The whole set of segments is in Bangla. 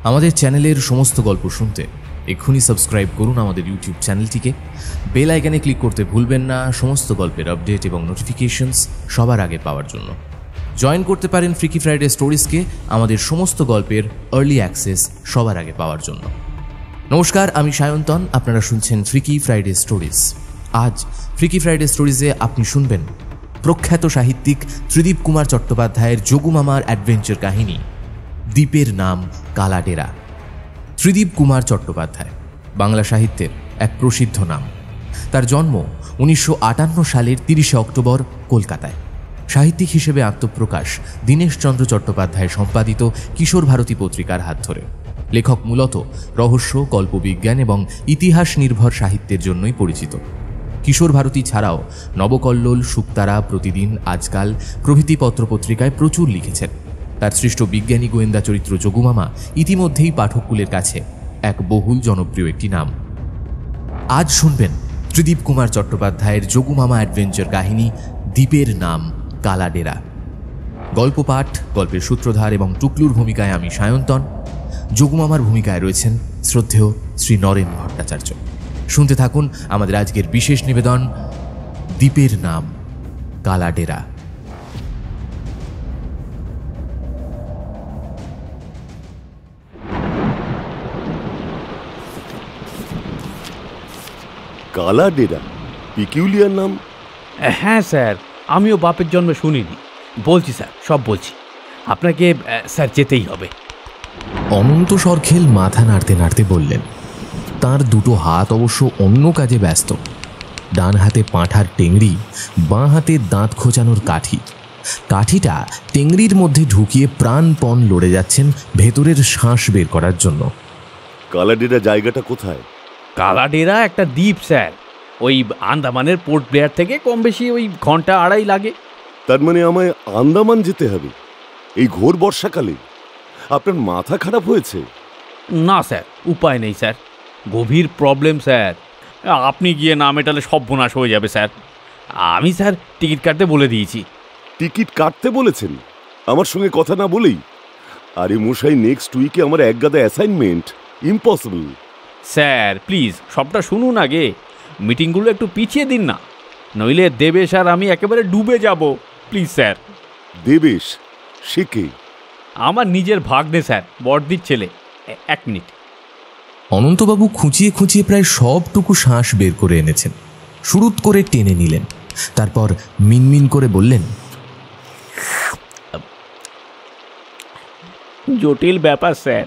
আমাদের চ্যানেলের সমস্ত গল্প শুনতে এক্ষুনি সাবস্ক্রাইব করুন আমাদের ইউটিউব চ্যানেলটিকে। বেল আইকনে ক্লিক করতে ভুলবেন না সমস্ত গল্পের আপডেট এবং নোটিফিকেশনস সবার আগে পাওয়ার জন্য। জয়েন করতে পারেন ফ্রিকি ফ্রাইডে স্টোরিজকে আমাদের সমস্ত গল্পের আর্লি অ্যাক্সেস সবার আগে পাওয়ার জন্য। নমস্কার, আমি সায়ন্তন, আপনারা শুনছেন ফ্রিকি ফ্রাইডে স্টোরিজ। আজ ফ্রিকি ফ্রাইডে স্টোরিজে আপনি শুনবেন প্রখ্যাত সাহিত্যিক ত্রিদীপ কুমার চট্টোপাধ্যায়ের যোগুমামার অ্যাডভেঞ্চার কাহিনী দ্বীপের নাম কালাডেরা। ত্রিদীপ কুমার চট্টোপাধ্যায় বাংলা সাহিত্যের এক প্রসিদ্ধ নাম। তার জন্ম 1958 সালের 30শে অক্টোবর কলকাতায়। সাহিত্যিক হিসেবে আত্মপ্রকাশ দীনেশচন্দ্র চট্টোপাধ্যায় সম্পাদিত কিশোর ভারতী পত্রিকার হাত ধরে। লেখক মূলত রহস্য, কল্পবিজ্ঞান এবং ইতিহাস নির্ভর সাহিত্যের জন্যই পরিচিত। কিশোর ভারতী ছাড়াও নবকল্লোল, শুকতারা, প্রতিদিন, আজকাল প্রভৃতি পত্রপত্রিকায় প্রচুর লিখেছেন। তার সৃষ্ট বিজ্ঞানী গোয়েন্দা চরিত্র যোগুমামা ইতিমধ্যেই পাঠককুলের কাছে এক বহুল জনপ্রিয় একটি নাম। আজ শুনবেন ত্রিদীপ কুমার চট্টোপাধ্যায়ের যোগুমামা অ্যাডভেঞ্চার কাহিনী দ্বীপের নাম কালাডেরা। গল্প পাঠ, গল্পের সূত্রধার এবং টুকলুর ভূমিকায় আমি সায়ন্তন। যোগুমামার ভূমিকায় রয়েছেন শ্রদ্ধেয় শ্রী নরেন ভট্টাচার্য। শুনতে থাকুন আমাদের আজকের বিশেষ নিবেদন দ্বীপের নাম কালাডেরা। কালাডেরা পিকিউলিয়ার নাম। হ্যাঁ স্যার, আমিও বাপের জন্মে শুনিনি। বলছি স্যার, সব বলছি। আপনাকে স্যার যেতেই হবে। অনন্ত সরখেল মাথা নাড়তে নাড়তে বললেন। তার দুটো হাত অবশ্য অন্য কাজে ব্যস্ত। ডান হাতে পাঁঠার টেংরি, বাঁ হাতে দাঁত খোঁচানোর কাঠি। কাঠিটা টেংরির মধ্যে ঢুকিয়ে প্রাণপণ লড়ে যাচ্ছেন ভেতরের শ্বাস বের করার জন্য। কালাডেরা জায়গাটা কোথায়? কালাডেরা একটা দ্বীপ স্যার, ওই আন্দামানের পোর্ট ব্লেয়ার থেকে কম বেশি ওই ঘন্টা আড়াই লাগে। তার মানে আমায় আন্দামান যেতে হবে এই ঘোর বর্ষাকালে? আপনার মাথা খারাপ হয়েছে? না স্যার, উপায় নেই স্যার, গভীর প্রবলেম স্যার। আপনি গিয়ে না মেটালে সর্বনাশ হয়ে যাবে স্যার। আমি স্যার টিকিট কাটতে বলে দিয়েছি। টিকিট কাটতে বলেছেন আমার সঙ্গে কথা না বলেই? আরে মশাই, নেক্সট উইকে আমার একগাদা অ্যাসাইনমেন্ট, ইম্পসিবল। স্যার প্লিজ সবটা শুনুন আগে, মিটিংগুলো একটু পিছিয়ে দিন না, নইলে দেবেশ আর আমি একেবারে ডুবে যাব। Please sir. দেবেশ? সে কে? আমার নিজের ভাগ্নে স্যার, বড়দির ছেলে। এক মিনিট। অনন্তবাবু খুঁচিয়ে খুঁচিয়ে প্রায় সবটুকু শ্বাস বের করে এনেছেন। শুরুত করে টেনে নিলেন, তারপর মিনমিন করে বললেন, জটিল ব্যাপার স্যার,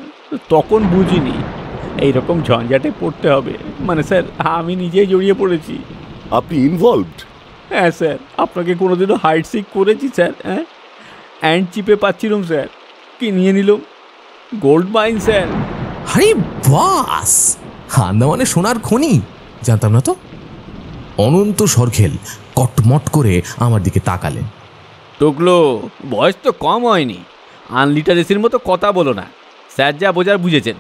তখন বুঝিনি এইরকম ঝঞ্ঝাটে পড়তে হবে। মানে স্যার, আমি নিজেই জড়িয়ে পড়েছি। আপনি ইনভলভড? হ্যাঁ স্যার, আপনাকে কোনোদিনও হাইট সিক করেছি স্যার? হ্যাঁ, অ্যান্ড চিপে পাচ্ছিলাম স্যার, কি নিয়ে নিল গোল্ড মাইন স্যার। আরে বাস, আন্দামানে সোনার খনি, জানতাম না তো। অনন্ত সরখেল কটমট করে আমার দিকে তাকালেন। টুকলো, বয়স তো কম হয়নি, আনলিটারেসির মতো কথা বলো না। স্যার যা বোঝার বুঝেছেন।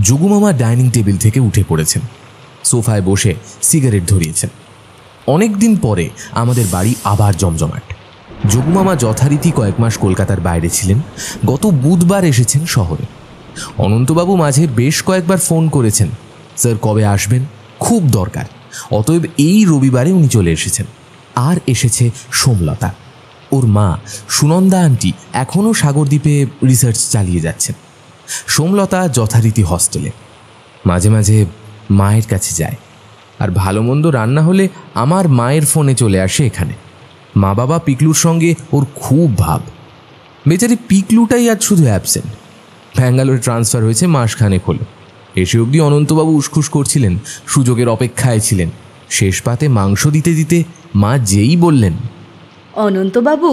যোগুমামা ডাইনিং টেবিল থেকে উঠে পড়েছেন, সোফায় বসে সিগারেট ধরিয়েছেন। অনেক দিন পরে আমাদের বাড়ি আবার জমজমাট। যোগুমামা যথারীতি কয়েক মাস কলকাতার বাইরে ছিলেন, গত বুধবার এসেছেন শহরে। অনন্তবাবু মাঝে বেশ কয়েকবার ফোন করেছেন, স্যার কবে আসবেন, খুব দরকার। অতএব এই রবিবারে উনি চলে এসেছেন। আর এসেছে সোমলতা, ওর মা সুনন্দা আন্টি এখনও সাগরদ্বীপে রিসার্চ চালিয়ে যাচ্ছেন। সোমলতা যথারীতি হস্টেলে, মাঝে মাঝে মায়ের কাছে যায়। আর ভালো মন্দ রান্না হলে আমার মায়ের ফোনে চলে আসে এখানে। মা বাবা পিকলুর সঙ্গে ওর খুব ভাব। বেচারি পিকলুটাই আজ শুধু অ্যাবসেন্ট। ব্যাঙ্গালোরে ট্রান্সফার হয়েছে মাসখানেক হলো। এসে অবধি অনন্তবাবু উসখুস করছিলেন, সুযোগের অপেক্ষায় ছিলেন। শেষ পাতে মাংস দিতে দিতে মা যেই বললেন, অনন্তবাবু,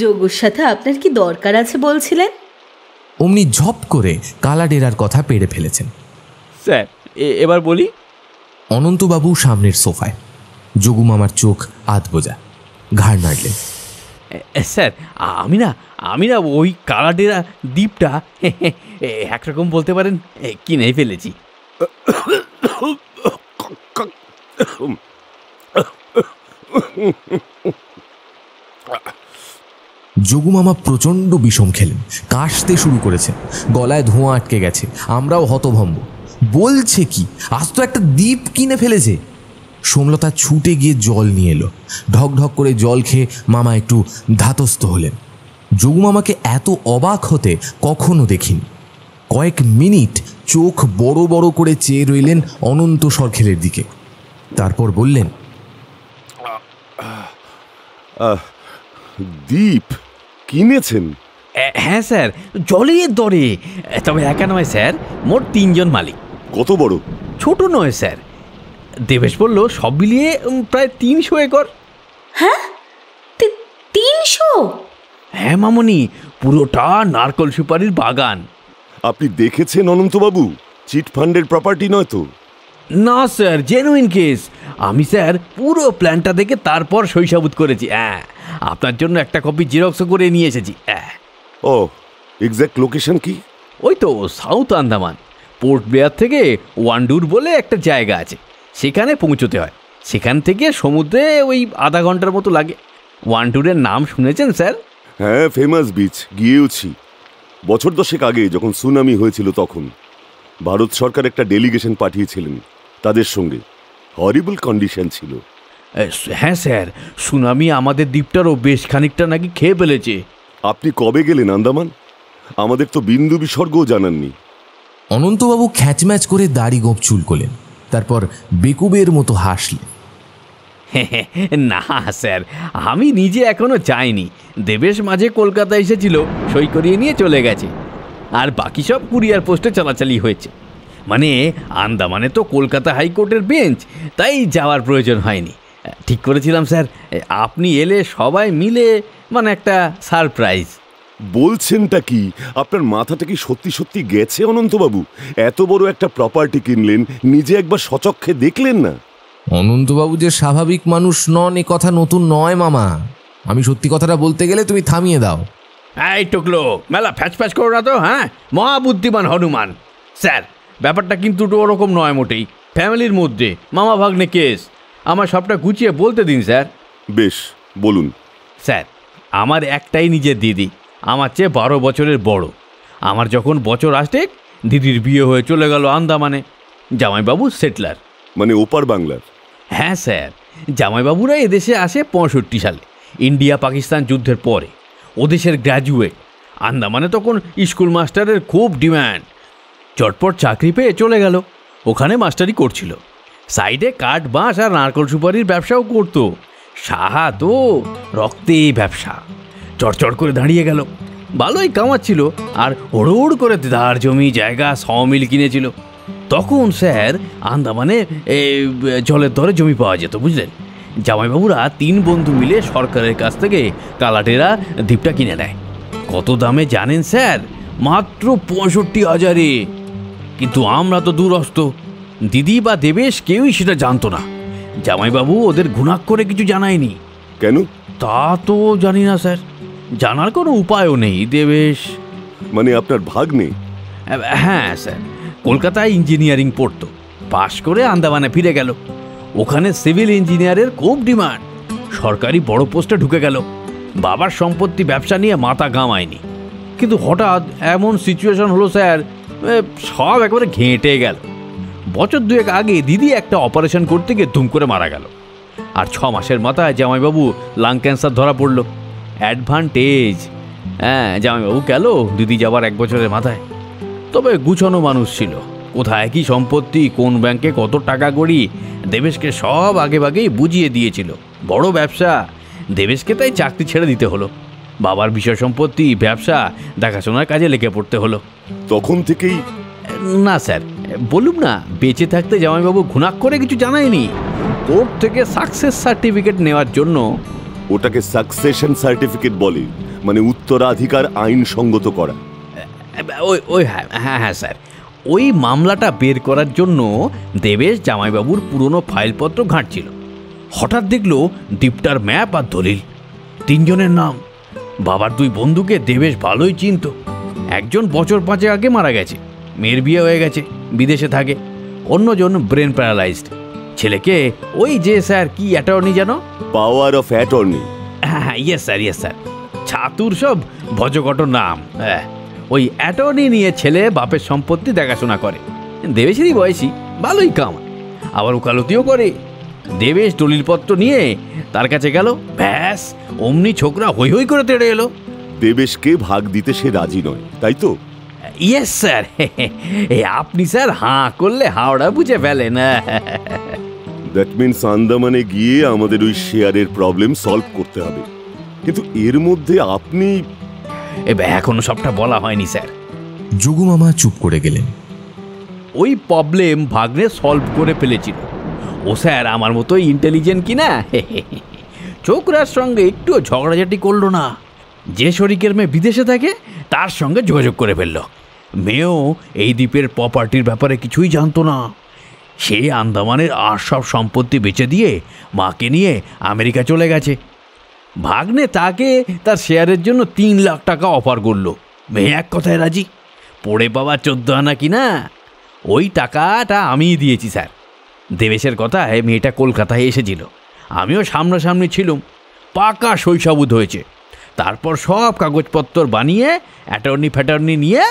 যোগুর সাথে আপনার কি দরকার আছে বলছিলেন? অমনি ঝপ করে কালাডেরার কথা পেড়ে ফেলেছেন। স্যার এবার বলি। অনন্তবাবু সামনের সোফায়, যোগুমামার চোখ আধ বোঝা, ঘাড় নাড়লেন। স্যার আমি না ওই কালাডেরা দ্বীপটা একরকম বলতে পারেন কিনে ফেলেছি। যোগুমামা প্রচণ্ড বিষম খেলেন, কাশতে শুরু করেছেন, গলায় ধোঁয়া আটকে গেছে। আমরাও হতভম্ব। বলছে কি, আজ তো একটা দ্বীপ কিনে ফেলেছে। সোমলতা ছুটে গিয়ে জল নিয়ে এলো। ঢক ঢক করে জল খেয়ে মামা একটু ধাতস্থ হলেন। যোগুমামাকে এত অবাক হতে কখনো দেখিনি। কয়েক মিনিট চোখ বড় বড় করে চেয়ে রইলেন অনন্ত সরখেলের দিকে। তারপর বললেন, দ্বীপ কিনেছেন? হ্যাঁ স্যার, জলের দরে। তবে একা নয় স্যার, মোট 3 জন মালিক। কত বড়? ছোট নয় স্যার। দেবেশ বলল সব মিলিয়ে প্রায় 300 একর। হ্যাঁ, 300? হ্যাঁ মামনি, পুরোটা নারকল সুপারির বাগান। আপনি দেখেছেন অনন্তবাবু? চিট ফান্ডের প্রপার্টি নয় তো? না স্যার, জেনুইন কেস। আমি স্যার পুরো প্ল্যানটা দেখে তারপর সইসাবুত করেছি। আপনার জন্য একটা কপি জেরক্সও করে নিয়ে এসেছি। ও, এক্স্যাক্ট লোকেশন কি? ওই তো সাউথ আন্দামান, পোর্ট ব্লেয়ার থেকে ওয়ান্ডুর বলে একটা জায়গা আছে, সেখানে পৌঁছতে হয়। সেখান থেকে সমুদ্রে ওই আধা ঘন্টার মতো লাগে। ওয়ান্ডুরের নাম শুনেছেন স্যার? হ্যাঁ, ফেমাস বিচ, গিয়েওছি। বছর 10 আগে যখন সুনামি হয়েছিল তখন ভারত সরকার একটা ডেলিগেশন পাঠিয়েছিলেন তাদের সঙ্গে। হরিবল কন্ডিশন ছিল। হ্যাঁ স্যার, সুনামি আমাদের দ্বীপটারও বেশ খানিকটা নাকি খেয়ে ফেলেছে। আপনি কবে গেলেন আন্দামান? আমাদের তো বিন্দু বিসর্গও জানাননি। অনন্তবাবু খ্যাচম্যাচ করে দাড়ি গোঁপ চুল করলেন। তারপর বেকুবের মতো হাসলেন। না স্যার, আমি নিজে এখনো যাইনি। দেবেশ মাঝে কলকাতা এসেছিল, সই করিয়ে নিয়ে চলে গেছে। আর বাকি সব কুরিয়ার পোস্টে চলাচলি হয়েছে। মানে আন্দামানে তো কলকাতা হাইকোর্টের বেঞ্চ, তাই যাওয়ার প্রয়োজন হয়নি। ঠিক করেছিলাম স্যার, আপনি এলে সবাই মিলে মানে একটা সারপ্রাইজ। বলছেনটা কি? আপনার মাথাটা কি সত্যি সত্যি গেছে অনন্তবাবু? এত বড় একটা প্রপার্টি কিনলেন, নিজে একবার সচক্ষে দেখলেন না? অনন্তবাবু যে স্বাভাবিক মানুষ নন এ কথা নতুন নয় মামা। আমি সত্যি কথাটা বলতে গেলে তুমি থামিয়ে দাও। এই টুকলো, মেলা ফ্যাচ ফ্যাচ করো না তো। হ্যাঁ, মহাবুদ্ধিমান হনুমান। স্যার, ব্যাপারটা কিন্তু ওরকম নয় মোটেই। ফ্যামিলির মধ্যে মামা ভাগ্নে কেস। আমার সবটা গুছিয়ে বলতে দিন স্যার। বেশ, বলুন। স্যার, আমার একটাই নিজের দিদি, আমার চেয়ে 12 বছরের বড়। আমার যখন বছর আসতে দিদির বিয়ে হয়ে চলে গেল আন্দামানে। জামাইবাবু সেটলার। মানে ওপার বাংলার? হ্যাঁ স্যার, জামাইবাবুরা এদেশে আসে 65 সালে, ইন্ডিয়া পাকিস্তান যুদ্ধের পরে। ওদেশের গ্র্যাজুয়েট। আন্দামানে তখন স্কুল মাস্টারের খুব ডিম্যান্ড। চটপট চাকরি পেয়ে চলে গেল, ওখানে মাস্টারি করছিল। সাইডে কাঠ বাঁশ আর নারকল সুপারির ব্যবসাও করতো। সাহা তো রক্তে ব্যবসা। চড়চড় করে দাঁড়িয়ে গেল। ভালোই কামাচ্ছিল, আর ওড় করে ধার জমি জায়গা সমিল কিনেছিল। তখন স্যার আন্দামানে জলের দরে জমি পাওয়া যেত, বুঝলেন। জামাইবাবুরা 3 বন্ধু মিলে সরকারের কাছ থেকে কালাটেরা দ্বীপটা কিনে নেয়। কত দামে জানেন স্যার? মাত্র 65,000-এ। কিন্তু আমরা তো দূরস্থ, দিদি বা দেবেশ কেউই সেটা জানতো না। জামাইবাবু ওদের ঘুণাক করে কিছু জানায়নি। কেন? তা তো জানি না স্যার, জানার কোনো উপায়ও নেই। দেবেশ মানে আপনার ভাগ্নে? হ্যাঁ স্যার, কলকাতায় ইঞ্জিনিয়ারিং পড়তো, পাশ করে আন্দামানে ফিরে গেল। ওখানে সিভিল ইঞ্জিনিয়ারের খুব ডিমান্ড। সরকারি বড় পোস্টে ঢুকে গেল। বাবার সম্পত্তি ব্যবসা নিয়ে মাথা ঘামায়নি। কিন্তু হঠাৎ এমন সিচুয়েশন হলো স্যার, সব একেবারে ঘেঁটে গেল। বছর 2 আগে দিদি একটা অপারেশন করতে গিয়ে ধুম করে মারা গেল। আর 6 মাসের মাথায় জামাইবাবু লাং ক্যান্সার ধরা পড়ল। অ্যাডভান্টেজ। হ্যাঁ, জামাইবাবু গেল দিদি যাবার 1 বছরের মাথায়। তবে গুছানো মানুষ ছিল। কোথায় কি সম্পত্তি, কোন ব্যাংকে কত টাকা গড়ি, দেবেশকে সব আগেভাগেই বুঝিয়ে দিয়েছিল। বড় ব্যবসা। দেবেশকে তাই চাকরি ছেড়ে দিতে হলো। বাবার বিষয় সম্পত্তি, ব্যবসা দেখাশোনার কাজে লেগে পড়তে হলো। তখন থেকেই? না স্যার, বলুন না, বেঁচে থাকতে জামাইবাবু ঘুণাক করে কিছু জানায়নি। কোর্ট থেকে সাকসেস সার্টিফিকেট নেওয়ার জন্য। ওটাকে সাকসেশন সার্টিফিকেট বলে, মানে উত্তরাধিকার আইনসঙ্গত করা। ওই হ্যাঁ হ্যাঁ স্যার, ওই মামলাটা বের করার জন্য দেবেশ জামাইবাবুর পুরনো ফাইলপত্র ঘাঁটছিল। হঠাৎ দেখলো দ্বীপটার ম্যাপ আর দলিল। 3 জনের নাম। বাবার 2 বন্ধুকে দেবেশ ভালোই চিনত। একজন বছর 5 আগে মারা গেছে, মেয়ের বিয়ে হয়ে গেছে, বিদেশে থাকে। অন্যজন ব্রেন প্যারালাইজড। ছেলেকে ওই যে স্যার কি অ্যাটর্নি জানো? Power of attorney. হ্যাঁ ইয়েস স্যার, ইয়েস স্যার। ছাতুর সব ভজকট নাম। হ্যাঁ, ওই অ্যাটর্নি নিয়ে ছেলে বাপের সম্পত্তি দেখাশোনা করে। দেবেশেরই বয়সী, ভালোই কাম, আবার ওকালতিও করে। দেবেশ দলিলপত্র নিয়ে তার কাছে গেল, ব্যাস অমনি ছোকরা হই হই করে তেড়ে এলো। দেবেশকে ভাগ দিতে সে রাজি নয়, তাই তো? Yes sir. আপনি স্যার হাঁ করলে হাওড়া বুঝে ফেলেন। দ্যাট মিনস আন্দামানে গিয়ে আমাদের ওই শেয়ারের প্রবলেম সলভ করতে হবে। কিন্তু এর মধ্যে আপনি এখনো সবটা বলা হয়নি স্যার। যোগু মামা চুপ করে গেলেন। ওই প্রবলেম ভাগ্নে সলভ করে ফেলেছিল। ও স্যার আমার মতোই ইন্টেলিজেন্ট কিনা। ছোকরার সঙ্গে একটু ঝগড়াঝাটি করলো না। যে শরিকের মেয়ে বিদেশে থাকে তার সঙ্গে যোগাযোগ করে ফেললো। মেয়েও এই দ্বীপের প্রপার্টির ব্যাপারে কিছুই জানতো না। সে আন্দামানের আর সব সম্পত্তি বেচে দিয়ে মাকে নিয়ে আমেরিকা চলে গেছে। ভাগ্নে তাকে তার শেয়ারের জন্য 3 লাখ টাকা অফার করলো। মেয়ে এক কথায় রাজি। পড়ে পাওয়া 14 আনা কিনা, ওই টাকাটা আমিই দিয়েছি স্যার। দেবেশের কথায় মেয়েটা কলকাতায় এসেছিল, আমিও সামনাসামনি ছিলাম। পাকা শৈশবুদ হয়েছে। তারপর সব কাগজপত্র বানিয়ে অ্যাটর্নি ফ্যাটর্নি নিয়ে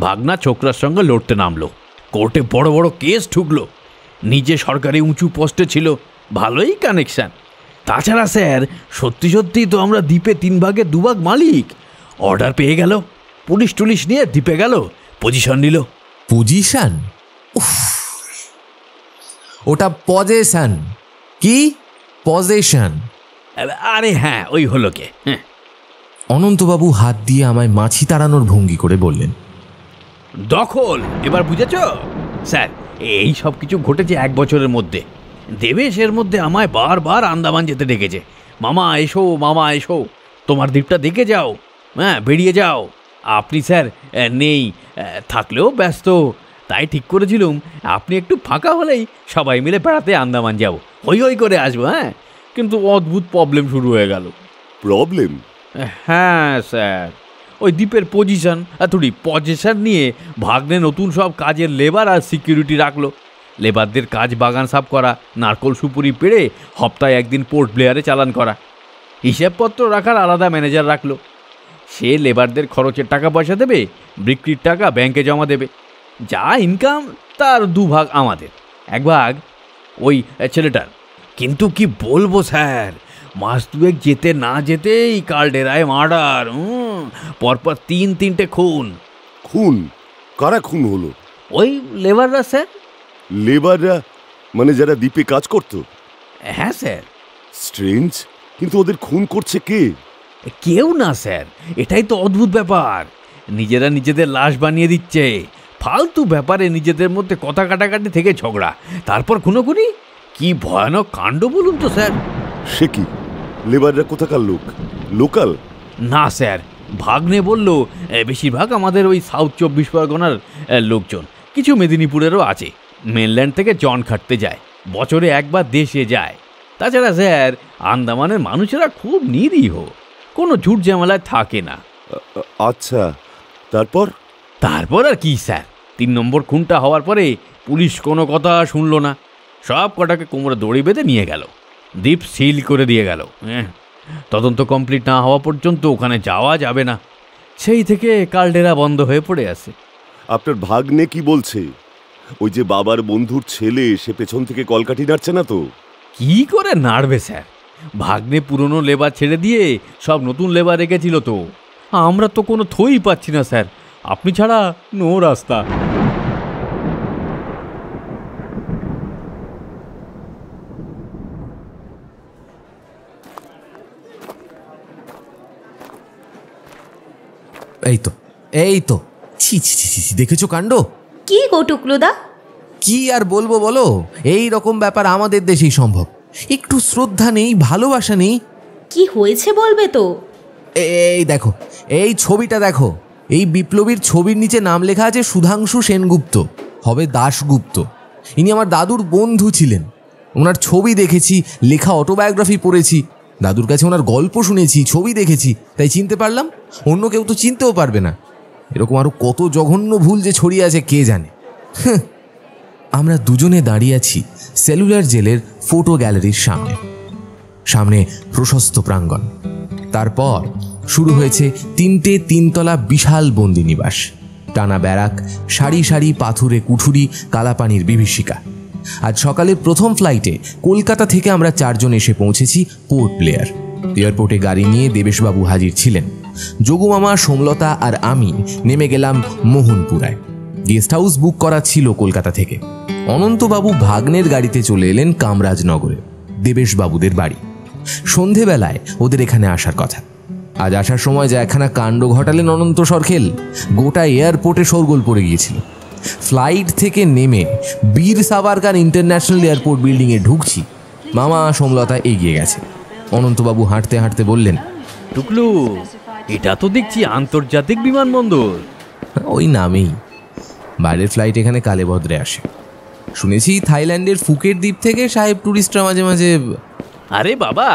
ভাগনা ছোকরার সঙ্গে লড়তে নামলো। কোর্টে বড় বড় কেস ঠুকলো। নিজে সরকারি উঁচু পোস্টে ছিল, ভালোই কানেকশান। তাছাড়া স্যার সত্যি সত্যি তো আমরা দ্বীপে 3 ভাগে 2 ভাগ মালিক। অর্ডার পেয়ে গেল, পুলিশ টুলিশ নিয়ে দ্বীপে গেল, পজিশন নিল। পজিশন? ওটা পজেশন। কি পজেশন? আরে হ্যাঁ, ওই হলো কে। অনন্তবাবু হাত দিয়ে আমায় মাছি তাড়ানোর ভঙ্গি করে বললেন, দখল। এবার বুঝেছ স্যার? এই সব কিছু ঘটেছে 1 বছরের মধ্যে। দেবেশের মধ্যে আমায় বারবার আন্দামান যেতে ডেকেছে। মামা এসো, মামা এসো, তোমার দ্বীপটা দেখে যাও, হ্যাঁ বেরিয়ে যাও। আপনি স্যার নেই, থাকলেও ব্যস্ত। তাই ঠিক করেছিলুম আপনি একটু ফাঁকা হলেই সবাই মিলে বেড়াতে আন্দামান যাব, হই হই করে আসবো। হ্যাঁ, কিন্তু অদ্ভুত প্রবলেম শুরু হয়ে গেল। প্রবলেম? হ্যাঁ স্যার, ওই দ্বীপের পজিশন নিয়ে ভাগ্নে নতুন সব কাজের লেবার আর সিকিউরিটি রাখলো। লেবারদের কাজ বাগান সাফ করা, নারকোল সুপুরি পেড়ে সপ্তাহে 1 দিন পোর্ট ব্লেয়ারে চালান করা। হিসাবপত্র রাখার আলাদা ম্যানেজার রাখলো। সে লেবারদের খরচের টাকা পয়সা দেবে, বিক্রির টাকা ব্যাংকে জমা দেবে। যা ইনকাম তার 2 ভাগ আমাদের, 1 ভাগ ওই ছেলেটার। কিন্তু কি বলবো স্যার, মাস 2 যেতে না যেতেই কালডেরায় মার্ডার। পরপর 3-3টে খুন। খুন? কারা খুন হলো? ওই লেবাররা স্যার। লেবাররা মানে যারা দ্বীপে কাজ করতো? হ্যাঁ স্যার। স্ট্রেঞ্জ, কিন্তু ওদের খুন করছে কে? কেউ না স্যার, এটাই তো অদ্ভুত ব্যাপার। নিজেরা নিজেদের লাশ বানিয়ে দিচ্ছে। ফালতু ব্যাপারে নিজেদের মধ্যে কথা কাটাকাটি থেকে ঝগড়া, তারপর খুনোখুনি। কি ভয়ানক কাণ্ড বলুন তো স্যার। সে কি? লেবাররা কোথাকার লোক? লোকাল? না স্যার, ভাগ্নে বলল বেশিরভাগ আমাদের ওই সাউথ 24 পরগনার লোকজন, কিছু মেদিনীপুরেরও আছে। মেনল্যান্ড থেকে জন খাটতে যায়, বছরে 1 বার দেশে যায়। তাছাড়া স্যার আন্দামানের মানুষেরা খুব নিরীহ, কোনো ঝুট ঝামেলায় থাকে না। আচ্ছা, তারপর? তারপর আর কি স্যার, 3 নম্বর খুনটা হওয়ার পরে পুলিশ কোনো কথা শুনলো না। সব কটাকে কোমরে দড়ি বেঁধে নিয়ে গেল, দ্বীপ সিল করে দিয়ে গেল। তদন্ত কমপ্লিট না হওয়া পর্যন্ত ওখানে যাওয়া যাবে না। সেই থেকে কালডেরা বন্ধ হয়ে পড়ে আছে। আপনার ভাগ্নে কি বলছে? ওই যে বাবার বন্ধুর ছেলে, সে পেছন থেকে কলকাঠি নাড়ছে না তো? কি করে নাড়বে স্যার, ভাগ্নে পুরনো লেবার ছেড়ে দিয়ে সব নতুন লেবার রেখেছিল তো। আমরা তো কোনো থই পাচ্ছি না স্যার, আপনি ছাড়া নো রাস্তা। এই তো ছি ছি ছি ছি, দেখেছো কাণ্ড? কি গো টুকলুদা? কি আর বলবো বলো, এই রকম ব্যাপার আমাদের দেশেই সম্ভব। একটু শ্রদ্ধা নেই, ভালোবাসা নেই। কি হয়েছে বলবে তো? এই দেখো, এই ছবিটা দেখো। এই বিপ্লবীর ছবির নিচে নাম লেখা আছে সুধাংশু সেনগুপ্ত, হবে দাশগুপ্ত। ইনি আমার দাদুর বন্ধু ছিলেন। ওনার ছবি দেখেছি, লেখা অটোবায়োগ্রাফি পড়েছি, দাদুর কাছে ওনার গল্প শুনেছি, ছবি দেখেছি, তাই চিনতে পারলাম। অন্য কেউ তো চিনতেও পারবে না। এরকম আরো কত জঘন্য ভুল যে ছড়িয়ে আছে কে জানে। আমরা দুজনে দাঁড়িয়ে আছি সেলুলার জেলের ফটো গ্যালারির সামনে। সামনে প্রশস্ত প্রাঙ্গণ, তারপর শুরু হয়েছে 3টে 3তলা বিশাল বন্দিনিবাস, টানা ব্যারাক, সারি সারি পাথুরে কুঠুরি, কালাপানির বিভীষিকা। আজ সকালে প্রথম ফ্লাইটে কলকাতা থেকে আমরা 4 জন এসে পৌঁছেছি পোর্ট ব্লেয়ার। এয়ারপোর্টে গাড়ি নিয়ে দেবেশবাবু হাজির ছিলেন। যোগুমামা, সোমলতা আর আমি নেমে গেলাম মোহনপুরায়। গেস্ট হাউস বুক করা ছিল কলকাতা থেকে। অনন্তবাবু ভাগ্নের গাড়িতে চলে এলেন কামরাজনগরে, দেবেশবাবুদের বাড়ি। সন্ধেবেলায় ওদের এখানে আসার কথা। আজ আসার সময় যা একখানা কাণ্ড ঘটালেন অনন্ত সরখেল, গোটা এয়ারপোর্টে শোরগোল পড়ে গিয়েছিল। ফ্লাইট থেকে নেমে বীর সাভারকার ইন্টারন্যাশনাল এয়ারপোর্ট বিল্ডিংয়ে ঢুকছি, মামা সোমলতা এগিয়ে গেছে। অনন্তবাবু হাঁটতে হাঁটতে বললেন, টুকলু, এটা তো দেখছি আন্তর্জাতিক বিমানবন্দর। ওই নামেই। বাইরের ফ্লাইট এখানে কালেভদ্রে আসে। শুনেছি থাইল্যান্ডের ফুকেট দ্বীপ থেকে সাহেব ট্যুরিস্টরা মাঝে মাঝে। আরে বাবা,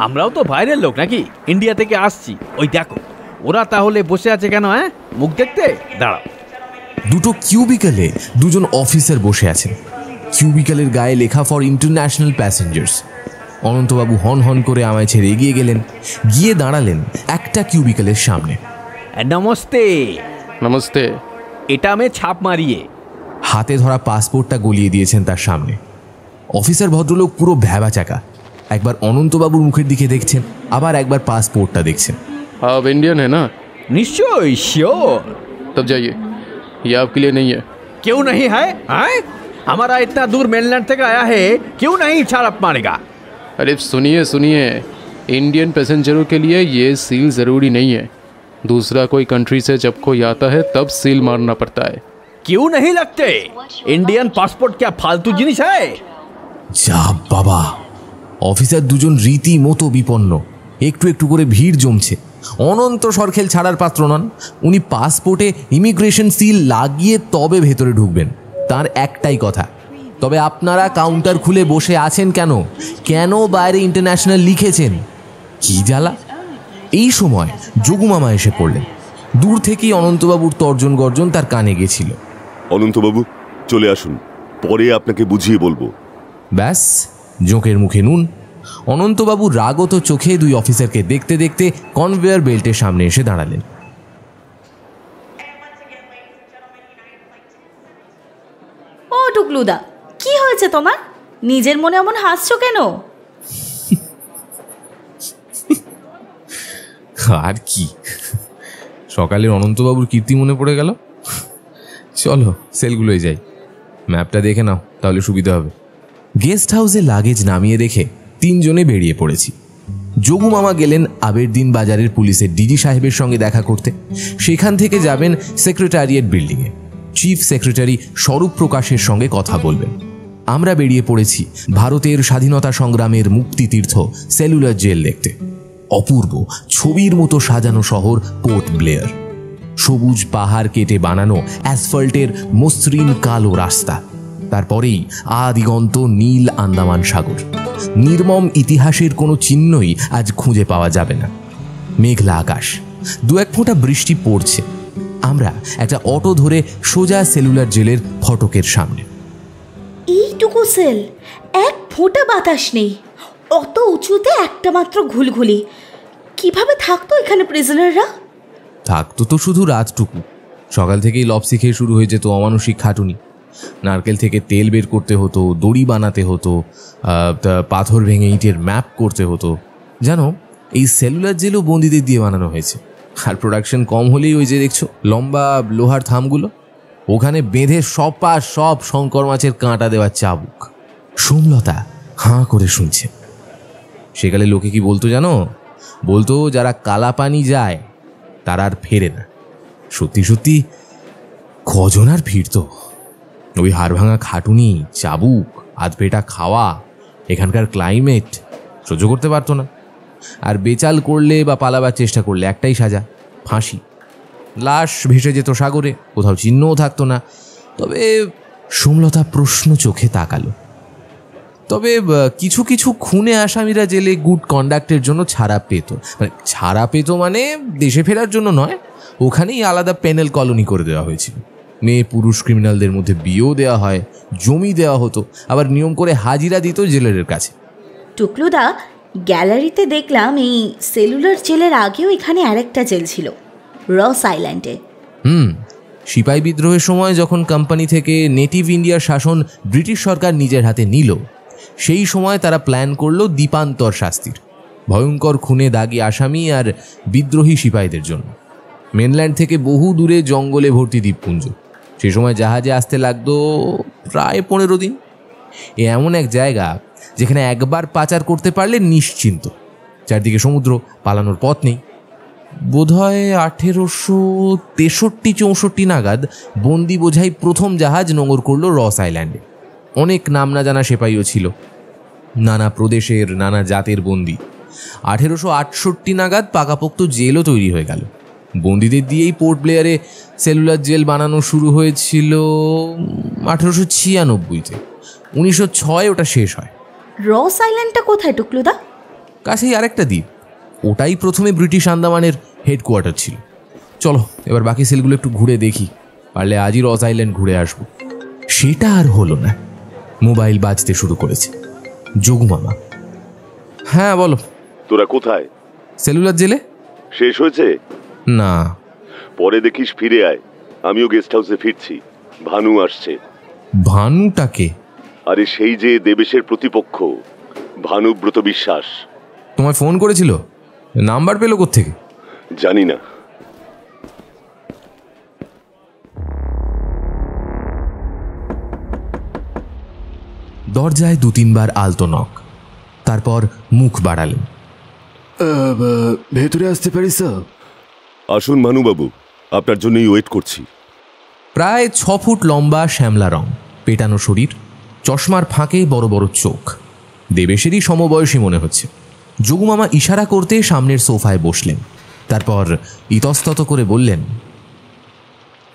আমরাও তো বাইরের লোক নাকি, ইন্ডিয়া থেকে আসছি। ওই দেখো, ওরা তাহলে বসে আছে কেন? মুখ দেখতে দাঁড়াও। দুটো কিউবিক্যালে 2 জন অফিসার বসে আছেন। কিউবিক্যালের গায়ে লেখা ফর ইন্টারন্যাশনাল প্যাসেঞ্জার্স। অনন্তবাবু হন হন করে আমায় ছেড়ে এগিয়ে গেলেন, গিয়ে দাঁড়ালেন একটা কিউবিক্যালের সামনে। নমস্তে। নমস্তে। এটা আমি ছাপ মারিয়ে। হাতে ধরা পাসপোর্টটা গলিয়ে দিয়েছেন তার সামনে। অফিসার ভদ্রলোক পুরো ভ্যাবাচাকা। একবার অনন্তবাবুর মুখের দিকে দেখছেন, আবার একবার পাসপোর্টটা দেখছেন। आप इंडियन है ना? নিশ্চয়ই, শিওর। तब जाइए, ये आपके लिए नहीं है। क्यों नहीं है? हमारा इतना दूर मेनलैंड तक आया है, क्यों नहीं छाप मारेगा? अरे सुनिए सुनिए, इंडियन पैसेंजरों के लिए ये सील ज़रूरी नहीं है। दूसरा कोई कंट्री से जब कोई आता है तब सील मारना पड़ता है। क्यों नहीं लगते? इंडियन पासपोर्ट क्या फालतू जिनिस है? যা বাবা! অফিসার 2 জন রীতিমতো বিপন্ন। একটু একটু করে ভিড় জমছে। অনন্ত সরখেল ছাড়ার পাত্র নন। উনি পাসপোর্টে ইমিগ্রেশন সিল লাগিয়ে তবে ভেতরে ঢুকবেন। তার একটাই কথা, তবে আপনারা কাউন্টার খুলে বসে আছেন কেন? কেন বাইরে ইন্টারন্যাশনাল লিখেছেন? কি জ্বালা! এই সময় যোগুমামা এসে পড়লেন। দূর থেকেই অনন্তবাবুর তর্জন গর্জন তার কানে গেছিল। অনন্তবাবু চলে আসুন, পরে আপনাকে বুঝিয়ে বলবো। ব্যাস, জোঁকের মুখে নুন। অনন্তবাবু রাগত চোখে 2 অফিসারকে দেখতে দেখতে কনভেয়ার বেল্টের সামনে এসে দাঁড়ালেন। ও টুকলুদা, কি হয়েছে তোমার? নিজের মনে এমন হাসছো কেন? আর কি, সকালে অনন্তবাবুর কীর্তি মনে পড়ে গেল। চলো সেলগুলোয় যাই, ম্যাপটা দেখে নাও, তাহলে সুবিধা হবে। গেস্ট হাউসে লাগেজ নামিয়ে রেখে 3 জনে বেরিয়ে পড়েছি। যোগুমামা গেলেন আবেরদিন বাজারের পুলিশের ডিজি সাহেবের সঙ্গে দেখা করতে। সেখান থেকে যাবেন সেক্রেটারিয়েট বিল্ডিংয়ে, চিফ সেক্রেটারি স্বরূপ প্রকাশের সঙ্গে কথা বলবেন। আমরা বেরিয়ে পড়েছি ভারতের স্বাধীনতা সংগ্রামের মুক্তিতীর্থ সেলুলার জেল দেখতে। অপূর্ব ছবির মতো সাজানো শহর পোর্ট ব্লেয়ার। সবুজ পাহাড় কেটে বানানো অ্যাসফল্টের মসৃণ কালো রাস্তা, তারপরেই আদিগন্ত নীল আন্দামান সাগর। নির্মম ইতিহাসের কোনো চিহ্নই আজ খুঁজে পাওয়া যাবে না। মেঘলা আকাশ, 2-1 ফোঁটা বৃষ্টি পড়ছে। আমরা একটা অটো ধরে সোজা সেলুলার জেলের ফটকের সামনে। এইটুকু সেল, 1 ফোঁটা বাতাস নেই, অত উঁচুতে একটা মাত্র ঘুলঘুলি। কিভাবে থাকতো এখানে প্রিজনাররা? থাকতো তো শুধু রাতটুকু। সকাল থেকেই লপসি খেয়ে শুরু হয়ে যেত অমানসিক খাটুনি। নারকেল থেকে তেল বের করতে হতো, দড়ি বানাতে হতো, পাথর ভেঙে ইটের ম্যাপ করতে হতো। জানো, এই সেলুলার জেলও বন্দীদের দিয়ে বানানো হয়েছে। আর প্রোডাকশন কম হলেই ওই যে দেখছো লম্বা লোহার থামগুলো, ওখানে বেঁধে সব শঙ্কর মাছের কাঁটা দেওয়ার চাবুক। সোমলতা হাঁ করে শুনছে। সেকালে লোকে কি বলতো জানো? বলতো যারা কালাপানি যায় তারা আর ফেরে না। সত্যি সত্যি কজন আর ফিরত? ওই হাড় ভাঙা খাটুনি, চাবুক, আধপেটা খাওয়া, এখানকার ক্লাইমেট সহ্য করতে পারতো না। আর বেচাল করলে বা পালাবার চেষ্টা করলে একটাই সাজা, ফাঁসি। লাশ ভেসে যেত সাগরে, কোথাও চিহ্নও থাকতো না। তবে সোমলতা প্রশ্ন চোখে তাকালো। তবে কিছু কিছু খুনে আসামিরা জেলে গুড কন্ডাক্টের জন্য ছাড়া পেত। ছাড়া পেত মানে দেশে ফেরার জন্য নয়, ওখানেই আলাদা পেনেল কলোনি করে দেওয়া হয়েছিল। মেয়ে পুরুষ ক্রিমিনালদের মধ্যে বিয়েও দেওয়া হয়, জমি দেওয়া হতো, আবার নিয়ম করে হাজিরা দিত জেলের কাছে। টুকলুদা, গ্যালারিতে দেখলাম এই সেলুলার জেলের আগেও এখানে আরেকটা জেল ছিল, রস আইল্যান্ডে। সিপাহী বিদ্রোহের সময় যখন কোম্পানি থেকে নেটিভ ইন্ডিয়ার শাসন ব্রিটিশ সরকার নিজের হাতে নিল, সেই সময় তারা প্ল্যান করলো দ্বীপান্তর শাস্তির, ভয়ঙ্কর খুনে দাগী আসামি আর বিদ্রোহী সিপাহীদের জন্য। মেনল্যান্ড থেকে বহু দূরে জঙ্গলে ভর্তি দ্বীপপুঞ্জ, সে সময় জাহাজে আসতে লাগতো প্রায় 15 দিন। এমন এক জায়গা যেখানে একবার পাচার করতে পারলে নিশ্চিন্ত, চারদিকে সমুদ্র, পালানোর পথ নেই। বোধহয় 1863-64 নাগাদ বন্দি বোঝাই প্রথম জাহাজ নোঙর করলো রস আইল্যান্ডে। অনেক নাম না জানা সেপাইও ছিল, নানা প্রদেশের নানা জাতের বন্দি। 1868 নাগাদ পাকাপোক্ত জেলও তৈরি হয়ে গেল। বন্দীদের দিয়েই পোর্ট ব্লেয়ারে সেলুলার জেল বানানো শুরু হয়েছিল 1896-তে। 1906 ওটা শেষ হয়। রস আইল্যান্ডটা কোথায় টুকলুদা? কাছেই আরেকটা দ্বীপ, ওটাই প্রথমে ব্রিটিশ আন্দামানের হেডকোয়ার্টার ছিল। চলো এবার বাকি সেলগুলো একটু ঘুরে দেখি, পারলে আজই রস আইল্যান্ড ঘুরে আসবো। সেটা আর হলো না, মোবাইল বাজতে শুরু করেছে। যোগু মামা। হ্যাঁ বলো। তোরা কোথায়? সেলুলার জেলে। শেষ হয়েছে? না। পরে দেখিস ফিরে আয়, আমিও গেস্ট হাউসে ফিরছি। ভানু আসছে। ভানুটাকে? আরে সেই যে দেবেশের প্রতিপক্ষ, ভানুব্রত বিশ্বাস। তোমায় ফোন করেছিল? নাম্বার পেলো কোত্থেকে? জানি না। দরজায় 2-3 বার আলতো নক, তারপর মুখ বাড়ালেন। ভেতরে আসতে পারি স্যার? আসুন ভানুবাবু, আপনার জন্যই ওয়েট করছি। প্রায় 6 ফুট লম্বা, শ্যামলা রং, পেটানো শরীর, চশমার ফাঁকে বড় বড় চোখ, দেবেশেরই সমবয়সী মনে হচ্ছে। যোগুমামা ইশারা করতে সামনের সোফায় বসলেন, তারপর ইতস্তত করে বললেন,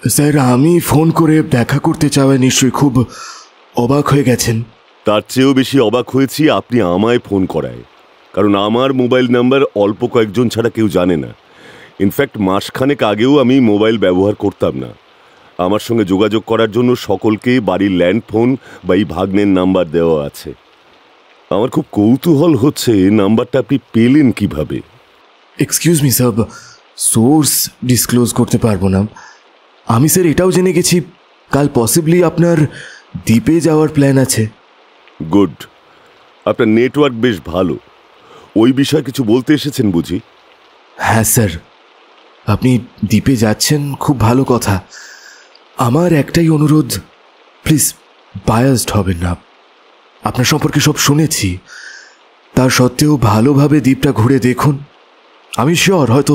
স্যার আমি ফোন করে দেখা করতে চাওয়ায় নিশ্চয়ই খুব অবাক হয়ে গেছেন। তার চেয়েও বেশি অবাক হয়েছি আপনি আমায় ফোন করায়, কারণ আমার মোবাইল নাম্বার অল্প কয়েকজন ছাড়া কেউ জানে না। ইনফ্যাক্ট মাসখানেক আগেও আমি মোবাইল ব্যবহার করতাম না। আমার সঙ্গে যোগাযোগ করার জন্য সকলকে বাড়ির ল্যান্ড ফোন বা এই ভাগ্নের নাম্বার দেওয়া আছে। আমার খুব কৌতূহল হচ্ছে নাম্বারটা আপনি পেলেন কিভাবে? Excuse me sir, source disclose করতে পারবো না। আমি স্যার এটাও জেনে গেছি কাল পসিবলি আপনার দ্বীপে যাওয়ার প্ল্যান আছে। গুড, আপনার নেটওয়ার্ক বেশ ভালো। ওই বিষয়ে কিছু বলতে এসেছেন বুঝি? হ্যাঁ স্যার, আপনি দ্বীপে যাচ্ছেন খুব ভালো কথা। আমার একটাই অনুরোধ, প্লিজ বায়াসড হবেন না। আপনার সম্পর্কে সব শুনেছি, তার সত্ত্বেও ভালোভাবে দ্বীপটা ঘুরে দেখুন। আমি শিওর হয়তো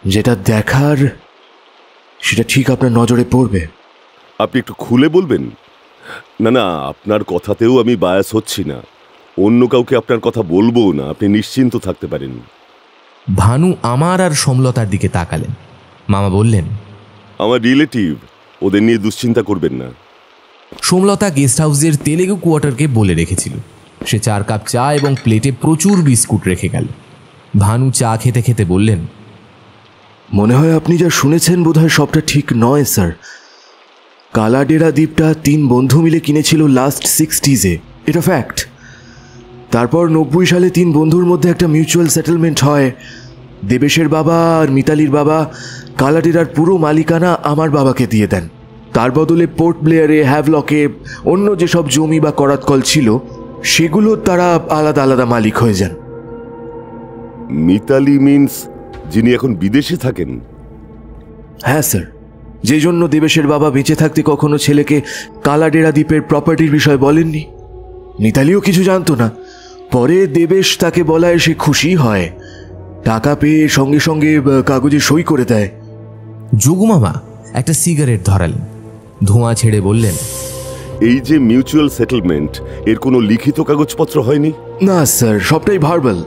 যেটা দেখার সেটা ঠিক আপনার নজরে পড়বে। আপনি একটু খুলে বলবেন? না না, আপনার কথাতেও আমি বায়াস হচ্ছি না। অন্য কাউকে আপনার কথা বলবো না, আপনি নিশ্চিন্ত থাকতে পারেন। ভানু আমার আর সমলতার দিকে তাকালেন। মামা বললেন, আমার রিলেটিভ, ওদের নিয়ে দুশ্চিন্তা করবেন না। সোমলতা গেস্ট হাউসের তেলেগু কোয়ার্টারকে বলে রেখেছিল। সে 4 কাপ চা এবং প্লেটে প্রচুর বিস্কুট রেখে গেল। ভানু চা খেতে খেতে বললেন, মনে হয় আপনি যা শুনেছেন বোধহয় সবটা ঠিক নয় স্যার। কালাডেরা দ্বীপটা 3 বন্ধু মিলে কিনেছিল লাস্ট 60s-এ, এটা ফ্যাক্ট। তারপর 90 সালে 3 বন্ধুর মধ্যে একটা মিউচুয়াল সেটেলমেন্ট হয়। দেবেশের বাবা আর মিতালির বাবা কালাডেরার পুরো মালিকানা আমার বাবাকে দিয়ে দেন। তার বদলে পোর্ট ব্লেয়ারে, হ্যাভলকে, অন্য যেসব জমি বা করাতকল ছিল সেগুলো তারা আলাদা আলাদা মালিক হয়ে যান। মিতালি মিন্স যিনি এখন বিদেশে থাকেন? হ্যাঁ স্যার, যে জন্য দেবেশের বাবা বেঁচে থাকতে কখনো ছেলেকে কালাডেরা দ্বীপের প্রপার্টির বিষয় বলেননি। মিতালিও কিছু জানতো না। পরে দেবেশ তাকে বলায় সে খুশি হয়, টাকা পেয়ে সঙ্গে সঙ্গে কাগজে সই করে দেয়। যোগুমামা একটা সিগারেট ধরালেন, ধোঁয়া ছেড়ে বললেন, এই যে মিউচুয়াল সেটেলমেন্ট, এর কোনো লিখিত কাগজপত্র হয়নি? না স্যার, সবটাই ভার্বাল।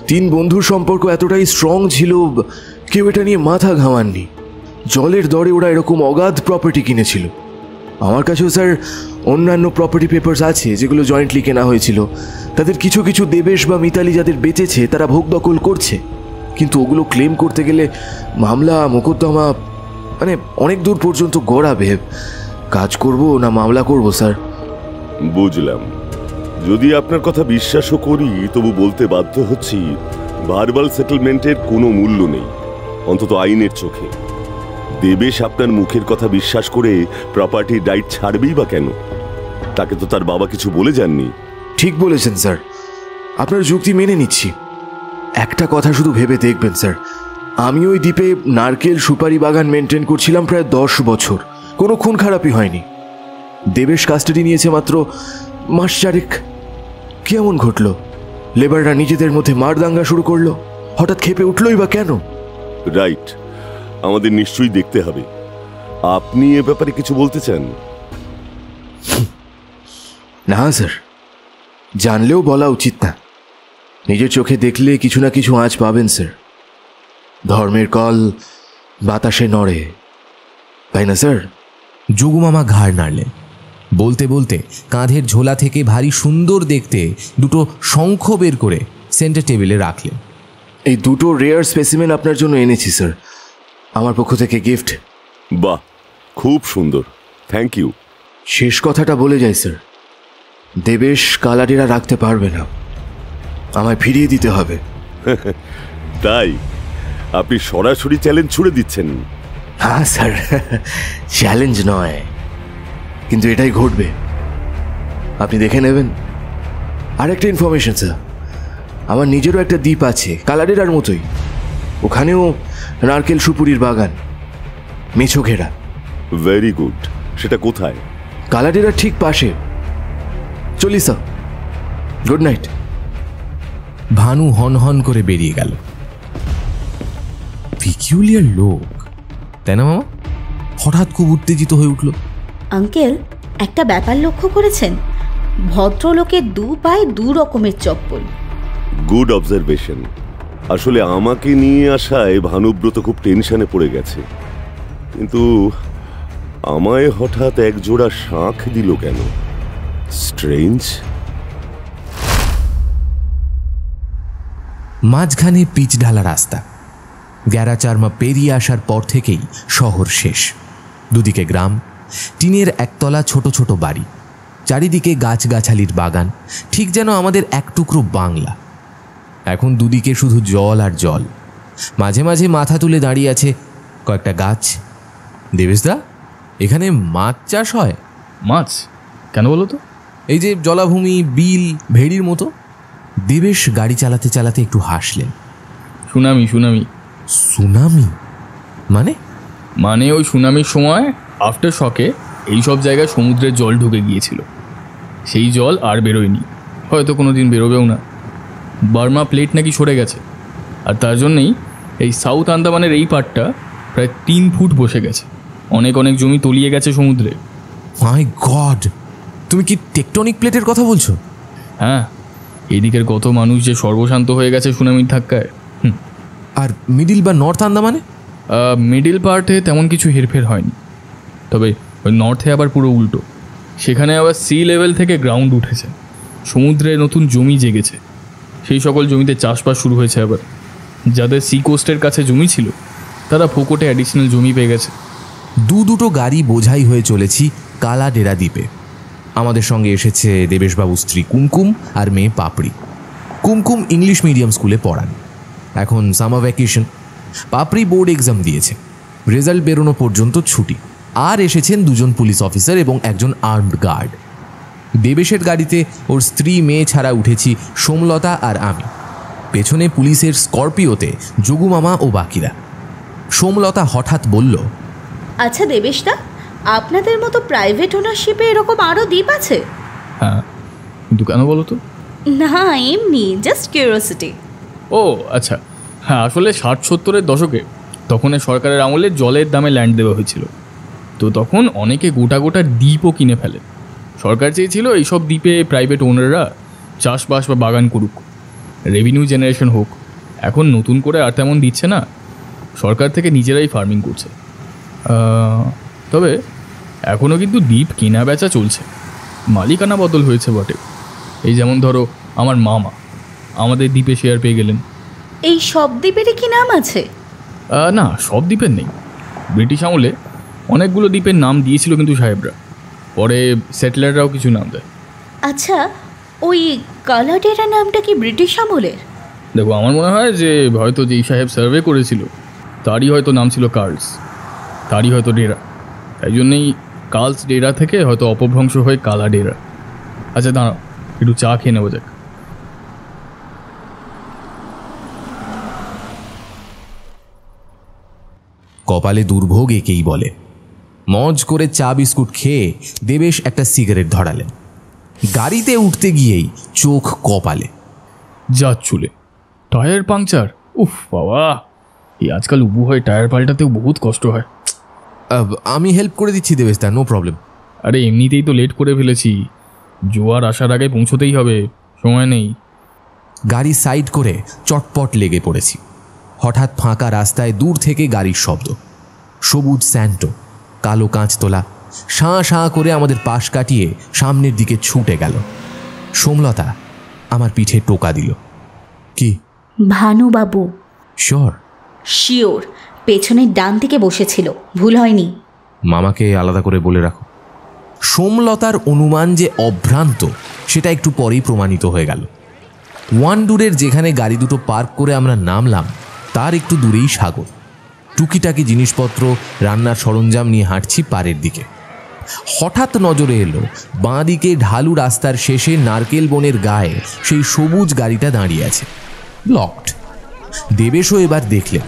3 বন্ধুর সম্পর্ক এতটাই স্ট্রং ছিল, কেউ এটা নিয়ে মাথা ঘামাননি। জলের দরে ওরা এরকম অগাধ প্রপার্টি কিনেছিল। আমার কাছেও স্যার অন্যান্য প্রপার্টি পেপারস আছে যেগুলো জয়েন্টলি কেনা হয়েছিল। তাদের কিছু কিছু দেবেশ বা মিতালি যাদের বেঁচেছে তারা ভোগ দখল করছে, কিন্তু ওগুলো ক্লেম করতে গেলে মামলা, মোকদ্দমা, মানে অনেক দূর পর্যন্ত গড়াবে। কাজ করব না মামলা করব স্যার? বুঝলাম। যদি আপনার কথা বিশ্বাসও করি, তবু বলতে বাধ্য হচ্ছি ভার্বাল সেটেলমেন্টের কোনো মূল্য নেই, অন্তত আইনের চোখে। দেবেশ আপনার মুখের কথা বিশ্বাস করে প্রপার্টির রাইট ছাড়বেই বা কেন? তাকে তো তার বাবা কিছু বলে যাননি। ঠিক বলেছেন স্যার, আপনার যুক্তি মেনে নিচ্ছি। একটা কথা শুধু ভেবে দেখবেন স্যার, আমি ওই দ্বীপে নারকেল সুপারি বাগান মেনটেন করছিলাম প্রায় 10 বছর, কোনো খুন খারাপই হয়নি। দেবেশ কাস্টাডি নিয়েছে মাত্র মাস চারেক। কেমন ঘটলো? লেবাররা নিজেদের মধ্যে মারদাঙ্গা শুরু করলো, হঠাৎ খেপে উঠলোই বা কেন? রাইট, আমাদের নিশ্চয়ই দেখতে হবে। আপনি এ ব্যাপারে কিছু বলতে চান? না স্যার, জানলেও বলা উচিত না। নিজের চোখে দেখলে কিছু না কিছু আঁচ পাবেন স্যার। ধর্মের কল বাতাসে নড়ে, তাই না স্যার? যোগুমামা ঘাড় নাড়লেন। বলতে বলতে কাঁধের ঝোলা থেকে ভারী সুন্দর দেখতে দুটো শঙ্খ বের করে সেন্টার টেবিলে রাখলেন। এই দুটো রেয়ার স্পেসিমেন আপনার জন্য এনেছি স্যার, আমার পক্ষ থেকে গিফট। বাহ, খুব সুন্দর, থ্যাংক ইউ। শেষ কথাটা বলে যাই স্যার, দেবেশ কালাডেরা রাখতে পারবে না, আমায় ফিরিয়ে দিতে হবে। তাই আপনি সরাসরি চ্যালেঞ্জ ছুড়ে দিচ্ছেন? হ্যাঁ স্যার, চ্যালেঞ্জ নয়, কিন্তু এটাই ঘটবে, আপনি দেখে নেবেন। আর একটা ইনফরমেশন স্যার, আমার নিজেরও একটা দ্বীপ আছে কালাডেরার মতোই, ওখানেও নারকেল সুপুরির বাগান, মেছো ঘেরা। Very good. সেটা কোথায়? কালাডেরার ঠিক পাশে। চলি স্যার, গুড নাইট। ভানু হন হন করে বেরিয়ে গেল। পিকিউলিয়ার লোক, তাই না মামা? হঠাৎ খুব উত্তেজিত হয়ে উঠল। আঙ্কেল, একটা ব্যাপার লক্ষ্য করেছেন? ভদ্রলোকের 2 পায়ে 2 রকমের চপ্পল। Good observation. আসলে আমাকে নিয়ে আসায় ভানুব্রত খুব টেনশনে পড়ে গেছে, কিন্তু আমায় হঠাৎ এক জোড়া শাঁখ দিল কেন? স্ট্রেঞ্জ। মাঝখানে পিচ ঢালা রাস্তা। গ্যারাচার্মা পেরিয়ে আসার পর থেকেই শহর শেষ। দুদিকে গ্রাম, টিনের একতলা ছোট ছোট বাড়ি, চারিদিকে গাছগাছালির বাগান, ঠিক যেন আমাদের এক টুকরো বাংলা। এখন দুদিকে শুধু জল আর জল, মাঝে মাঝে মাথা তুলে দাঁড়িয়ে আছে কয়েকটা গাছ। দেবেশদা, এখানে মাছ চাষ হয়? মাছ কেন বলো তো? এই যে জলাভূমি, বিল, ভেড়ির মতো। দেবেশ গাড়ি চালাতে চালাতে একটু হাসলেন। সুনামি। সুনামি মানে? মানে ওই সুনামির সময় আফটার শকে এইসব জায়গায় সমুদ্রের জল ঢুকে গিয়েছিল, সেই জল আর বেরোয়নি, হয়তো কোনো দিন বেরোবেও না। বার্মা প্লেট নাকি সরে গেছে, আর তার জন্যেই এই সাউথ আন্দামানের এই পার্টটা প্রায় 3 ফুট বসে গেছে। অনেক জমি তলিয়ে গেছে সমুদ্রে। মাই গড, তুমি কি টেকটনিক প্লেটের কথা বলছো? হ্যাঁ, এদিকের কত মানুষ যে সর্বশান্ত হয়ে গেছে সুনামির ধাক্কায়। আর মিডিল বা নর্থ আন্দামানে? মিডিল পার্টে তেমন কিছু হেরফের হয়নি, তবে ওই নর্থে আবার পুরো উল্টো। সেখানে আবার সি লেভেল থেকে গ্রাউন্ড উঠেছে, সমুদ্রে নতুন জমি জেগেছে, সেই সকল জমিতে চাষবাস শুরু হয়েছে। আবার যাদের সি কোস্টের কাছে জমি ছিল তারা ফোকটে অ্যাডিশনাল জমি পেয়ে গেছে। দুটো গাড়ি বোঝাই হয়ে চলেছি কালাডেরা দ্বীপে। আমাদের সঙ্গে এসেছে দেবেশবাবুর স্ত্রী কুমকুম আর মেয়ে পাপড়ি। কুমকুম ইংলিশ মিডিয়াম স্কুলে পড়ান, এখন সামার ভ্যাকেশন। পাপড়ি বোর্ড এক্সাম দিয়েছে, রেজাল্ট বেরোনো পর্যন্ত ছুটি। আর এসেছেন 2জন পুলিশ অফিসার এবং একজন আর্মড গার্ড। দেবেশের গাড়িতে ওর স্ত্রী মেয়ে ছাড়া উঠেছি সোমলতা আর আমি। পেছনে পুলিশের স্করপিওতে যোগুমামা ও বাকিরা। সোমলতা হঠাৎ বলল, আচ্ছা দেবেশদা, আপনাদের মতো প্রাইভেট ওনারশিপে এরকম আরও দ্বীপ আছে? হ্যাঁ, কিন্তু কেন বলো তো? না, এমনি, জাস্ট কিউরিওসিটি। ও আচ্ছা, হ্যাঁ, আসলে 60-70-এর দশকে তখন সরকারের আমলে জলের দামে ল্যান্ড দেওয়া হয়েছিল, তো তখন অনেকে গোটা দ্বীপও কিনে ফেলে। সরকার চেয়েছিল এইসব দ্বীপে প্রাইভেট ওনাররা চাষবাস বা বাগান করুক, রেভিনিউ জেনারেশন হোক। এখন নতুন করে আর তেমন দিচ্ছে না, সরকার থেকে নিজেরাই ফার্মিং করছে। তবে এখনও কিন্তু দ্বীপ কেনা বেচা চলছে, মালিকানা বদল হয়েছে বটে। এই যেমন ধরো আমার মামা আমাদের দ্বীপে শেয়ার পেয়ে গেলেন। এই সব দ্বীপেরই কি নাম আছে? না, সব দ্বীপের নেই। ব্রিটিশ আমলে অনেকগুলো দ্বীপের নাম দিয়েছিল কিন্তু সাহেবরা, পরে সেটেলাররাও কিছু নাম দেয়। আচ্ছা, ওই কালাডেরা নামটা কি ব্রিটিশ আমলের? দেখো, আমার মনে হয় যে হয়তো যেই সাহেব সার্ভে করেছিল তারই হয়তো নাম ছিল কার্লস, তারই হয়তো ডেরা। তাই জন্যেই কার্লস ডেরা থেকে হয়তো অপভ্রংশ হয়ে কালা ডেরা। আচ্ছা দাঁড়াও, একটু চা খেয়ে নেবো যাক। কপালে দুর্ভোগ একেই বলে। মজ করে চা বিস্কুট খেয়ে দেবেশ একটা সিগারেট ধরালেন। গাড়িতে উঠতে গিয়েই চোখ কপালে। যা চুলে টায়ার পাংচার! উফ বাবা, এই আজকাল উবু হয়ে টায়ার পাল্টাতেও বহুত কষ্ট হয়। আমি হেল্প করে দিচ্ছি দেবেশ দা, নো প্রবলেম। আরে এমনিতেই তো লেট করে ফেলেছি, জোয়ার আসার আগে পৌঁছতেই হবে, সময় নেই। গাড়ি সাইড করে চটপট লেগে পড়েছি। হঠাৎ ফাঁকা রাস্তায় দূর থেকে গাড়ির শব্দ। সবুজ স্যান্টো, কালো কাঁচ তোলা, শাঁ শাঁ করে আমাদের পাশ কাটিয়ে সামনের দিকে ছুটে গেল। সোমলতা আমার পিঠে টোকা দিল। কি? ভানুবাবু। শিওর? শিওর, পেছনের ডান দিকে বসেছিল, ভুল হয়নি। মামাকে আলাদা করে বলে রাখো। সোমলতার অনুমান যে অভ্রান্ত সেটা একটু পরেই প্রমাণিত হয়ে গেল। ওয়ানডুরের যেখানে গাড়ি দুটো পার্ক করে আমরা নামলাম তার একটু দূরেই সাগর। টুকিটাকি জিনিসপত্র, রান্নার সরঞ্জাম নিয়ে হাঁটছি পাড়ের দিকে। হঠাৎ নজরে এলো বাঁ দিকে ঢালু রাস্তার শেষে নারকেল বনের গায়ে সেই সবুজ গাড়িটা দাঁড়িয়ে আছে, লকড। দেবেশও এবার দেখলেন,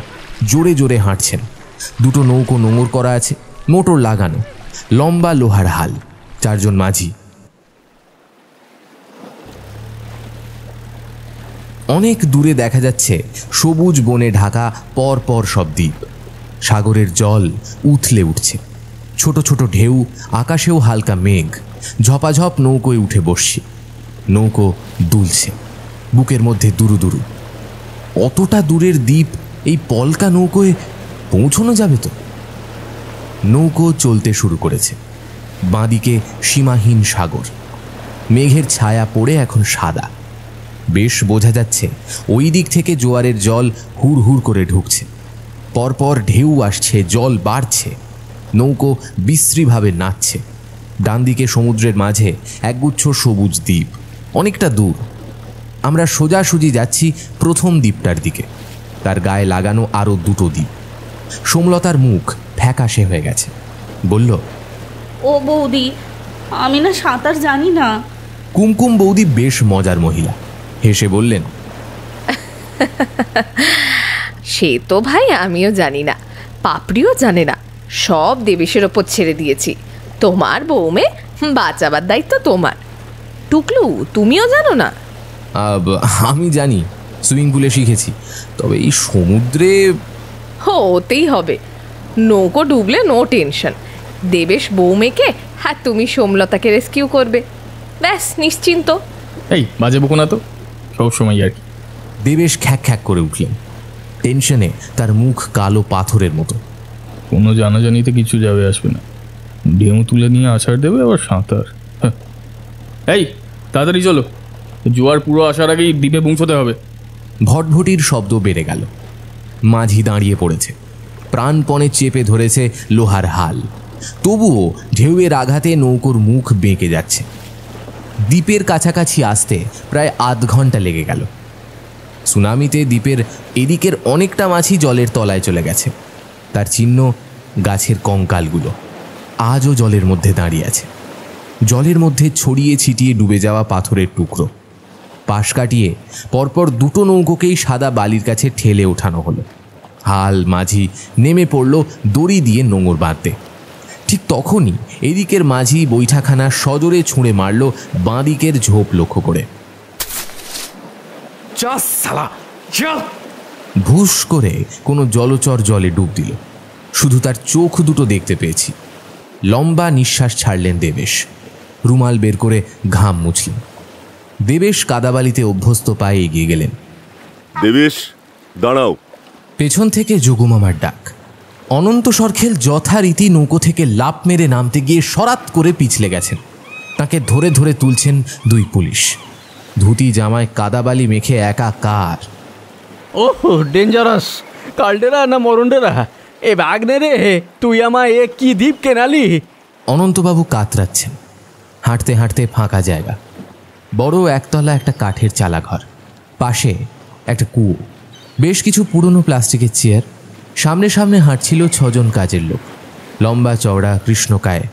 জোরে জোরে হাঁটছেন। দুটো নৌকো নোঙর করা আছে, মোটর লাগানো, লম্বা লোহার হাল, চারজন মাঝি। অনেক দূরে দেখা যাচ্ছে সবুজ বনে ঢাকা পর পর সব দ্বীপ। সাগরের জল উথলে উঠছে, ছোট ছোট ঢেউ, আকাশেও হালকা মেঘ। ঝপাঝপ নৌকোয় উঠে বসছি। নৌকো দুলছে, বুকের মধ্যে দুরু দুরু। অতটা দূরের দ্বীপ এই পলকা নৌকোয় পৌঁছানো যাবে তো? নৌকো চলতে শুরু করেছে। বাঁদিকে সীমাহীন সাগর, মেঘের ছায়া পড়ে এখন সাদা। বেশ বোঝা যাচ্ছে ওই দিক থেকে জোয়ারের জল হুড় হুড় করে ঢুকছে। পরপর ঢেউ আসছে, জল বাড়ছে, নৌকো বিশ্রীভাবে নাচছে। ডান দিকে সমুদ্রের মাঝে একগুচ্ছ সবুজ দ্বীপ, অনেকটা দূর। আমরা সোজাসুজি যাচ্ছি প্রথম দ্বীপটার দিকে, তার গায়ে লাগানো আরও দুটো দ্বীপ। সোমলতার মুখ ফ্যাকাশে হয়ে গেছে, বলল, ও বৌদি, আমি না সাঁতার জানি না। কুমকুম বৌদি বেশ মজার মহিলা, হেসে বললেন, সে তো ভাই আমিও জানি না, পাপড়িও জানে না, সব দেবেশের ওপর ছেড়ে দিয়েছি। তোমার বউমে বাঁচাবার দায়িত্ব তোমার। টুকলু, তুমিও জানো না? আমি জানি, সুইমিং পুলে শিখেছি, তবে এই সমুদ্রে হতেই হবে। নৌকো ডুবলে নো টেনশন, দেবেশ বউমেকে আর তুমি সোমলতাকে রেস্কিউ করবে, ব্যাস নিশ্চিন্ত। এই বাজে বকো না তো, সবসময় আর কি। দেবেশ খ্যাক খ্যাক করে উঠলেন। টেনশনে তার মুখ কালো পাথরের মতো। কোনো জানাজানিতে কিছু যাবে আসবে না, ঢেউ তুলে নিয়ে আছাড় দেবে আবার সাঁতার। এই তাড়াতাড়ি চলো, জোয়ার পুরো আসার আগেই দ্বীপে পৌঁছতে হবে। ভটভটির শব্দ বেড়ে গেল। মাঝি দাঁড়িয়ে পড়েছে, প্রাণপণে চেপে ধরেছে লোহার হাল। তবুও ঢেউয়ের আঘাতে নৌকোর মুখ বেঁকে যাচ্ছে। দ্বীপের কাছাকাছি আসতে প্রায় আধ ঘন্টা লেগে গেল। সুনামিতে দ্বীপের এদিকের অনেকটা মাছই জলের তলায় চলে গেছে। তার চিহ্ন গাছের কঙ্কালগুলো আজও জলের মধ্যে দাঁড়িয়ে আছে। জলের মধ্যে ছড়িয়ে ছিটিয়ে ডুবে যাওয়া পাথরের টুকরো। পাশ কাটিয়ে পরপর দুটো নৌকোকেই সাদা বালির কাছে ঠেলে ওঠানো হলো। হাল মাঝি নেমে পড়ল দড়ি দিয়ে নোঙর বাঁধতে। ঠিক তখনই এদিকের মাঝি বৈঠাখানা সজোরে ছুঁড়ে মারল বাঁদিকের ঝোপ লক্ষ্য করে। ভুস করে কোনো জলচর জলে ডুব দিল। শুধু তার চোখ দুটো দেখতে পেয়েছি। লম্বা নিঃশ্বাস ছাড়লেন দেবেশ, রুমাল বের করে ঘাম মুছলেন। দেবেশ কাদাবালিতে অভ্যস্ত পায়ে এগিয়ে গেলেন। দেবেশ, দাঁড়াও। পেছন থেকে যোগুমামার ডাক। অনন্ত সরখেল যথারীতি নৌকো থেকে লাফ মেরে নামতে গিয়ে সরাত করে পিছলে গেছেন। তাকে ধরে ধরে তুলছেন দুই পুলিশ। ধুতি জামায় কাদাবালি মেখে একাকার। ওহ ডেঞ্জারাস! কালডেরা না মরন্ডেরা, এ ব্যাগ নে রে, তুই আমায় এ কি দ্বীপ কেনালি? অনন্তবাবু কাতরাচ্ছেন। হাঁটতে হাঁটতে ফাঁকা জায়গা, বড় একতলা একটা কাঠের চালাঘর, পাশে একটা কুয়ো, বেশ কিছু পুরনো প্লাস্টিকের চেয়ার, সামনে সামনে হাঁটছিল 6 জন কাজের লোক, লম্বা চওড়া কৃষ্ণকায়।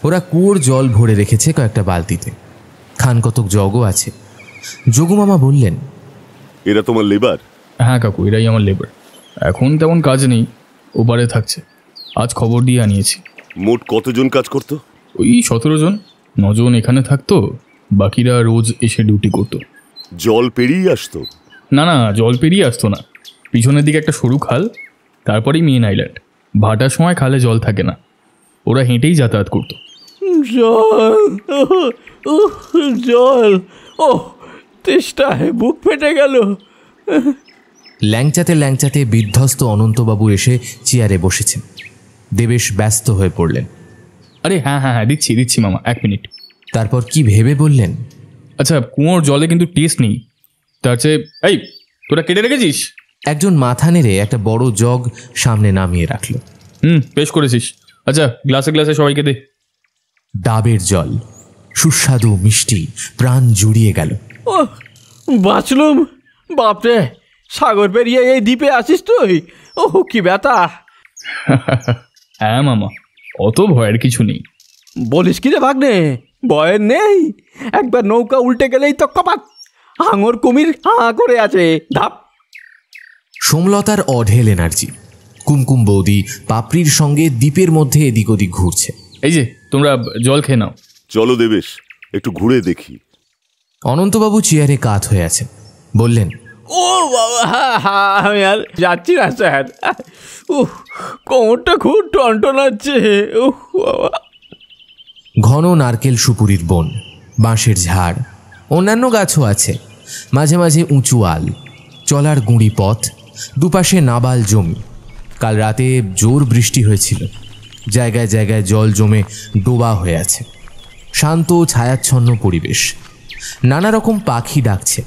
ওরা কুয়োর জল ভরে রেখেছে কয়েকটা বালতিতে, খান কতক জগও আছে। যোগুমামা বললেন, এরা তোমার লেবার? হ্যাঁ কাকু, এরাই আমার লেবার। এখন তেমন কাজ নেই, ওপারে থাকছে। আজ খবর দিয়ে আনিয়েছি। মোট কতজন কাজ করতো? ওই 17 জন। 9 জন এখানে থাকতো, বাকিরা রোজ এসে ডিউটি করতো। জল পেরিয়ে আসতো? না না, জল পেরিয়ে আসতো না। পিছনের দিকে একটা সরু খাল, তারপরেই মেন আইল্যান্ড। ভাটার সময় খালে জল থাকে না, ওরা হেঁটেই যাতায়াত করতো। জল, জল, ও তেষ্টায় বুক ফেটে গেল। ল্যাংচাতে ল্যাংচাতে বিধ্বস্ত অনন্তবাবু এসে চেয়ারে বসেছেন। দেবেশ ব্যস্ত হয়ে পড়লেন। আরে হ্যাঁ হ্যাঁ হ্যাঁ, দিচ্ছি মামা, 1 মিনিট। তারপর কি ভেবে বললেন, আচ্ছা, কুয়োর জলে কিন্তু টেস্ট নেই, তার চেয়ে এই তোরা কেটে রেখেছিস? একজন মাথা নেড়ে একটা বড় জগ সামনে নামিয়ে রাখল। বেশ করেছিস। আচ্ছা, গ্লাসে গ্লাসে সবাইকে দে। ডাবের জল, সুস্বাদু মিষ্টি, প্রাণ জুড়িয়ে গেল। ও বাঁচলুম। বাপরে, সাগর পেরিয়ে এই দ্বীপে আসিস তুই? ও কি ব্যথা! হ্যাঁ মামা, অত ভয়ের কিছু নেই। বলিস কি রে ভাগ্নে, ভয়ের নেই? একবার নৌকা উল্টে গেলেই তো কপাত, হাঙর কুমির হাঁ করে আছে। ধাপ। সোমলতার অঢেল এনার্জি। কুমকুম বৌদি পাপড়ির সঙ্গে দ্বীপের মধ্যে এদিক ওদিক ঘুরছে। এই যে তোমরা জল খেয়ে নাও। চলো দেবেশ, একটু ঘুরে দেখি। অনন্তবাবু চেয়ারে কাত হয়ে আছেন, বললেন, ও বাবা, আমি আর যাচ্ছি না স্যার। কোমরটা খুব টনটনাচ্ছে। বাবা। ঘন নারকেল সুপুরির বন, বাঁশের ঝাড়, অন্যান্য গাছও আছে। মাঝে মাঝে উঁচু আল, চলার গুঁড়ি পথ, দুপাশে নাবাল জমি। কাল রাতে জোর বৃষ্টি হয়েছিল, জায়গায় জায়গায় জল জমে ডোবা হয়ে আছে। শান্ত ছায়াচ্ছন্ন পরিবেশ, নানা রকম পাখি ডাকছে।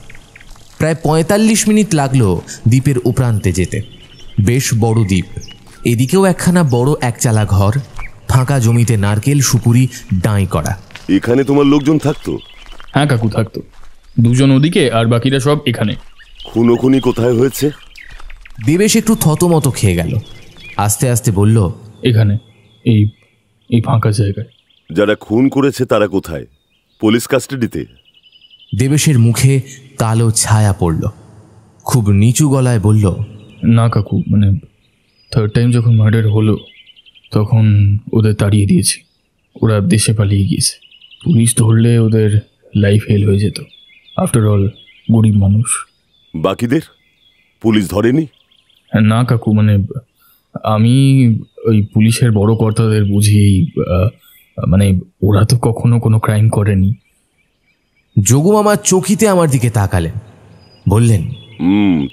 প্রায় 45 মিনিট লাগলো দ্বীপের উপরান্তে যেতে। বেশ বড় দ্বীপ, এদিকেও একখানা বড় একচালা ঘর, ফাঁকা জমিতে নারকেল সুপুরি ডাঁই করা। এখানে তোমার লোকজন থাকতো? হ্যাঁ কাকু, থাকতো। 2 জন ওদিকে আর বাকিরা সব এখানে। খুনোখুনি কোথায় হয়েছে? দেবেশ একটু থতমত খেয়ে গেল, আস্তে আস্তে বলল, এখানে, এই ফাঁকা জায়গায়। যারা খুন করেছে তারা কোথায়? পুলিশ কাস্টাডিতে? দেবেশের মুখে কালো ছায়া পড়ল, খুব নিচু গলায় বলল, না কাকু, মানে 3rd টাইম যখন মার্ডার হলো তখন ওদের তাড়িয়ে দিয়েছি। ওরা দেশে পালিয়ে গিয়েছে। পুলিশ ধরলে ওদের লাইফ হেল হয়ে যেত। আফটার অল গরিব মানুষ। বাকিদের পুলিশ ধরেনি? না কাকু, মানে আমি ওই পুলিশের বড় কর্তাদের বুঝি, মানে ওরা তো কখনো কোনো ক্রাইম করেনি। যোগুমামা চকিতে আমার দিকে তাকালেন, বললেন,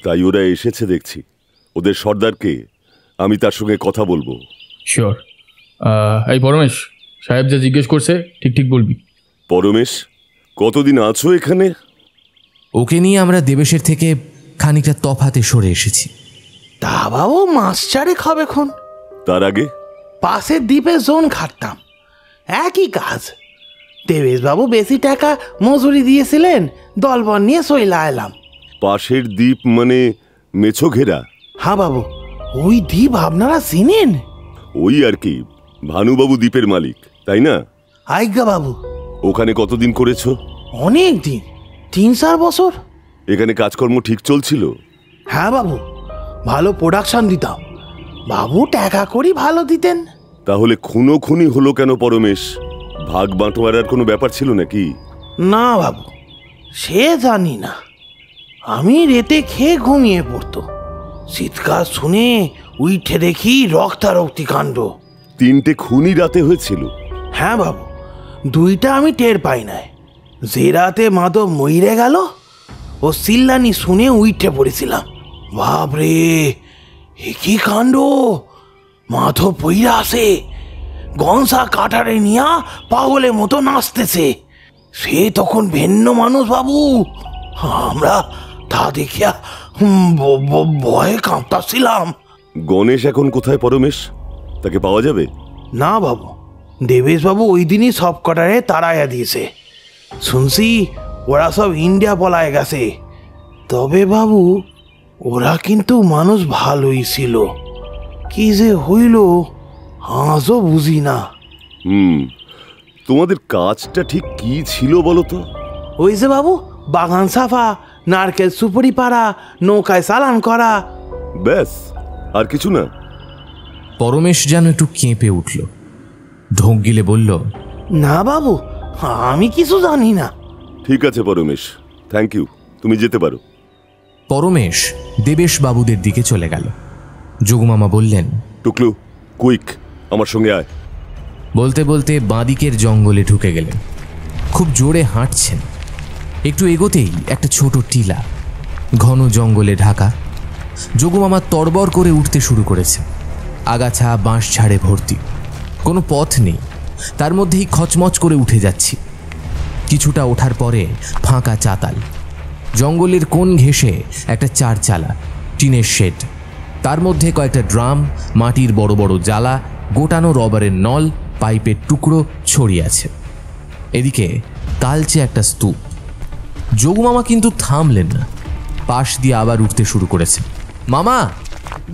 তাই ওরা এসেছে দেখছি। ওদের সর্দারকে, আমি তার সঙ্গে কথা বলবো। শিওর। এই পরমেশ সাহেব যা জিজ্ঞেস করছে ঠিক ঠিক বলবি। পরমেশ, কতদিন আছো এখানে? ওকে নিয়ে আমরা দেবেশের থেকে খানিকটা তফাতে সরে এসেছি। তা বাবু, মাস 4 হবে খন। তার আগে পাশের দ্বীপে জোন খাটতাম, একই কাজ। দেবেশবাবু বেশি টাকা মজুরি দিয়েছিলেন, দলবল নিয়ে সইলা এলাম। পাশের দ্বীপ মানে মেছো ঘেরা? হ্যাঁ বাবু, ওই দ্বীপ আপনারা চিনেন? ওই আর কি, ভানুবাবু দ্বীপের মালিক, তাই না? আজ্ঞা বাবু। ওখানে কতদিন করেছো? অনেক দিন, 3-4 বছর। এখানে কাজকর্ম ঠিক চলছিল? হ্যাঁ বাবু, ভালো প্রোডাকশন দিতাম। বাবু টাকা করি ভালো দিতেন। তাহলে খুনোখুনি হলো কেন পরমেশ? ভাগ বাঁটোয়ারার কোনো ব্যাপার ছিল নাকি? না বাবু, সে জানি না। আমি রেতে খেয়ে ঘুমিয়ে পড়তো, চিৎকার শুনে উঠে দেখি রক্তারক্তি কাণ্ড। 3টে খুনি রাতে হয়েছিল? হ্যাঁ বাবু, 2টা আমি টের পাই নাই। যে রাতে মাধব মইরে গেল, ও চিল্লানি শুনে উঠে পড়েছিলাম। বাপরে, এ কি কাণ্ড! মাধব পইরা আসে, গনসা কাটারে নিয়া পাগলের মতো নাচতেছে। সে তখন ভিন্ন মানুষ বাবু। আমরা তা দেখিয়া ভয়ে কাঁপতাছিলাম। গণেশ এখন কোথায় পরমেশ? তাকে পাওয়া যাবে? না বাবু, দেবেশবাবু ওই দিনই সব কটারে তাড়াইয়া দিয়েছে। শুনছি ওরা সব ইন্ডিয়া পলায় গেছে। তবে বাবু, ওরা কিন্তু মানুষ ভালোই ছিল। কি যে হইল আজও বুঝি না। তোমাদের কাজটা ঠিক কি ছিল বলো তো? ওই যে বাবু, বাগান সাফা, নারকেল সুপুরি পাড়া, নৌকায় চালান করা। ব্যাস, আর কিছু না? পরমেশ যেন একটু কেঁপে উঠল, ঢোক গিলে বলল, না বাবু, আমি কিছু জানি না। ঠিক আছে পরমেশ, থ্যাংক ইউ, তুমি যেতে পারো। পরমেশ দেবেশ বাবুদের দিকে চলে গেল। যোগুমামা বললেন, টুকলু, কুইক, আমার সঙ্গে আয়। বলতে বলতে বাঁদিকের জঙ্গলে ঢুকে গেলেন। খুব জোরে হাঁটছেন। একটু এগোতেই একটা ছোট টিলা, ঘন জঙ্গলে ঢাকা। যোগুমামা তড়বড় করে উঠতে শুরু করেছে। আগাছা বাঁশ ঝাড়ে ভর্তি, কোনো পথ নেই, তার মধ্যেই খচমচ করে উঠে যাচ্ছি। কিছুটা ওঠার পরে ফাঁকা চাতাল, জঙ্গলের কোণ ঘেঁষে একটা চারচালা টিনের শেড, তার মধ্যে কয়েকটা ড্রাম, মাটির বড় বড় জালা, গোটানো রবারের নল, পাইপের টুকরো ছড়িয়ে আছে। এদিকে কালচে একটা স্তূপ। যোগুমামা কিন্তু থামলেন না, পাশ দিয়ে আবার উঠতে শুরু করেছে। মামা,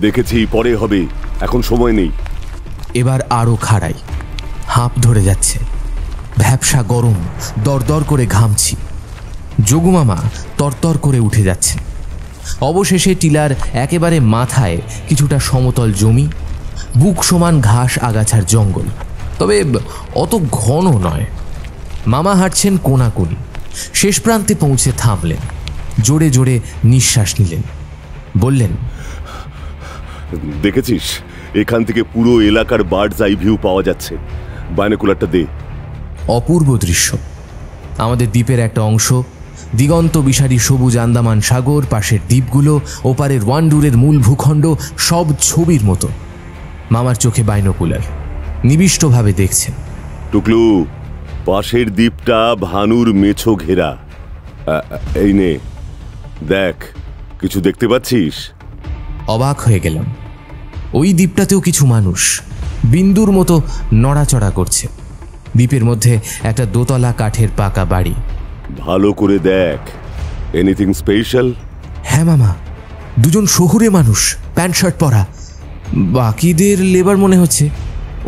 দেখেছি, পরে হবে, এখন সময় নেই। এবার আরো খাড়াই, হাঁপ ধরে যাচ্ছে, ভ্যাপসা গরম, দরদর করে ঘামছি। যোগুমামা তরতর করে উঠে যাচ্ছেন। অবশেষে টিলার একেবারে মাথায় কিছুটা সমতল জমি, বুক সমান ঘাস আগাছার জঙ্গল, তবে অত ঘন নয়। মামা হাঁটছেন কোনাকুনি, শেষ প্রান্তে পৌঁছে থামলেন, জোরে জোরে নিঃশ্বাস নিলেন, বললেন, দেখেছিস, এখান থেকে পুরো এলাকার বার্ডস আই ভিউ পাওয়া যাচ্ছে। বাইনোকুলারটা দে। অপূর্ব দৃশ্য। আমাদের দ্বীপের একটা অংশ, দিগন্ত বিশারী সবুজ আন্দামান সাগর, পাশের দ্বীপগুলো, ওপারের ওয়ান্ডুরের মূল ভূখণ্ড, সব ছবির মতো। মামার চোখে বাইনোকুলার, নিবিষ্টভাবে দেখছেন। টুকলু, পাশের দ্বীপটা ভানুর মেছো ঘেরা। এই নে, দেখ, কিছু দেখতে পাচ্ছিস? অবাক হয়ে গেলাম। ওই দ্বীপটাতেও কিছু মানুষ বিন্দুর মতো নড়াচড়া করছে। দ্বীপের মধ্যে একটা দোতলা কাঠের পাকা বাড়ি। ভালো করে দেখ, এনিথিং স্পেশাল? হ্যাঁ মামা, দুজন শহুরে মানুষ, প্যান্ট শার্ট পরা। বাকিদের লেবার মনে হচ্ছে।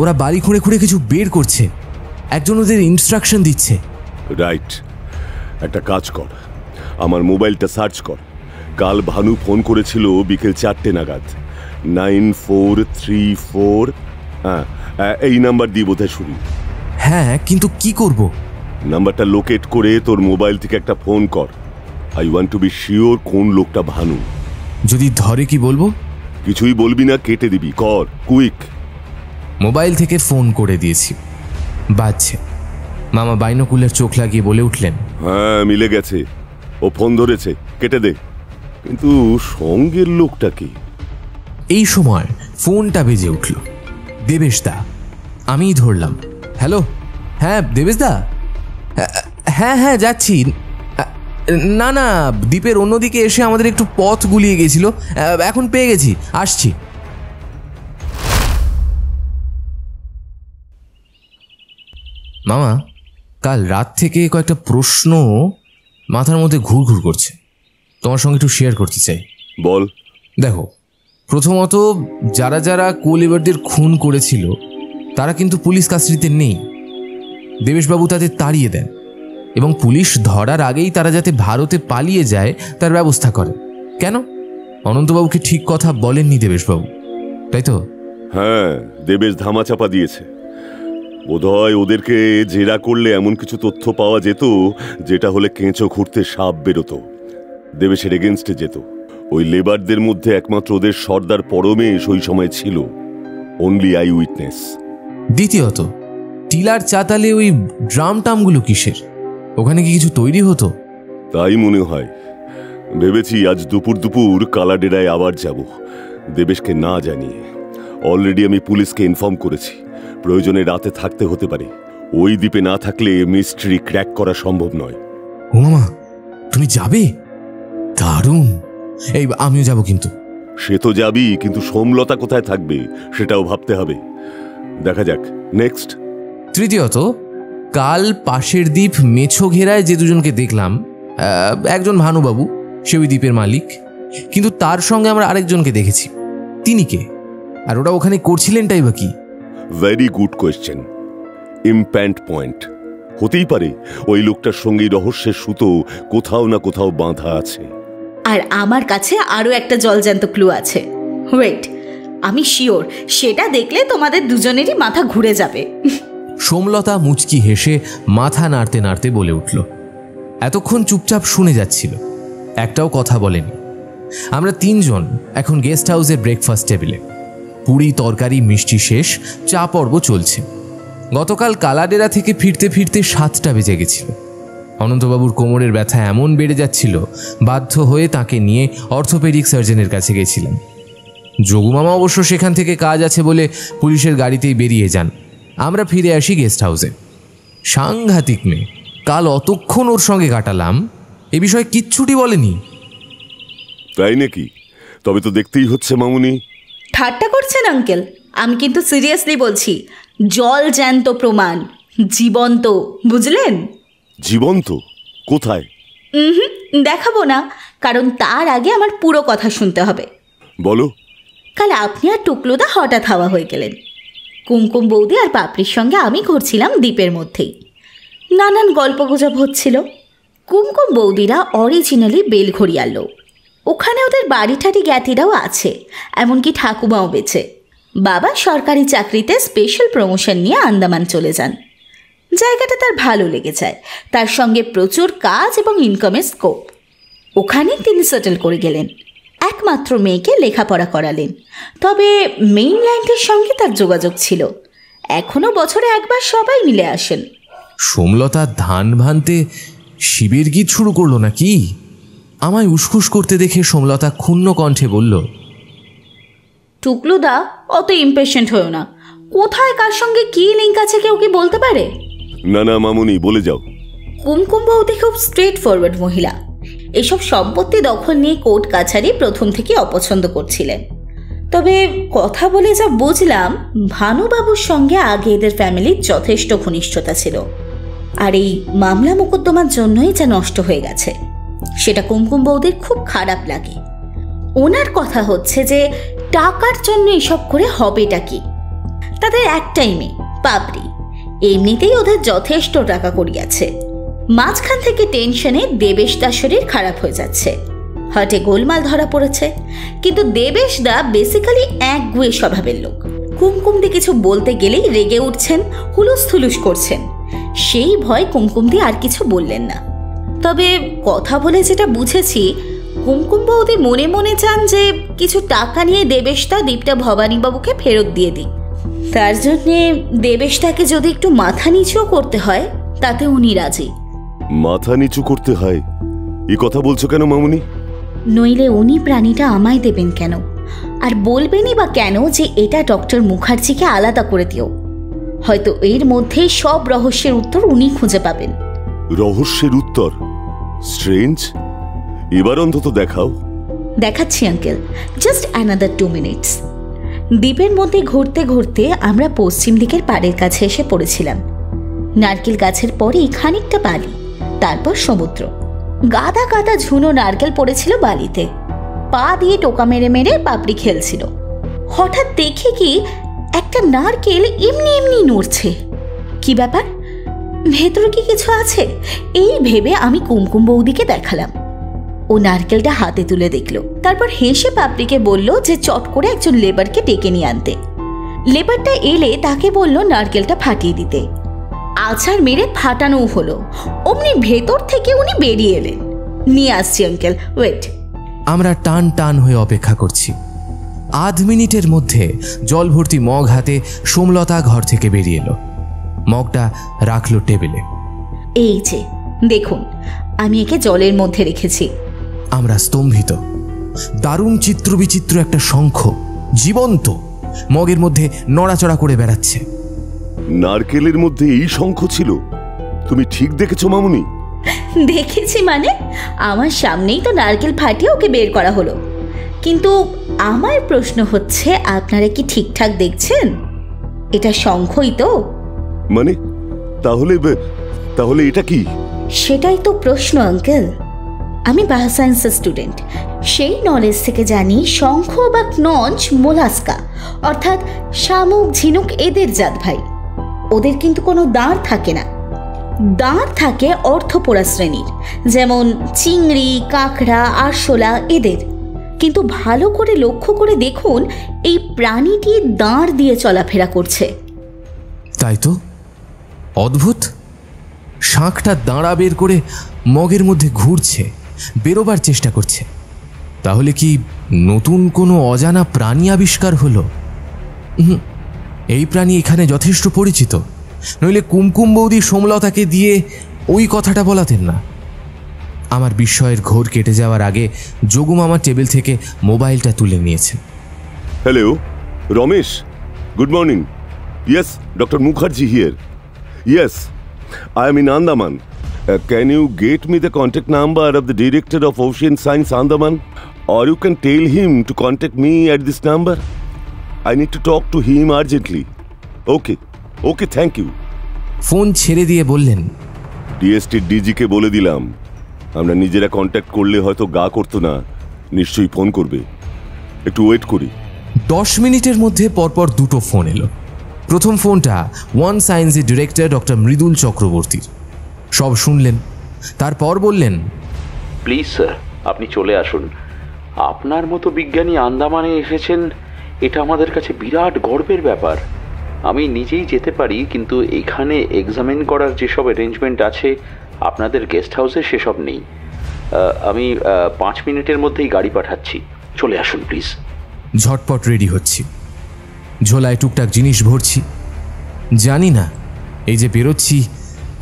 ওরা বাড়ি খুঁড়ে খুঁড়ে কিছু বের করছে। একজন ওদের ইনস্ট্রাকশন দিচ্ছে। রাইট, একটা কাজ কর, আমার মোবাইলটা সার্চ কর। কাল ভানু ফোন করেছিল বিকেল 4টে নাগাদ, 9434। হ্যাঁ, এই নাম্বার দিয়ে বোধহয় শুরু। হ্যাঁ, কিন্তু কি করব? নাম্বারটা লোকেট করে তোর মোবাইল থেকে একটা ফোন কর। I want to be sure কোন লোকটা ভানু। যদি ধরে কি বলবো? কিছুই বলবি না, কেটে দিবি। কর, কুইক। মোবাইল থেকে ফোন করে দিয়েছি, বাজছে। মামা বাইনোকুলার চোখ লাগিয়ে বলে উঠলেন, হ্যাঁ, মিলে গেছে, ও ফোন ধরেছে, কেটে দে। কিন্তু সঙ্গের লোকটা কি? এই সময় ফোনটা বেজে উঠল। দেবেশদা। আমিই ধরলাম। হ্যালো, হ্যাঁ দেবেশদা। হ্যাঁ হ্যাঁ, যাচ্ছি। না না, দ্বীপের অন্যদিকে এসে আমাদের একটু পথ গুলিয়ে গেছিল, এখন পেয়ে গেছি, আসছি। মামা, কাল রাত থেকে কয়েকটা প্রশ্ন মাথার মধ্যে ঘুরঘুর করছে, তোমার সঙ্গে একটু শেয়ার করতে চাই। বল। দেখো, প্রথমত যারা যারা কোলেবারদের খুন করেছিল তারা কিন্তু পুলিশ কাস্টডিতে নেই। দেবেশবাবু তাদের তাড়িয়ে দেন এবং পুলিশ ধরার আগেই তারা যাতে ভারতে পালিয়ে যায় তার ব্যবস্থা করে। কেন? অনন্তবাবুকে ঠিক কথা বলেননি দেবেশবাবু, তাই তো? হ্যাঁ, দেবেশ ধামাচাপা দিয়েছে। বোধহয় ওদেরকে জেরা করলে এমন কিছু তথ্য পাওয়া যেত যেটা হলে কেঁচো খুঁড়তে সাপ বেরোতো, দেবেশের এগেনস্টে যেত। ওই লেবারদের মধ্যে একমাত্র ওদের সর্দার পরমেশ ওই সময় ছিল, অনলি আই উইটনেস। দ্বিতীয়ত, টিলার চাতালে ওই ড্রাম টামগুলো কিসের? ওখানে কি কিছু তৈরি হতো? তাই মনে হয়। ভেবেছি আজ দুপুর দুপুর কালাডেরায় আবার যাব, দেবেশকে না জানিয়ে। অলরেডি আমি পুলিশকে ইনফর্ম করেছি, প্রয়োজনে রাতে থাকতে হতে পারে। ওই দ্বীপে না থাকলে মিস্ট্রি ক্র্যাক করা সম্ভব নয়। ও মামা, তুমি যাবে? দারুণ। এই আমিও যাব। কিন্তু সে তো যাবি, কিন্তু সোমলতা কোথায় থাকবে সেটাও ভাবতে হবে। দেখা যাক। নেক্সট। তৃতীয়ত, কাল পাশের দ্বীপ মেছো ঘেরায় যে দুজনকে দেখলাম একজন ভানুবাবু, সে ওই দ্বীপের মালিক, কিন্তু তার সঙ্গে আমরা আরেকজনকে দেখেছি। তিনি কে, আর ওরা ওখানে করছিলেনটাই বা কি? Very good question. Important point হতেই পারে ওই লোকটার সঙ্গে রহস্যের সুতো কোথাও না কোথাও বাঁধা আছে। আর আমার কাছে আরও একটা জলজ্যান্ত ক্লু আছে। ওয়েট, আমি শিওর সেটা দেখলে তোমাদের দুজনেরই মাথা ঘুরে যাবে। সোমলতা মুচকি হেসে মাথা নাড়তে নাড়তে বলে উঠল। এতক্ষণ চুপচাপ শুনে যাচ্ছিল, একটাও কথা বলেনি। আমরা তিনজন এখন গেস্ট হাউসের ব্রেকফাস্ট টেবিলে। পুরি তরকারি মিষ্টি শেষ, চা পর্ব চলছে। গতকাল কালাডেরা থেকে ফিরতে ফিরতে 7টা বেজে গেছিল। অনন্তবাবুর কোমরের ব্যথা এমন বেড়ে যাচ্ছিল, বাধ্য হয়ে তাকে নিয়ে অর্থোপেডিক সার্জনের কাছে গেছিলাম। যোগুমামা অবশ্য সেখান থেকে কাজ আছে বলে পুলিশের গাড়িতেই বেরিয়ে যান। আমরা ফিরে আসি গেস্ট হাউসে। সাংঘাতিক মেয়ে, কাল অতক্ষণ ওর সঙ্গে কাটালাম, এ বিষয়ে কিচ্ছুটি বলেনি। তাই নাকি? তবে তো দেখতেই হচ্ছে মামুনি। ঠাট্টা করছেন আঙ্কেল? আমি কিন্তু সিরিয়াসলি বলছি, জল জ্যান্ত প্রমাণ, জীবন্ত, বুঝলেন? জীবন্ত? কোথায়? দেখাবো না, কারণ তার আগে আমার পুরো কথা শুনতে হবে। বলো। কাল আপনি আর টুকলুদা হঠাৎ হাওয়া হয়ে গেলেন। কুমকুম বৌদি আর পাপড়ির সঙ্গে আমি ঘুরছিলাম দ্বীপের মধ্যেই। নানান গল্পগুজব হচ্ছিল। কুমকুম বৌদিরা অরিজিনালি বেলঘড়িয়ার লোক। ওখানে ওদের বাড়ি ঠাড়ি জ্ঞাতিরাও আছে, এমনকি ঠাকুমাও বেঁচে। বাবা সরকারি চাকরিতে স্পেশাল প্রমোশন নিয়ে আন্দামান চলে যান। জায়গাটা তার ভালো লেগে যায়, তার সঙ্গে প্রচুর কাজ এবং ইনকামের স্কোপ। ওখানেই তিনি সেটেল করে গেলেন। একমাত্র মেয়েকে লেখাপড়া করালেন। তবে মেইনল্যান্ডের সঙ্গে তার যোগাযোগ ছিল। এখনও বছরে একবার সবাই মিলে আসেন। সোমলতা ধান ভানতে শিবের গীত শুরু করলো নাকি? আমায় উসখুস করতে দেখে সোমলতা ক্ষুণ্ণ কণ্ঠে বলল, টুকলুদা, অত ইম্পেশেন্ট হয়েও না। কোথায় কার সঙ্গে কি লিঙ্ক আছে কেউ কি বলতে পারে? না না মামুনি, বলে যাও। কুমকুম বৌদি খুব স্ট্রেট ফরওয়ার্ড মহিলা। এসব সম্পত্তি দখল নিয়ে কোর্ট কাছারি প্রথম থেকে অপছন্দ করছিলেন। তবে কথা বলে যা বুঝলাম, ভানুবাবুর সঙ্গে আগে এদের ফ্যামিলির যথেষ্ট ঘনিষ্ঠতা ছিল। আর এই মামলা মোকদ্দমার জন্যই যা নষ্ট হয়ে গেছে, সেটা কুমকুম বৌদির খুব খারাপ লাগে। ওনার কথা হচ্ছে যে টাকার জন্য এসব করে হবেটা কি? তাদের একটাই মেয়ে, পাপড়ি। এমনিতেই ওদের যথেষ্ট টাকা করিয়াছে। মাঝখান থেকে টেনশনে দেবেশদা শরীর খারাপ হয়ে যাচ্ছে। হাটে গোলমাল ধরা পড়েছে। কিন্তু দেবেশদা বেসিক্যালি একগুঁয়ে স্বভাবের লোক। কুমকুমদি কিছু বলতে গেলেই রেগে উঠছেন, হুলুস থুলুস করছেন। সেই ভয় কুমকুমদি আর কিছু বললেন না। তবে কথা বলে যেটা বুঝেছি, কুমকুম বৌদি মনে মনে চান যে কিছু টাকা নিয়ে দেবেশদা দ্বীপটা ভবানীবাবুকে ফেরত দিয়ে দিই। তার জন্যে দেবেশদাকে যদি একটু মাথা নিচুও করতে হয়, তাতে উনি রাজি। মাথা নিচু করতে হয়? এই কথা বলছো কেন মামুনি? নইলে উনি প্রাণীটা আমায় দেবেন কেন? আর বলবেনই বা কেন যে এটা ডক্টর মুখার্জিকে আলাদা করে দিও? হয়তো এর মধ্যেই সব রহস্যের উত্তর উনি খুঁজে পাবেন। রহস্যের উত্তর? স্ট্রেঞ্জ। এবার অন্তত দেখাও। দেখাচ্ছি আঙ্কেল, জাস্ট অ্যানাদার 2 মিনিটস। দ্বীপের মধ্যে ঘুরতে ঘুরতে আমরা পশ্চিম দিকের পাড়ের কাছে এসে পড়েছিলাম। নারকেল গাছের পরেই খানিকটা বালি, তারপর সমুদ্র। গাদা গাদা ঝুনো নারকেল পড়েছিল বালিতে। পা দিয়ে টোকা মেরে মেরে পাপড়ি খেলছিল। হঠাৎ দেখে কি একটা নারকেল এমনি এমনি নড়ছে। কি ব্যাপার? ভেতরে কি কিছু আছে? এই ভেবে আমি কুমকুম বৌদিকে দেখালাম। ও নারকেলটা হাতে তুলে দেখল, তারপর হেসে পাপড়িকে বলল যে চট করে একজন লেবারকে ডেকে নিয়ে আনতে। লেবারটা এলে তাকে বলল নারকেলটা ফাটিয়ে দিতে। আছাড় মেরে ফাটানোও হলো। অমনি ভেতর থেকে উনি বেরিয়ে এলেন। নিয়ে আসছি আঙ্কেল, ওয়েট। আমরা টান টান হয়ে অপেক্ষা করছি। আধ মিনিটের মধ্যে জল ভর্তি মগ হাতে সোমলতা ঘর থেকে বেরিয়ে এলো। মগটা রাখলো টেবিলে। এই যে দেখুন, আমি একে জলের মধ্যে রেখেছি। আমরা স্তম্ভিত। দারুণ চিত্র বিচিত্র একটা শঙ্খ, জীবন্ত, মগের মধ্যে নড়াচড়া করে বেড়াচ্ছে। নারকেলের মধ্যে এই শঙ্খ ছিল? তুমি ঠিক দেখেছো মামুনি? দেখেছি মানে? আমার সামনেই তো নারকেল ফাটিয়ে ওকে বের করা হলো। কিন্তু আমার প্রশ্ন হচ্ছে, আপনারা কি ঠিকঠাক দেখছেন? এটা শঙ্খই তো? মানে তাহলে তাহলে এটা কি? সেটাই তো প্রশ্ন আঙ্কেল। আমি বায়োসায়েন্সের স্টুডেন্ট। সেই নলেজ থেকে জানি শঙ্খ বা নঞ্চ মোলাস্কা অর্থাৎ শামুক, ঝিনুক এদের জাত ভাই। ওদের কিন্তু কোনো দাঁড় থাকে না। দাঁড় থাকে অর্থপোড়া শ্রেণীর, যেমন চিংড়ি, কাঁকড়া, আরশোলা এদের। কিন্তু ভালো করে লক্ষ্য করে দেখুন, এই প্রাণীটি দাঁড় দিয়ে চলাফেরা করছে। তাই তো, অদ্ভুত। শাঁখটা দাঁড়া বের করে মগের মধ্যে ঘুরছে, বেরোবার চেষ্টা করছে। তাহলে কি নতুন কোনো অজানা প্রাণী আবিষ্কার হলো? এই প্রাণী এখানে যথেষ্ট পরিচিত, নইলে কুমকুম বৌদি সোমলতাকে দিয়ে ওই কথাটা বলাতেন না। আমার বিস্ময়ের ঘোর কেটে যাওয়ার আগে যোগু মামা টেবিল থেকে মোবাইলটা তুলে নিয়েছেন। Hello Ramesh, good morning. Yes, doctor Mukherjee here. Yes, I am in Andaman. Can you get me the contact number of the Director of Ocean Science Andaman? Or you can tell him to contact me at this number. I need to talk to him urgently. Okay, thank you. Phone ছেড়ে দিয়ে বললেন, ডিএসটির ডিজিকে বলে দিলাম, আমরা নিজেরা কন্ট্যাক্ট করলে হয়তো গা করতো না, নিশ্চয়ই ফোন করবে, একটু ওয়েট করি। 10 মিনিটের মধ্যে পরপর দুটো ফোন এলো। প্রথম ফোনটা ওয়ান সায়েন্সের ডিরেক্টর ডক্টর মৃদুল চক্রবর্তীর। সব শুনলেন, তারপর বললেন, প্লিজ স্যার, আপনি চলে আসুন। আপনার মতো বিজ্ঞানী আন্দামানে এসেছেন, এটা আমাদের কাছে বিরাট গর্বের ব্যাপার। আমি নিজেই যেতে পারি, কিন্তু এখানে এক্সামিন করার যেসব অ্যারেঞ্জমেন্ট আছে আপনাদের গেস্ট হাউসে সেসব নেই। আমি 5 মিনিটের মধ্যেই গাড়ি পাঠাচ্ছি, চলে আসুন প্লিজ। ঝটপট রেডি হচ্ছি, ঝোলায় টুকটাক জিনিস ভরছি। জানি না এই যে বেরোচ্ছি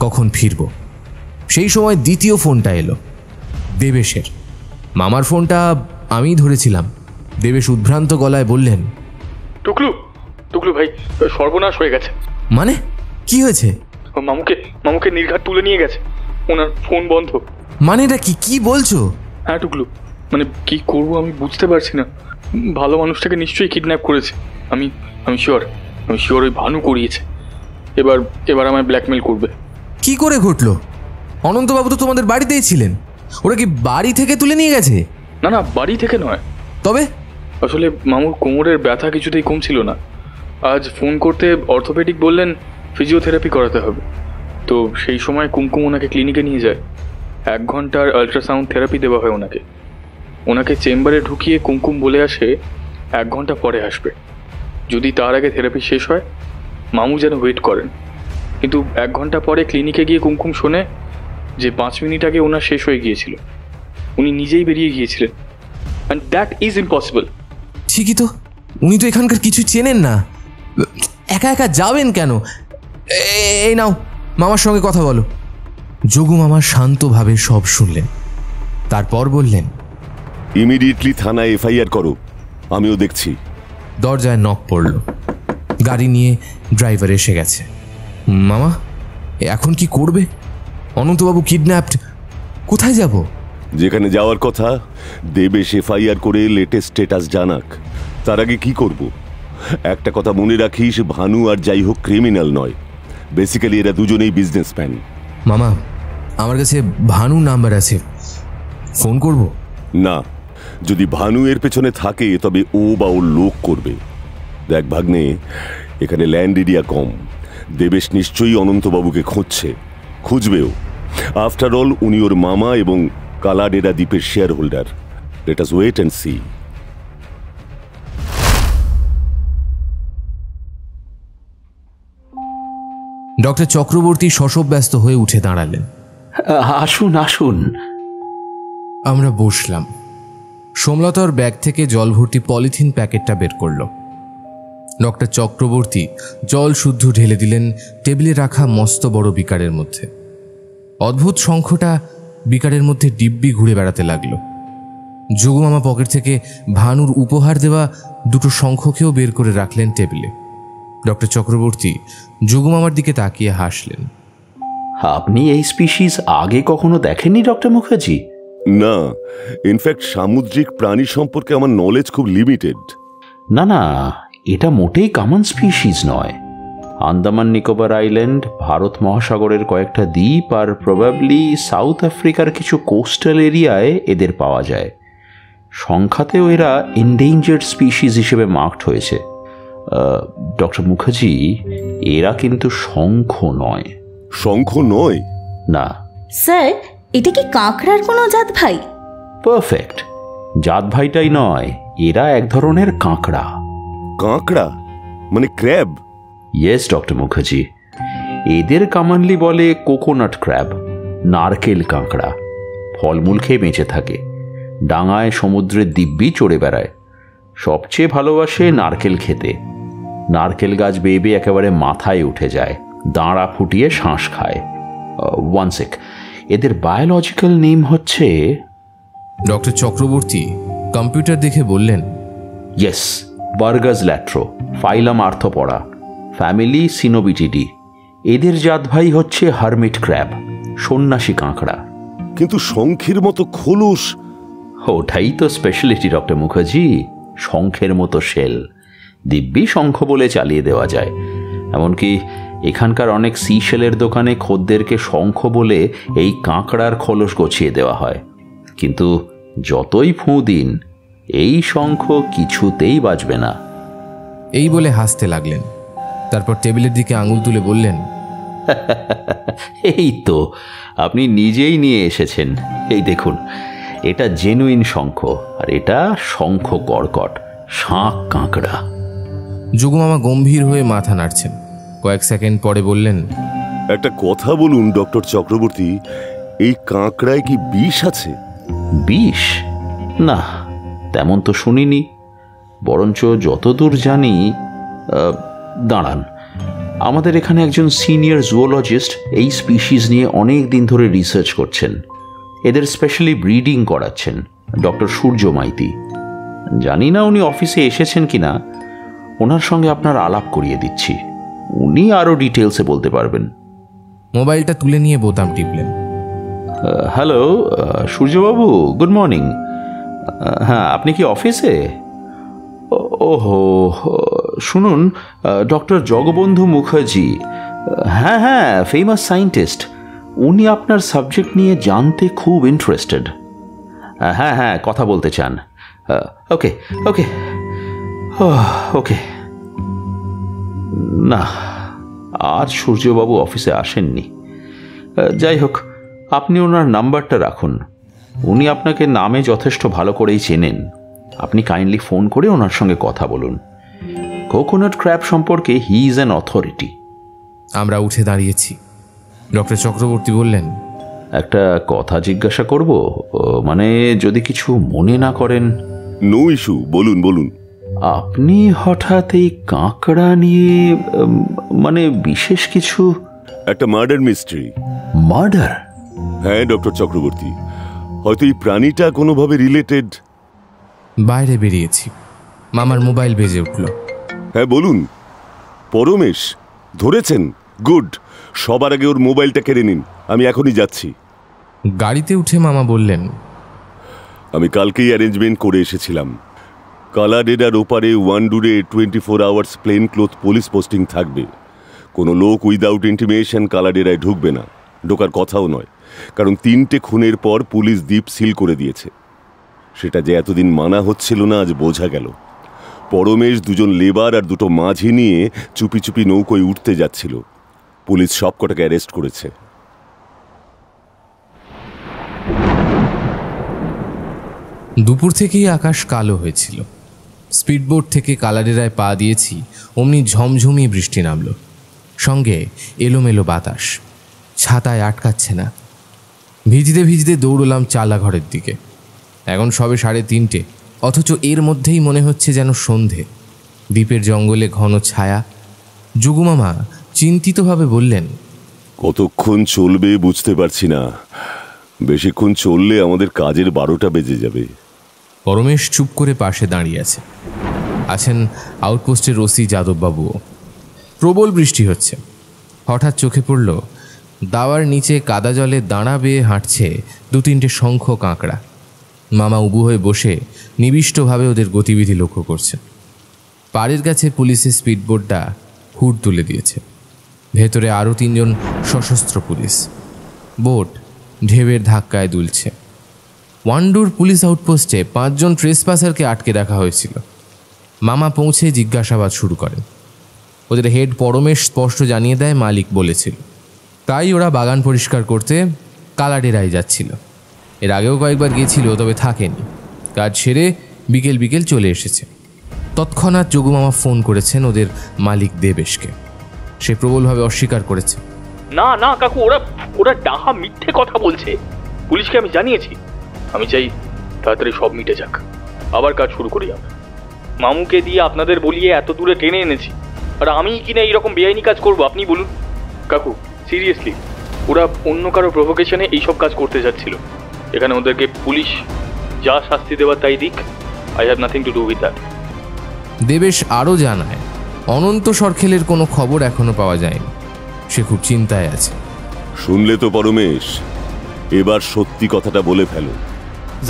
কখন ফিরব। সেই সময় দ্বিতীয় ফোনটা এলো, দেবেশের। মামার ফোনটা আমিই ধরেছিলাম। দেবেশ উদ্ভ্রান্ত গলায় বললেন, টুকলু ভাই, সর্বনাশ হয়ে গেছে। মানে কি হয়েছে? মামুকে নির্ঘাত তুলে নিয়ে গেছে, ওনার ফোন বন্ধ। মানে এটা কি বলছো? হ্যাঁ টুকলু, মানে কি করবো আমি বুঝতে পারছি না। ভালো মানুষটাকে নিশ্চয়ই কিডন্যাপ করেছে। আমি শিওর ওই ভানু করিয়েছে। এবার আমায় ব্ল্যাকমেল করবে। কি করে ঘটলো? অনন্তবাবু তো তোমাদের বাড়িতেই ছিলেন, ওরা কি বাড়ি থেকে তুলে নিয়ে গেছে? না, বাড়ি থেকে নয়। তবে আসলে মামুর কোমরের ব্যথা কিছুতেই কমছিল না। আজ ফোন করতে অর্থোপেডিক বললেন ফিজিওথেরাপি করাতে হবে। তো সেই সময় কুমকুম ওনাকে ক্লিনিকে নিয়ে যায়। 1 ঘন্টার আল্ট্রাসাউন্ড থেরাপি দেওয়া হয় ওনাকে চেম্বারে ঢুকিয়ে কুমকুম বলে আসে 1 ঘন্টা পরে আসবে। যদি তার আগে থেরাপি শেষ হয় মামু যেন ওয়েট করেন। কিন্তু 1 ঘন্টা পরে ক্লিনিকে গিয়ে কুমকুম শোনে যে 5 মিনিট আগে ওনার শেষ হয়ে গিয়েছিল। উনি নিজেই বেরিয়ে গিয়েছিলেন। And that is impossible. ঠিকই তো, উনি তো এখানকার কিছু চেনেন না, একা একা যাবেন কেন? এই নাও, মামার সঙ্গে কথা বলো। যোগু মামা শান্তভাবে সব শুনলেন, তারপর বললেন, ইমিডিয়েটলি থানায় এফআইআর করো, আমিও দেখছি। দরজায় নক পড়ল। গাড়ি নিয়ে ড্রাইভার এসে গেছে। মামা এখন কি করবে? অনন্তবাবু কিডন্যাপড, কোথায় যাব? যেখানে যাওয়ার কথা, দেবেশ এফআইআর করে লেটেস্ট স্ট্যাটাস জানাক। তার আগে কি করব? একটা কথা মনে রাখিস, ভানু আর যাই হোক ক্রিমিনাল নয়, বেসিক্যালি এরা দুজনেই বিজনেসম্যান। মামা আমার কাছে ভানু নাম্বার আছে, ফোন করব? না, যদি ভানু এর পেছনে থাকে তবে ও বা ওর লোক করবে। দেখ ভাগ্নে, এখানে ল্যান্ড এরিয়া কম, দেবেশ নিশ্চয়ই অনন্তবাবুকে খুঁজবেও। আফটার অল উনি ওর মামা এবং কালাডেরা দ্বীপের share holder. Let us wait and see. Doctor Chakraborty শশব্যস্ত হয়ে উঠে দাঁড়ালেন। আসুন। আমরা বসলাম। সোমলতার ব্যাগ থেকে জল ভর্তি পলিথিন প্যাকেটটা বের করল। ডক্টর চক্রবর্তী জল শুদ্ধ ঢেলে দিলেন টেবিলে রাখা মস্ত বড় বিকারের মধ্যে। অদ্ভুত শঙ্খটা বিকারের মধ্যে দিব্যি ঘুরে বেড়াতে লাগলো। যোগুমামা পকেট থেকে ভানুর উপহার দেওয়া 2টো শঙ্খকেও বের করে রাখলেন টেবিলে। ডক্টর চক্রবর্তী যোগুমামার দিকে তাকিয়ে হাসলেন। আপনি এই স্পিসিস আগে কখনো দেখেননি ডক্টর মুখার্জি? না, ইনফ্যাক্ট সামুদ্রিক প্রাণী সম্পর্কে আমার নলেজ খুব লিমিটেড। না, এটা মোটেই কমন স্পিসিস নয়। আন্দামান নিকোবর আইল্যান্ড, ভারত মহাসাগরের কয়েকটা দ্বীপ আর প্রবাবলি সাউথ আফ্রিকার কিছু কোস্টাল এরিয়ায় এদের পাওয়া যায়। সংখ্যাতেও এরা এন্ডেঞ্জার্ড স্পিসিস হিসেবে মার্কড হয়েছে। ডক্টর মুখার্জি, এরা কিন্তু শঙ্খ নয়। শঙ্খ নয়? না স্যার, এটা কি কাঁকড়ার কোনো জাত ভাই? পারফেক্ট, জাত ভাইটাই নয়, এরা এক ধরনের কাঁকড়া। কাঁকড়া মানে ক্র্যাব? ইয়েস ডক্টর মুখার্জি, এদের কমনলি বলে কোকোনাট ক্র্যাব, নারকেল কাঁকড়া। ফলমূল খেয়ে বেঁচে থাকে, ডাঙায় সমুদ্রের দিব্যি চড়ে বেড়ায়, সবচেয়ে ভালোবাসে নারকেল খেতে। নারকেল গাছ বেয়ে বেয়ে একেবারে মাথায় উঠে যায়, দাঁড়া ফুটিয়ে শ্বাস খায়। ওয়ান সেক, এদের বায়োলজিক্যাল নেম হচ্ছে... ডক্টর চক্রবর্তী কম্পিউটার দেখে বললেন, ইয়েস, বার্গাস ল্যাট্রো, ফাইলাম আর্থোপডা, ফ্যামিলি সিনোবিটিডি। এদের জাত ভাই হচ্ছে হারমিট ক্র্যাব, সন্ন্যাসী কাঁকড়া। কিন্তু শঙ্খের মতো খোলস? ওটাই তো স্পেশালিটি ডক্টর মুখার্জি, শঙ্খের মতো শেল। দিব্যি শঙ্খ বলে চালিয়ে দেওয়া যায়। এমনকি এখানকার অনেক সি শেলের দোকানে খদ্দেরকে শঙ্খ বলে এই কাঁকড়ার খোলস গছিয়ে দেওয়া হয়। কিন্তু যতই ফুঁ দিন, এই শঙ্খ কিছুতেই বাজবে না। এই বলে হাসতে লাগলেন। তারপর টেবিলের দিকে আঙুল তুলে বললেন, এই তো আপনি নিজেই নিয়ে এসেছেন। এই দেখুন, এটা জেনুইন শঙ্খ, আর এটা শঙ্খ কর্কট, শাঁখ কাঁকড়া। যোগুমামা গম্ভীর হয়ে মাথা নাড়ছেন। কয়েক সেকেন্ড পরে বললেন, একটা কথা বলুন ডক্টর চক্রবর্তী, এই কাঁকড়ায় কি বিষ আছে? বিষ? না, তেমন তো শুনিনি। বরঞ্চ যতদূর জানি, দাঁড়ান, আমাদের এখানে একজন সিনিয়র জুওলজিস্ট এই স্পিসিস নিয়ে অনেক দিন ধরে রিসার্চ করছেন। এদের স্পেশালি ব্রিডিং করাচ্ছেন, ডক্টর সূর্য মাইতি। জানি না উনি অফিসে এসেছেন কিনা, ওনার সঙ্গে আপনার আলাপ করিয়ে দিচ্ছি, উনি আরও ডিটেলসে বলতে পারবেন। মোবাইলটা তুলে নিয়ে বোতাম টিপলেন। Hello Suryababu, good morning. হ্যাঁ, আপনি কি অফিসে? ওহো, শুনুন, ডক্টর জগবন্ধু মুখার্জি, হ্যাঁ হ্যাঁ, ফেমাস সায়েন্টিস্ট, উনি আপনার সাবজেক্ট নিয়ে জানতে খুব ইন্টারেস্টেড। হ্যাঁ হ্যাঁ, কথা বলতে চান। ওকে ওকে ওকে। না, আজ সূর্যবাবু অফিসে আসেননি। যাই হোক, আপনি ওনার নাম্বারটা রাখুন। উনি আপনাকে নামে যথেষ্ট ভালো করেই চেনেন। আপনি কাইন্ডলি ফোন করে ওনার সঙ্গে কথা বলুন। কোকোনাট ক্র্যাব সম্পর্কে হি ইজ অ্যান অথরিটি। আমরা উঠে দাঁড়িয়েছি। ডক্টর চক্রবর্তী বললেন, একটা কথা জিজ্ঞাসা করব, মানে যদি কিছু মনে না করেন। নো ইস্যু, বলুন বলুন। আপনি হঠাৎ এই কাঁকড়া নিয়ে মানে বিশেষ কিছু? একটা মার্ডার মিস্ট্রি। মার্ডার? হ্যাঁ ডক্টর চক্রবর্তী, হয়তো এই প্রাণীটা কোনোভাবে রিলেটেড। বাইরে বেরিয়েছি। মামার মোবাইল বেজে উঠল। হ্যাঁ বলুন। পরমেশ ধরেছেন? গুড, সবার আগে ওর মোবাইলটা কেড়ে নিন, আমি এখনই যাচ্ছি। গাড়িতে উঠে মামা বললেন, আমি কালকেই অ্যারেঞ্জমেন্ট করে এসেছিলাম। কালাডেডার ওপারে ওয়ান্ডুরে 24 hours plain cloth police posting থাকবে। কোনো লোক উইদাউট ইন্টিমেশন কালাডেরায় ঢুকবে না, ঢোকার কথাও নয়, কারণ 3টে খুনের পর পুলিশ দ্বীপ সিল করে দিয়েছে। সেটা যে এতদিন মানা হচ্ছিল না, আজ বোঝা গেল। পরমেশ 2জন লেবার আর 2টো মাঝি নিয়ে চুপি চুপি নৌকোয় উঠতে যাচ্ছিল। পুলিশ সব কটাকে অ্যারেস্ট করেছে। দুপুর থেকেই আকাশ কালো হয়েছিল। স্পিডবোট থেকে কালাডেরায় পা দিয়েছি, অমনি ঝমঝমিয়ে বৃষ্টি নামল। সঙ্গে এলোমেলো বাতাস, ছাতায় আটকাচ্ছে না। ভিজতে ভিজতে দৌড়লাম চালাঘরের দিকে। এখন সবে 3:30, অথচ এর মধ্যেই মনে হচ্ছে যেন সন্ধে। দ্বীপের জঙ্গলে ঘন ছায়া। যোগুমামা চিন্তিতভাবে বললেন, কতক্ষণ চলবে বুঝতে পারছি না। বেশিক্ষণ চললে আমাদের কাজের 12টা বেজে যাবে। পরমেশ চুপ করে পাশে দাঁড়িয়ে আছেন আউটপোস্টের ওসি যাদববাবুও। প্রবল বৃষ্টি হচ্ছে। হঠাৎ চোখে পড়ল দাওয়ার নিচে কাদা জলে দাঁড়া বেয়ে হাঁটছে 2-3টে শঙ্খ কাঁকড়া। মামা উবু হয়ে বসে নিবিষ্টভাবে ওদের গতিবিধি লক্ষ্য করছেন। পাড়ের কাছে পুলিশের স্পিডবোটটা হুড তুলে দিয়েছে। ভেতরে আরও 3 জন সশস্ত্র পুলিশ। বোট ঢেউয়ের ধাক্কায় দুলছে। ওয়ান্ডুর পুলিশ আউটপোস্টে 5 জন ট্রেসপাসারকে আটকে রাখা হয়েছিল। মামা পৌঁছে জিজ্ঞাসাবাদ শুরু করেন। ওদের হেড পরমেশ স্পষ্ট জানিয়ে দেয় মালিক বলেছিল, তাই ওরা বাগান পরিষ্কার করতে কালাডেরায় যাচ্ছিল। এর আগেও কয়েকবার গিয়েছিল, তবে থাকেনি। কাজ সেরে বিকেল বিকেল চলে এসেছে। তৎক্ষণাৎ যোগু মামা ফোন করেছেন ওদের মালিক দেবেশকে। সে প্রবলভাবে অস্বীকার করেছে। না না কাকু, ওরা ডাহা মিথ্যে কথা বলছে। পুলিশকে আমি জানিয়েছি। আমি চাই তাড়াতাড়ি সব মিটে যাক, আবার কাজ শুরু করি আমরা। মামুকে দিয়ে আপনাদের বলিয়ে এত দূরে টেনে এনেছি, আর আমি কিনা এইরকম বেআইনি কাজ করবো? আপনি বলুন কাকু, সিরিয়াসলি ওরা অন্য কারো প্রভোকেশনে এইসব কাজ করতে যাচ্ছিল। এখানে ওদেরকে পুলিশ যা শাস্তি দেওয়ার তাই দিক। I have nothing to do with that. Debesh আরও জানায়, অনন্ত সরখেলের কোনো খবর এখনো পাওয়া যায়নি। সে খুব চিন্তায় আছে। শুনলে তো পরমেশ, এবার সত্যি কথাটা বলে ফেলো।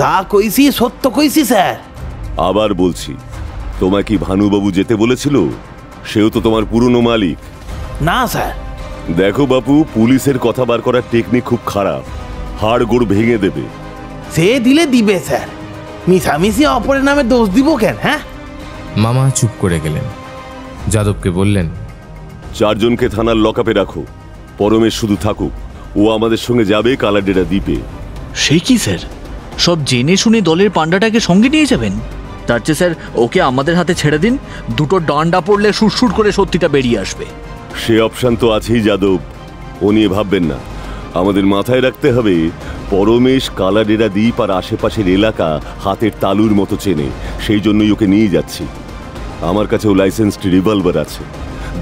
যা কইছি সত্য কইছি স্যার। আবার বলছি, তোমায় কি ভানুবাবু যেতে বলেছিল? সেও তো তোমার পুরনো মালিক। না স্যার। দেখো বাপু, পুলিশের কথা বার করার টেকনিক খুব খারাপ, হাড় গোড় ভেঙে দেবে। সে দিলে দিবে স্যার, মিশামিশি অপরের নামে দোষ দিব কেন? হ্যাঁ। মামা চুপ করে গেলেন। যাদবকে বললেন, 4 জনকে থানার লকআপে রাখো। পরমেশ শুধু থাকুক, ও আমাদের সঙ্গে যাবে কালাডেরা দ্বীপে। সে কি স্যার, সব জেনে শুনে দলের পান্ডাটাকে সঙ্গে নিয়ে যাবেন? তার চেয়ে স্যার ওকে আমাদের হাতে ছেড়ে দিন, দুটো ডান্ডা পড়লে সুরসুর করে সত্যিটা বেরিয়ে আসবে। সে অপশান তো আছেই যাদব, ও নিয়ে ভাববেন না। আমাদের মাথায় রাখতে হবে, পরমেশ কালাডেরা দ্বীপ আর আশেপাশের এলাকা হাতের তালুর মতো চেনে। সেই জন্যই ওকে নিয়ে যাচ্ছি। আমার কাছেও লাইসেন্সড রিভলভার আছে।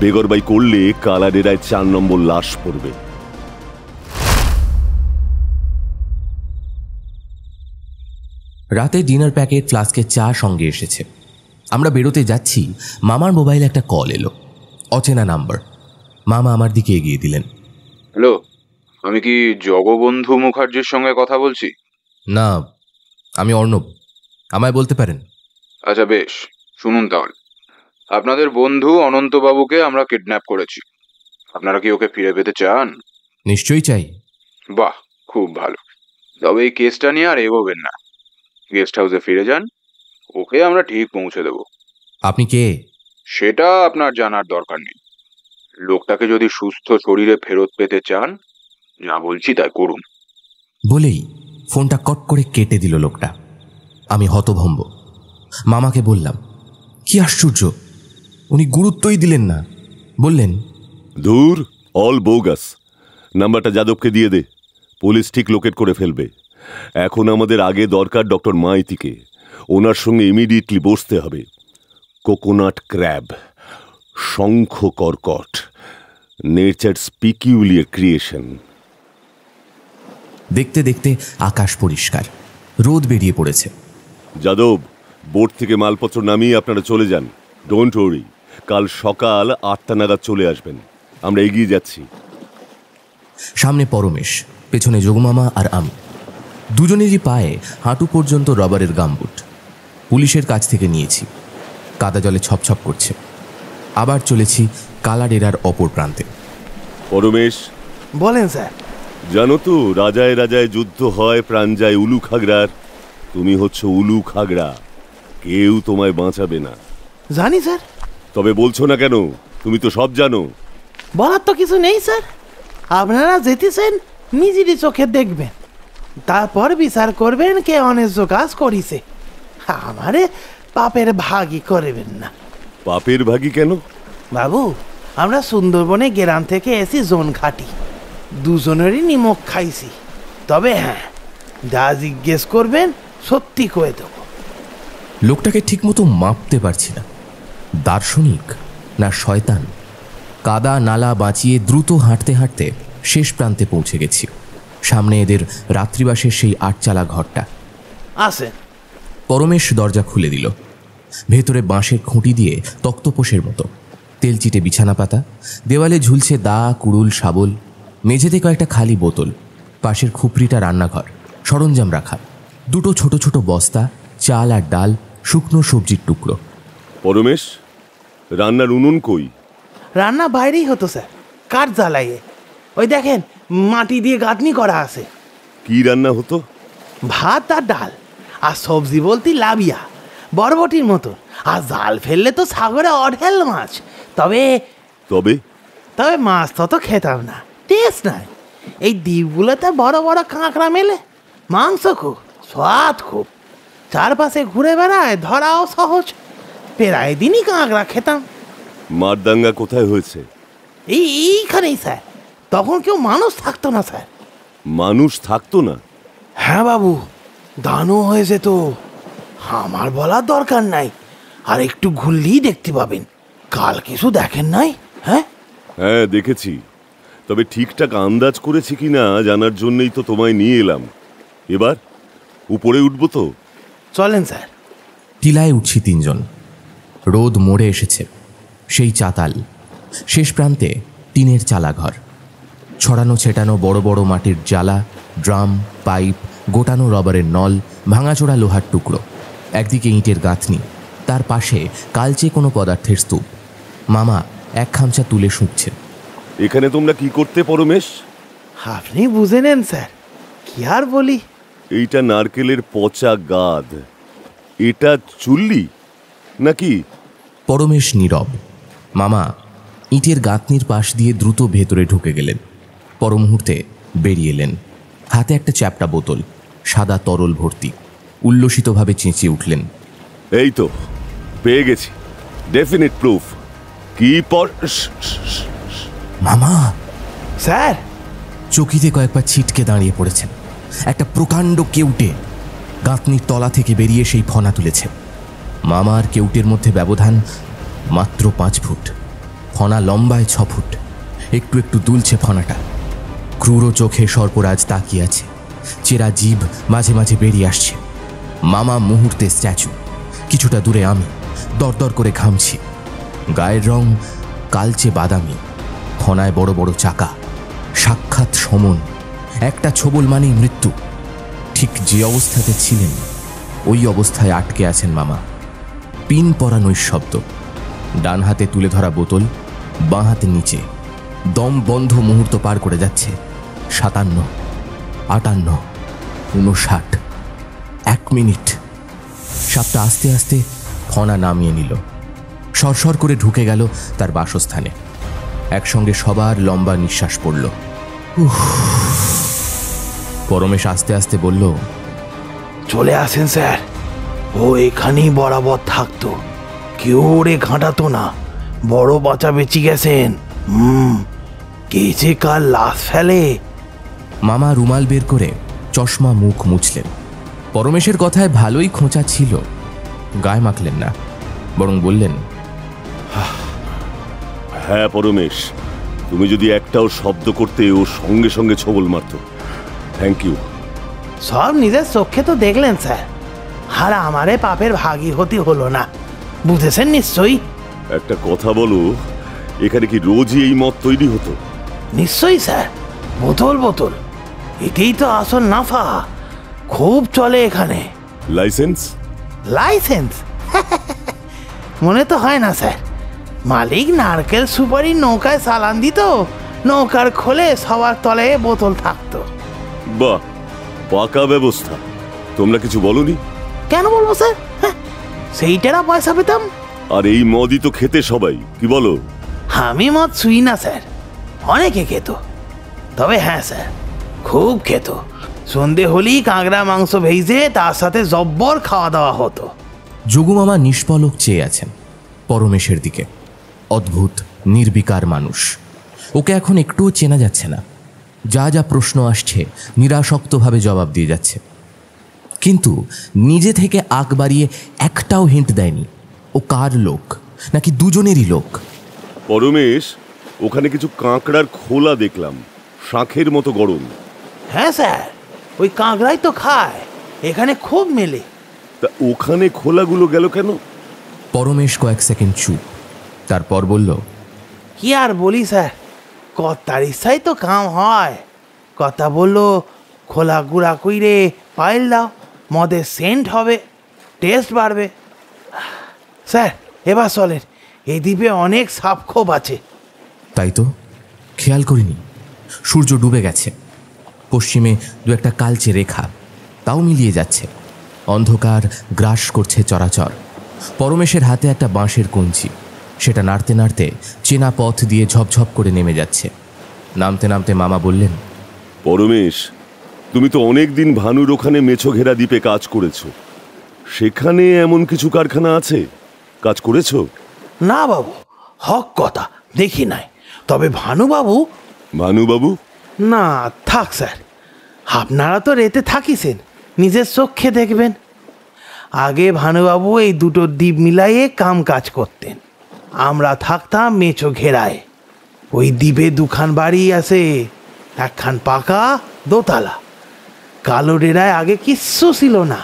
বেগরবাই করলে কালাডেরায় 4 নম্বর লাশ পড়বে। রাতে ডিনার প্যাকেট, ফ্লাস্কের চা সঙ্গে এসেছে। আমরা বেরোতে যাচ্ছি, মামার মোবাইলে একটা কল এলো। অচেনা নাম্বার। মামা আমার দিকে এগিয়ে দিলেন। হ্যালো, আমি কি জগবন্ধু মুখার্জির সঙ্গে কথা বলছি? না, আমি অর্ণব। আমায় বলতে পারেন? আচ্ছা বেশ, শুনুন তাহলে। আপনাদের বন্ধু অনন্তবাবুকে আমরা কিডন্যাপ করেছি। আপনারা কি ওকে ফিরে পেতে চান? নিশ্চয়ই চাই। বাহ, খুব ভালো। তবে এই কেসটা নিয়ে আর এগোবেন না। গেস্ট হাউসে ফিরে যান, ওকে আমরা ঠিক পৌঁছে দেব। আপনি কে? সেটা আপনার জানার দরকার নেই। লোকটাকে যদি সুস্থ শরীরে ফেরত পেতে চান, যা বলছি তাই করুন। বলেই ফোনটা কট করে কেটে দিল লোকটা। আমি হতভম্ব। মামাকে বললাম, কি আশ্চর্য, উনি গুরুত্বই দিলেন না। বললেন, দূর, অল বোগাস। নাম্বারটা যাদবকে দিয়ে দে, পুলিশ ঠিক লোকেট করে ফেলবে। এখন আমাদের আগে দরকার ডক্টর মাইতিকে। ওনার সঙ্গে ইমিডিয়েটলি বসতে হবে। কোকোনাট ক্র্যাব, শঙ্খ কর্কট, নেচারস পিকিউলিয়ার ক্রিয়েশন। দেখতে দেখতে আকাশ পরিষ্কার, রোদ বেরিয়ে পড়েছে। যাদব, বোট থেকে মালপত্র নামিয়ে আপনারা চলে যান। ডোন্ট ওয়ারি, কাল সকাল 8টা নাগাদ চলে আসবেন। আমরা এগিয়ে যাচ্ছি। সামনে পরমেশ, পেছনে যোগমামা আর আমি। দুজনেরই পায়ে হাঁটু পর্যন্ত রবারের গামবুট। পুলিশের কাছ থেকে নিয়েছি। কাদা জলে ছপছপ করছে। আবার চলেছি কালাডেরার অপর প্রান্তে। পরমেশ, বলেন স্যার। জানো তো, রাজায় রাজায় যুদ্ধ হয়, প্রাণ যায় উলু খাগড়ার। তুমি হচ্ছ উলু খাগড়া, কেউ তোমায় বাঁচাবে না। জানি স্যার। তবে বলছো না কেন? তুমি তো সব জানো। বলার তো কিছু নেই স্যার। আপনারা যেতেছেন, নিজেরই চোখে দেখবেন, তারপর বিচার করবেন কে অন্যায্য কাজ করিছে। আমারে পাপের ভাগই করবেন না। পাপের ভাগী কেন? বাবু, আমরা সুন্দরবনে গ্রাম থেকে এসি জোন খাটি, দুজনেরই নিমক খাইছি। তবে হ্যাঁ, যা জিজ্ঞেস করবেন সত্যি কয়ে দেব। লোকটাকে ঠিকমতো মাপতে পারছি না, দার্শনিক না শয়তান। কাদা নালা বাঁচিয়ে দ্রুত হাঁটতে হাঁটতে শেষ প্রান্তে পৌঁছে গেছি। সামনে এদের রাত্রিবাসের সেই 8চালা ঘরটা। আসেন। পরমেশ দরজা খুলে দিল। ভেতরে বাঁশের খুঁটি দিয়ে তক্তপোষের মতো, তেলচিটে বিছানা পাতা, দেওয়ালে ঝুলছে দা, কুড়ুল, শাবল, মেঝেতে কয়েকটা খালি বোতল, পাশের খুপড়িটা রান্নাঘর, সরঞ্জাম রাখা, দুটো ছোট ছোট বস্তা, চাল আর ডাল, শুকনো সবজির টুকরো। পরমেশ, রান্নার উনুন কই? রান্না বাইরেই হতো স্যার, কাঠ জ্বালাইয়ে। ওই দেখেন মাটি দিয়ে গাঁথনি করা আছে। কি রান্না হতো? ভাত আর ডাল, আর সবজি বলতে লাবিয়া, বরবটির মতো, আর জাল ফেললে তো সাগরে অঢেল মাছ। তবে তবে তবে মাছ তত খেতাম না, টেস্ট নাই। এই দ্বীপগুলোতে বড় বড় কাঁকড়া মেলে, মাংস খুব, স্বাদ খুব, চারপাশে ঘুরে বেড়ায়, ধরাও সহজ। প্রায় দিনই কাঁকড়া খেতাম। মারদাঙ্গা কোথায় হয়েছে? এইখানেই স্যার। তখন কেউ মানুষ থাকতো না স্যার। মানুষ থাকতো না? হ্যাঁ বাবু, দানও হয়েছে তো। আমার বলার দরকার নাই, আর একটু ঘুরলেই দেখতে পাবেন। কাল কিছু দেখেন নাই? হ্যাঁ হ্যাঁ দেখেছি, তবে ঠিকঠাক আন্দাজ করেছি কিনা জানার জন্যই তো তোমায় নিয়ে এলাম। এবার উপরে উঠবো তো? চলেন স্যার। টিলায় উঠছি তিনজন। রোদ মোড়ে এসেছে, সেই চাতাল। শেষ প্রান্তে টিনের চালাঘর, ছড়ানো ছেটানো বড় বড় মাটির জালা, ড্রাম, পাইপ, গোটানো রবারের নল, ভাঙাচোরা লোহার টুকরো। একদিকে ইঁটের গাঁথনি, তার পাশে কালচে কোনো পদার্থের স্তূপ। মামা এক খামচা তুলে শুঁকছেন। এখানে তোমরা কি করতে পরমেশ? আপনি বুঝে নেন স্যার, কি আর বলি। এইটা নারকেলের পচা গাদ, এটা চুল্লি নাকি? পরমেশ নীরব। মামা ইঁটের গাঁথনির পাশ দিয়ে দ্রুত ভেতরে ঢুকে গেলেন। পর মুহূর্তে বেরিয়ে এলেন, হাতে একটা চ্যাপটা বোতল, সাদা তরল ভর্তি। উল্লসিতভাবে চেঁচিয়ে উঠলেন, এই তো পেয়ে গেছি, ডেফিনিট প্রুফ। কি পর? মামা! স্যার! চকিতে কয়েকবার ছিটকে দাঁড়িয়ে পড়েছেন। একটা প্রকাণ্ড কেউটে গাঁথনির তলা থেকে বেরিয়ে সেই ফনা তুলেছে। মামার কেউটের মধ্যে ব্যবধান মাত্র 5 ফুট। ফনা লম্বায় 6 ফুট। একটু একটু দুলছে ফনাটা। ক্রূর চোখে সর্পরাজ তাকিয়ে আছে, চেরা জিভ মাঝে মাঝে বেরিয়ে আসছে। মামা মুহূর্তে স্ট্যাচু, কিছুটা দূরে আমি দরদর করে ঘামছি। গায়ের রং কালচে বাদামি, ফনায় বড় বড় চাকা, সাক্ষাৎ সমন। একটা ছোবল মানেই মৃত্যু। ঠিক যে অবস্থাতে ছিলেন ওই অবস্থায় আটকে আছেন মামা। পিন পরা নৈশব্দ। ডান হাতে তুলে ধরা বোতল, বাঁ হাতে নিচে। দম বন্ধ মুহূর্ত পার করে যাচ্ছে। 57, 58, 59। 1 মিনিট। সাপটা আস্তে আস্তে ফনা নামিয়ে নিল, সরসর করে ঢুকে গেল তার বাসস্থানে। একসঙ্গে সবার লম্বা নিঃশ্বাস পড়ল। পরমেশ আস্তে আস্তে বলল, চলে আসেন স্যার, ও এখানেই বরাবর থাকতো, কেউ ওরে ঘাঁটাতো না। বড় বাঁচা বেঁচে গেছেন। কে যে কাল লাশ ফেলে। মামা রুমাল বের করে চশমা মুখ মুছলেন। পরমেশের কথায় ভালোই খোঁচা ছিল, গায়ে মাখলেন না, বরং বললেন, হ্যাঁ পরমেশ, তুমি যদি একটাও শব্দ করতে ও সঙ্গে সঙ্গে ছোবল মারত। Thank you. সব নিজের চোখে তো দেখলেন স্যার, আর আমারে পাপের ভাগী হতে হলো না, বুঝেছেন নিশ্চয়ই। একটা কথা বলো, এখানে কি রোজই এই মদ তৈরি হতো? নিশ্চয়ই স্যার, বোতল বোতল। এটাই তো আসল নাফা, খুব চলে এখানে। লাইসেন্স? লাইসেন্স মনে তো হয় না স্যার। মালিক নারকেল সুপারি নৌকায় চালান দিত, নৌকার খোলে সবার তলে বোতল থাকতো। বাহ, পাকা ব্যবস্থা। তোমরা কিছু বলনি? কেন বলবো স্যার, সেইটারা পয়সা পেতাম। আর এই মদই তো খেতে সবাই, কি বলো? আমি মদ ছুঁই না স্যার, অনেকে খেত। তবে হ্যাঁ স্যার, খুব খেত। সন্ধে হলেই কাঁকড়া মাংস ভেজে তার সাথে জব্বর খাওয়া দাওয়া হতো। যোগুমামা নিষ্পলক চেয়ে আছেন পরমেশের দিকে। অদ্ভুত নির্বিকার মানুষ। ওকে এখন একটুও চেনা যাচ্ছে না। যা যা প্রশ্ন আসছে নিরাসক্তভাবে জবাব দিয়ে যাচ্ছে, কিন্তু নিজে থেকে আগ বাড়িয়ে একটাও হিন্ট দেয়নি ও কার লোক নাকি দুজনেরই লোক। পরমেশ, ওখানে কিছু কাঁকড়ার খোলা দেখলাম, শাঁখের মতো গরম। হ্যাঁ স্যার, ওই কাঁকড়াই তো খায়, এখানে খুব মেলে। তা ওখানে খোলাগুলো গেল কেন? পরমেশ কয়েক সেকেন্ড চুপ, তারপর বলল, কি আর বলি স্যার, কর্তার ইচ্ছাই তো কাম হয়। কথা বললো, খোলা গুঁড়া কইরে পাইল দাও, মদের সেন্ট হবে, টেস্ট বাড়বে। স্যার এবার চলেন, এই দ্বীপে অনেক সাপ খোপ আছে, তাই তো, খেয়াল করিনি। সূর্য ডুবে গেছে, পশ্চিমে দু একটা কালচে রেখা, তাও মিলিয়ে যাচ্ছে। অন্ধকার গ্রাস করছে চরাচর। পরমেশের হাতে একটা বাঁশের কঞ্চি, সেটা নাড়তে নাড়তে চেনা পথ দিয়ে ঝপঝপ করে নেমে যাচ্ছে। নামতে নামতে মামা বললেন, পরমেশ, তুমি তো অনেক দিন ভানুর ওখানে মেছোঘেরা দ্বীপে কাজ করেছো। সেখানে এমন কিছু কারখানা আছে, কাজ করেছো? না বাবু, হক কথা দেখি নাই। তবে ভানুবাবু না থাক স্যার, আপনারা তো রেতে থাকিছেন, নিজের চোখে দেখবেন। আগে ভানুবাবু এই দুটো দ্বীপ মিলাইয়ে কাম কাজ করতেন, আমরা থাকতাম মেছো ঘেরায়। ওই দ্বীপে দুখান বাড়ি আছে, একখান পাকা, দোতলা। কালো ডেরায় আগে কিচ্ছু ছিল না,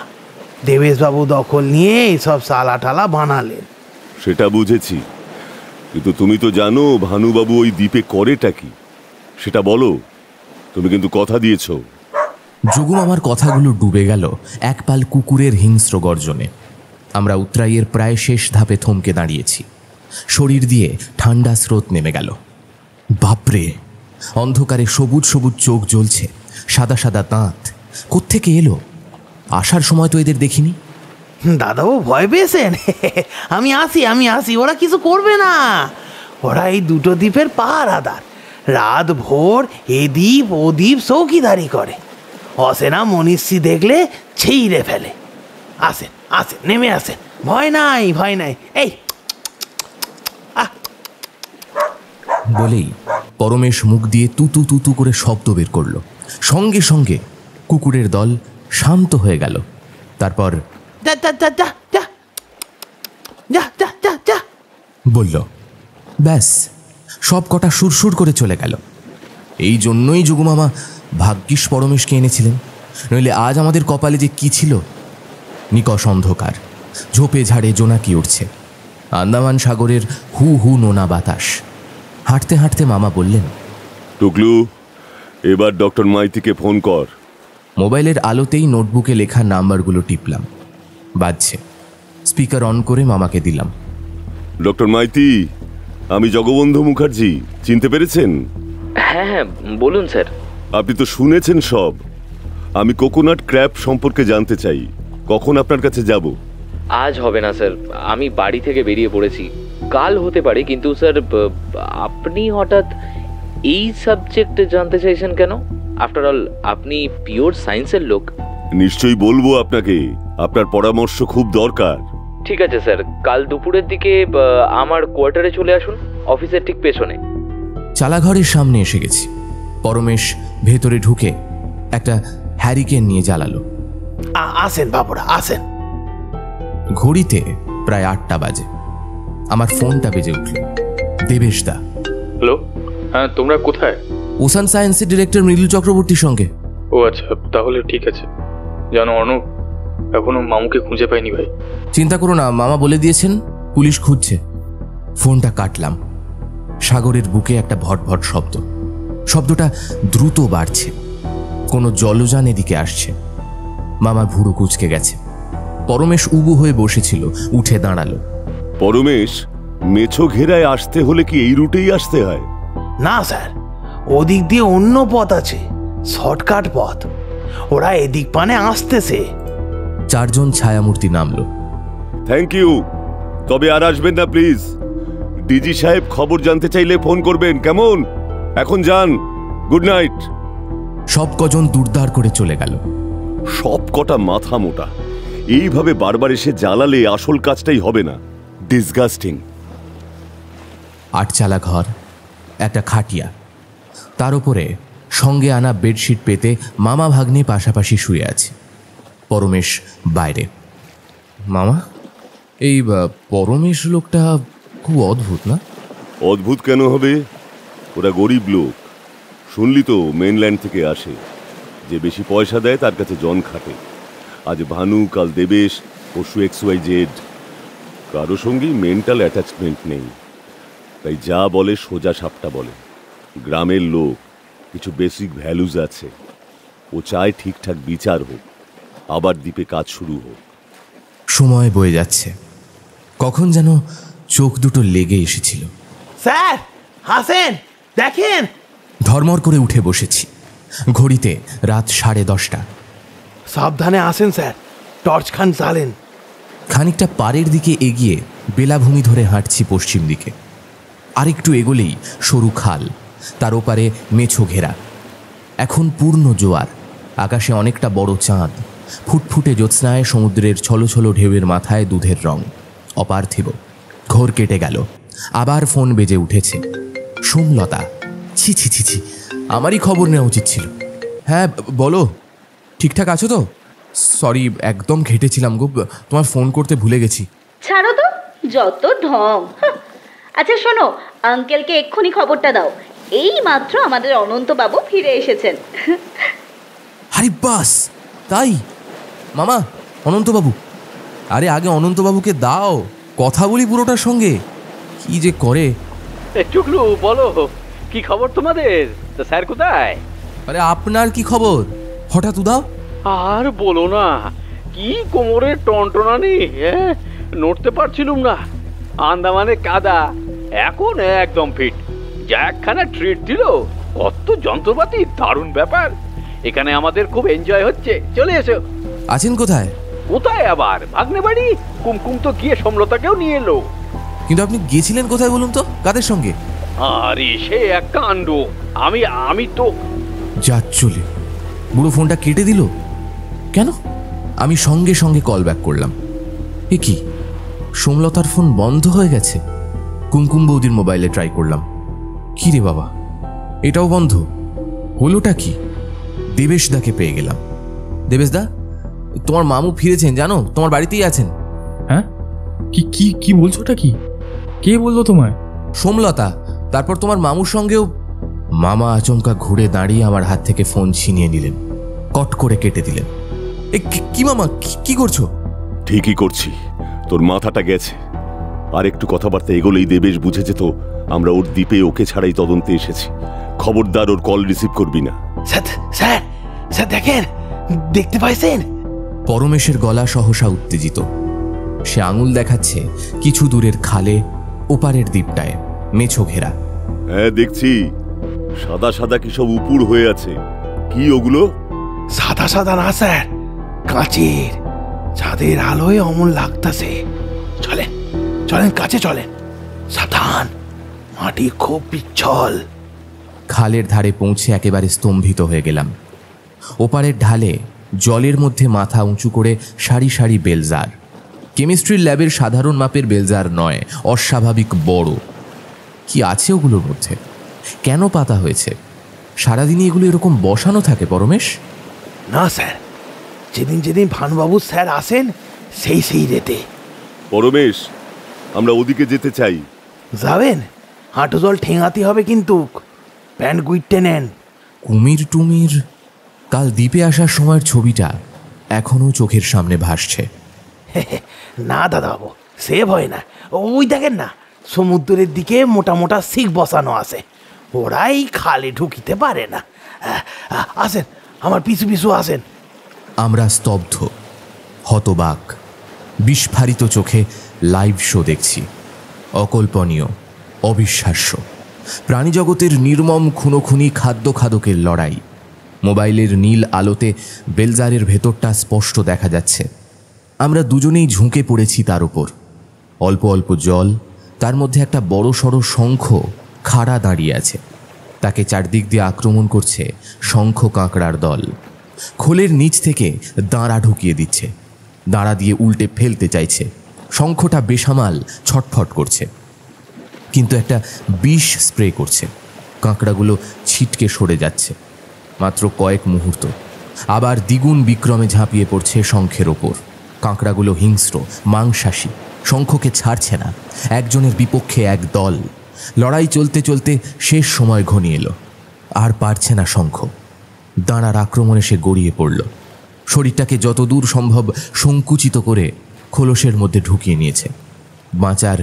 দেবেশবাবু দখল নিয়ে এইসব সালা টালা বানালেন। সেটা বুঝেছি, কিন্তু তুমি তো জানো ভানুবাবু ওই দ্বীপে করেটা কি, সেটা বলো। তুমি কিন্তু কথা দিয়েছো। যোগু মামার কথাগুলো ডুবে গেল এক পাল কুকুরের হিংস্র গর্জনে। আমরা উত্তরাইয়ের প্রায় শেষ ধাপে থমকে দাঁড়িয়েছি। শরীর দিয়ে ঠান্ডা স্রোত নেমে গেল। বাপরে, অন্ধকারে সবুজ সবুজ চোখ জ্বলছে, সাদা সাদা দাঁত। কোত্থেকে এলো? আসার সময় তো এদের দেখিনি। দাদাও ভয় পেয়েছেন? আমি আসি, ওরা কিছু করবে না। ওরা এই দুটো দ্বীপের পাহারাদার, রাত ভোর এ দ্বীপ ও দ্বীপ চৌকিদারি করে। অসেনা মনীষী দেখলে ছিঁড়ে ফেলে। আসেন, নেমে আসেন, ভয় নাই। এই বলেই পরমেশ মুখ দিয়ে তুতু তুতু করে শব্দ বের করলো। সঙ্গে সঙ্গে কুকুরের দল শান্ত হয়ে গেল। তারপর বলল, ব্যাস, সব কটা সুরসুর করে চলে গেল। এই জন্যই যোগুমামা ভাগ্যিস পরমেশকে এনেছিলেন, নইলে আজ আমাদের কপালে যে কি ছিল। নিকষ অন্ধকার, ঝোপে ঝাড়ে জোনাকি উঠছে, আন্দামান সাগরের হু হু নোনা বাতাস। হাঁটতে হাঁটতে মামা বললেন, টুকলু, এবার ডক্টর মাইতিকে ফোন কর। মোবাইলের আলোতেই নোটবুকে লেখা নাম্বারগুলো টিপলাম। বাজছে। স্পিকার অন করে মামাকে দিলাম। ডক্টর মাইতি, আমি জগবন্ধু মুখার্জি, চিনতে পেরেছেন? হ্যাঁ, বলুন স্যার। আপনি তো শুনেছেন সব। আমি কোকোনাট ক্র্যাব সম্পর্কে জানতে চাই, কখন আপনার কাছে যাব? আজ হবে না স্যার, আমি বাড়ি থেকে বেরিয়ে পড়েছি। কাল হতে পারে, কিন্তু স্যার আপনি হঠাৎ এই সাবজেক্টে জানতে চাইছেন কেন? আফটার অল আপনি পিওর সায়েন্সের লোক। নিশ্চয়ই বলবো আপনাকে, আপনার পরামর্শ খুব দরকার। ঠিক আছে স্যার, কাল দুপুরের দিকে আমার কোয়ার্টারে চলে আসুন, অফিসের ঠিক পেছনে। চালাঘরের সামনে এসে গেছি। পরমেশ ভেতরে ঢুকে একটা হ্যারিকেন নিয়ে জ্বালালো। আসেন বাবুরা, আসেন। ঘড়িতে প্রায় 8টা বাজে। আমার ফোনটা বেজে উঠল। দেবেশ দা। হ্যালো, হ্যাঁ, তোমরা কোথায়? ওসান সায়েন্সের ডিরেক্টর মৃদুল চক্রবর্তীর সঙ্গে। ও আচ্ছা, তাহলে ঠিক আছে। জানো অর্ণব, এখনো মামুকে খুঁজে পাইনি ভাই। চিন্তা করো না, মামা বলে দিয়েছেন পুলিশ খুঁজছে। ফোনটা কাটলাম। সাগরের বুকে একটা ভটভট শব্দ। শব্দটা দ্রুত বাড়ছে। কোনো জলযান এদিকে আসছে। মামার ভুরু কুঁচকে গেছে। পরমেশ উবু হয়ে বসেছিল, উঠে দাঁড়ালো। পরমেশ, মেছো ঘেরায় আসতে হলে কি এই রুটেই আসতে হয়? না স্যার, ওদিক দিয়ে অন্য পথ আছে, শর্টকাট পথ। ওরা এদিক পানে আসতেছে। 4 জন ছায়ামূর্তি নামলো। থ্যাংক ইউ, তবে আর আসবেন না প্লিজ। ডিজি সাহেব খবর জানতে চাইলে ফোন করবেন, কেমন? এখন যান, গুড নাইট। সব কজন দুর্দার করে চলে গেল। সব কটা মাথা মোটা, এইভাবে বারবার এসে জ্বালালে আসল কাজটাই হবে না। ডিসগাস্টিং। 8 চালা ঘর, একটা খাটিয়া, তার উপরে সঙ্গে আনা বেডশিট পেতে মামা ভাগ্নে পাশাপাশি শুয়ে আছে। পরমেশ বাইরে। মামা, এই পরমেশ লোকটা খুব অদ্ভুত না? অদ্ভুত কেন হবে? ওরা গরিব লোক, শুনলি তো, মেনল্যান্ড থেকে আসে। যে বেশি পয়সা দেয় তার কাছে জন খাটে। আজ ভানু, কাল দেবেশ, পরশু XYZ। কারো সঙ্গেই মেন্টাল অ্যাটাচমেন্ট নেই, তাই যা বলে সোজা সাপটা বলে। গ্রামের লোক, কিছু বেসিক ভ্যালুজ আছে। ও চায় ঠিকঠাক বিচার হোক, আবার দ্বীপে কাজ শুরু হোক। সময় বয়ে যাচ্ছে। কখন যেন চোখ দুটো লেগে এসেছিল। স্যার, হাসেন, দেখেন। ধর্মর করে উঠে বসেছি। ঘড়িতে রাত 10:30। সাবধানে আসেন স্যার, টর্চ খান জ্বালেন। খানিকটা পাড়ের দিকে এগিয়ে বেলাভূমি ধরে হাঁটছি পশ্চিম দিকে। আরেকটু এগোলেই সরু খাল, তার ওপারে মেছো ঘেরা। এখন পূর্ণ জোয়ার, আকাশে অনেকটা বড় চাঁদ, ফুটফুটে জ্যোৎস্নায় সমুদ্রের ছলো ঢেউয়ের মাথায় দুধের রং, অপার্থিব। ঘোর কেটে গেল, আবার ফোন বেজে উঠেছে। সোমলতা। ছি ছি ছি ছি, আমারই খবর নেওয়া উচিত ছিল। হ্যাঁ বলো, ঠিকঠাক আছো তো? সরি, একদম ঘেটেছিলাম গো, তোমার ফোন করতে ভুলে গেছি। ছাড়ো তো, যত ঢং। আচ্ছা শোনো, আঙ্কেলকে এক্ষুনি খবরটা দাও, এই মাত্র আমাদের অনন্তবাবু ফিরে এসেছেন। আরে বাস, তাই? মামা, অনন্তবাবু। আরে আগে অনন্তবাবুকে দাও, কথা বলি পুরোটার সঙ্গে। কি যে করে। টুকলু, বলো কি খবর তোমাদের? তা স্যার কোথায়? আরে আপনার কি খবর? হঠাৎ উদাও। আর বলো না, কি কোমরের টনটনানি, নড়তে পারছিলুম না। আন্দামানে কাদা, এখন একদম ফিট। যা একখানা ট্রিট দিল, কত যন্ত্রপাতি, দারুণ ব্যাপার। এখানে আমাদের খুব এনজয় হচ্ছে, চলে এসো। আছেন কোথায়? কোথায় আবার, ভাগ্নে বাড়ি। কুমকুম তো গিয়ে সমলতাকেও নিয়ে এলো। কিন্তু আপনি গিয়েছিলেন কোথায় বলুন তো, কাদের সঙ্গে? আরে সে এক কাণ্ড। আমি তো যা চলে, বুড়ো ফোনটা কেটে দিল কেন? আমি সঙ্গে সঙ্গে কল ব্যাক করলাম। এ কি, সোমলতার ফোন বন্ধ হয়ে গেছে। কুমকুম বৌদির মোবাইলে ট্রাই করলাম, কি রে বাবা, এটাও বন্ধ। হলোটা কি? দেবেশদাকে পেয়ে গেলাম। দেবেশদা, তোমার মামু ফিরেছেন জানো, তোমার বাড়িতেই আছেন। হ্যাঁ? কি কি কি বলছো? ওটা কি? কে বললো তোমায়? সোমলতা। তারপর তোমার মামুর সঙ্গেও। মামা আচমকা ঘুরে দাঁড়িয়ে আমার হাত থেকে ফোন ছিনিয়ে নিলেন, কট করে কেটে দিলেন। এ কি মামা, কি করছো? ঠিকই করছি, তোর মাথাটা গেছে। আর একটু কথাবার্তা এগোলেই দেবেশ বুঝে যেত আমরা ওর দ্বীপে ওকে ছাড়াই তদন্তে এসেছি। খবরদার ওর কল রিসিভ করবি না। স্যার, স্যার দেখেন, দেখতে পাইছেন? পরমেশের গলা সহসা উত্তেজিত। সে আঙুল দেখাচ্ছে কিছু দূরের খালে, ওপারের দ্বীপটায়, মেছো ঘেরা। হ্যাঁ দেখছি, সাদা সাদা কি সব উপুড় হয়ে আছে। কি ওগুলো? সাদা সাদা না স্যার, কাঁচের। চাঁদের আলোয় অমন লাগতাছে। চলেন কাছে চলেন, সাবধান, মাটি খুব পিচ্ছল। খালের ধারে পৌঁছে একেবারে স্তম্ভিত হয়ে গেলাম। ওপারের ঢালে জলের মধ্যে মাথা উঁচু করে সারি সারি বেলজার। কেমিস্ট্রির ল্যাবের সাধারণ মাপের বেলজার নয়, অস্বাভাবিক বড়। কি আছে ওগুলোর মধ্যে? কেন পাতা হয়েছে? সারাদিনই এগুলো এরকম বসানো থাকে পরমেশ? না স্যার, যেদিন ভানুবাবু স্যার আসেন সেই রেতে। পরমেশ, আমরা ওদিকে যেতে চাই। যাবেন? হাঁটু জল ঠেঙাতে হবে কিন্তু, প্যান্ট গুইটে নেন। কুমির টুমির। কাল দ্বীপে আসার সময়ের ছবিটা এখনো চোখের সামনে ভাসছে। না দাদাবাবু, সে ভয় না। ওই দেখেন না, সমুদ্রের দিকে মোটা মোটা শিক বসানো আছে, ওরাই খালে ঢুকিতে পারে না। আসেন, আমার পিছু পিছু আসেন। আমরা স্তব্ধ, হতবাক, বিস্ফারিত চোখে লাইভ শো দেখছি। অকল্পনীয়, অবিশ্বাস্য। প্রাণীজগতের নির্মম খুনোখুনি খাদ্য খাদকের লড়াই। মোবাইলের নীল আলোতে বেলজারের ভেতরটা স্পষ্ট দেখা যাচ্ছে। আমরা দুজনেই ঝুঁকে পড়েছি তার উপর। অল্প অল্প জল, তার মধ্যে একটা বড় সড়ো শঙ্খ খাড়া দাঁড়িয়ে আছে। তাকে চারদিক দিয়ে আক্রমণ করছে শঙ্খ কাঁকড়ার দল। খোলের নিচ থেকে দাঁড়া ঢুকিয়ে দিচ্ছে, দাঁড়া দিয়ে উল্টে ফেলতে চাইছে। শঙ্খটা বেসামাল ছটফট করছে, কিন্তু একটা বিষ স্প্রে করছে। কাঁকড়াগুলো ছিটকে সরে যাচ্ছে। মাত্র কয়েক মুহূর্ত, আবার দ্বিগুণ বিক্রমে ঝাঁপিয়ে পড়ছে শঙ্খের ওপর। কাঁকড়াগুলো হিংস্র, মাংসাশী, শঙ্খকে ছাড়ছে না। একজনের বিপক্ষে এক দল। লড়াই চলতে চলতে শেষ সময় ঘনিয়ে এলো। আর পারছে না শঙ্খ। দাঁড়ার আক্রমণে সে গড়িয়ে পড়ল। শরীরটাকে যতদূর সম্ভব সংকুচিত করে খোলসের মধ্যে ঢুকিয়ে নিয়েছে। বাঁচার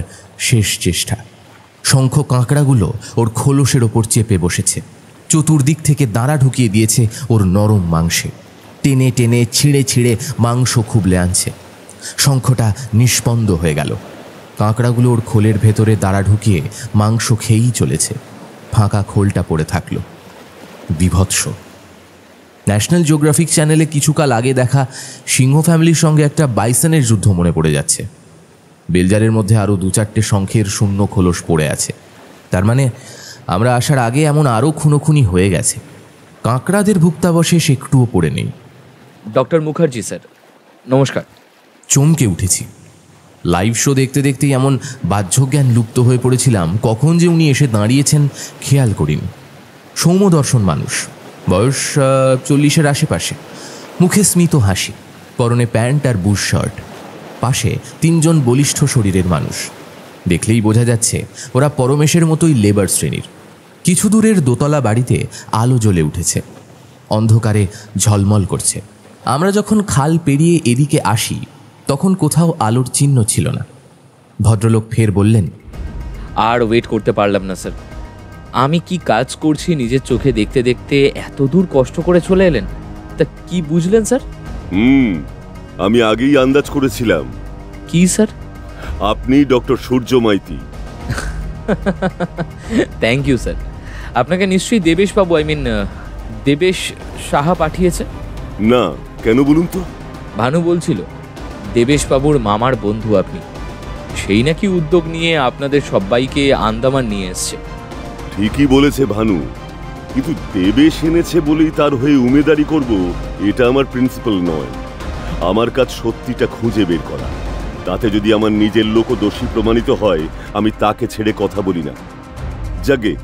শেষ চেষ্টা। শঙ্খ কাঁকড়াগুলো ওর খোলসের ওপর চেপে বসেছে। চতুর্দিক থেকে দাঁড়া ঢুকিয়ে দিয়েছে ওর নরম মাংসে। টেনে টেনে ছিঁড়ে ছিঁড়ে মাংস খুবলে আনছে। শঙ্খটা নিষ্পন্দ হয়ে গেল। কাঁকড়াগুলো ওর খোলের ভেতরে দাঁড়া ঢুকিয়ে মাংস খেয়েই চলেছে। ফাঁকা খোলটা পড়ে থাকলো। বিভৎস। ন্যাশনাল জিওগ্রাফিক চ্যানেলে কিছুকাল আগে দেখা সিংহ ফ্যামিলির সঙ্গে একটা বাইসনের যুদ্ধ মনে পড়ে যাচ্ছে। বেলজারের মধ্যে আরও 2-4টে শঙ্খের শূন্য খোলস পড়ে আছে। তার মানে আমরা আসার আগে এমন আরও খুনোখুনি হয়ে গেছে। কাঁকড়াদের ভুক্তাবশেষ একটুও পড়ে নেই। ডক্টর মুখার্জি স্যার, নমস্কার। চমকে উঠেছি। লাইভ শো দেখতে দেখতেই এমন বাহ্যজ্ঞান লুপ্ত হয়ে পড়েছিলাম, কখন যে উনি এসে দাঁড়িয়েছেন খেয়াল করিনি। সৌম্যদর্শন মানুষ, বয়স 40-এর আশেপাশে, মুখে স্মিত হাসি, পরনে প্যান্ট আর বুশ শার্ট। পাশে 3 জন বলিষ্ঠ শরীরের মানুষ। দেখলেই বোঝা যাচ্ছে ওরা পরমেশের মতোই লেবার শ্রেণীর। কিছু দূরের দোতলা বাড়িতে আলো জ্বলে উঠেছে, অন্ধকারে ঝলমল করছে। আমরা যখন খাল পেরিয়ে এদিকে আসি তখন কোথাও আলোর চিহ্ন ছিল না। ভদ্রলোক ফের বললেন, আর ওয়েট করতে পারলাম না স্যার। আমি কি কাজ করছি নিজের চোখে দেখতে দেখতে এত দূর কষ্ট করে চলে এলেন, তা কি বুঝলেন স্যার? আমি আগেই আন্দাজ করেছিলাম। কি স্যার? আপনি doctor Surya Maity. Thank you sir. আপনাকে নিশ্চয়ই দেবেশ বাবু, দেবেশ সাহা পাঠিয়েছে? না, কেন বলুন তো? ভানু বলছিল দেবেশ বাবুর মামার বন্ধু আপনি, সেই নাকি উদ্যোগ নিয়ে আপনাদের সবাইকে আন্দামান নিয়ে এসছে। ঠিকই বলেছে ভানু, কিন্তু দেবেশ এনেছে বলেই তার হয়ে উমেদারি করব এটা আমার প্রিন্সিপাল নয়। আমার কাজ সত্যিটা খুঁজে বের করা। তাতে যদি আমার নিজের লোক দোষী প্রমাণিত হয়, আমি তাকে ছেড়ে কথা বলি না। জাগে,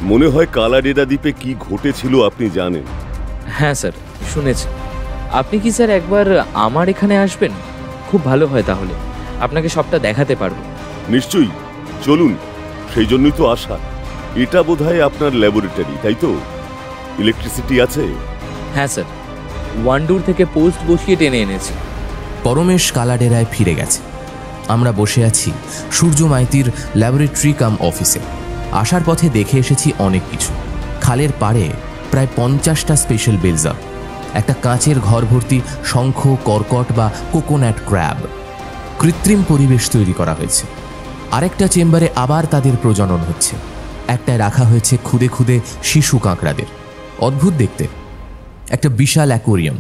মনে হয় কালাডেরা দ্বীপে কি ঘটেছিল আপনি জানেন? হ্যাঁ স্যার, শুনেছি। আপনি কি স্যার একবার আমার এখানে আসবেন? খুব ভালো হয়, তাহলে আপনাকে সবটা দেখাতে পারবো। নিশ্চয়ই, চলুন। সেই জন্যই তো আসা। এটা বোধহয় আপনার ল্যাবরেটরি, তাই তো? ইলেকট্রিসিটি আছে? হ্যাঁ স্যার, ওয়ান্ডুর থেকে পোস্ট বসিয়ে টেনে এনেছি। পরমেশ কালাডেরায় ফিরে গেছে। আমরা বসে আছি সূর্য মাইতির ল্যাবরেটরি কাম অফিসে। আসার পথে দেখে এসেছি অনেক কিছু। খালের পাড়ে প্রায় 50টা স্পেশাল বেলজা, একটা কাঁচের ঘর ভর্তি শঙ্খ, কর্কট বা কোকোনাট ক্র্যাব। কৃত্রিম পরিবেশ তৈরি করা হয়েছে। আরেকটা চেম্বারে আবার তাদের প্রজনন হচ্ছে। একটায় রাখা হয়েছে খুদে খুদে শিশু কাঁকড়াদের। অদ্ভুত দেখতে। একটা বিশাল অ্যাকোরিয়াম,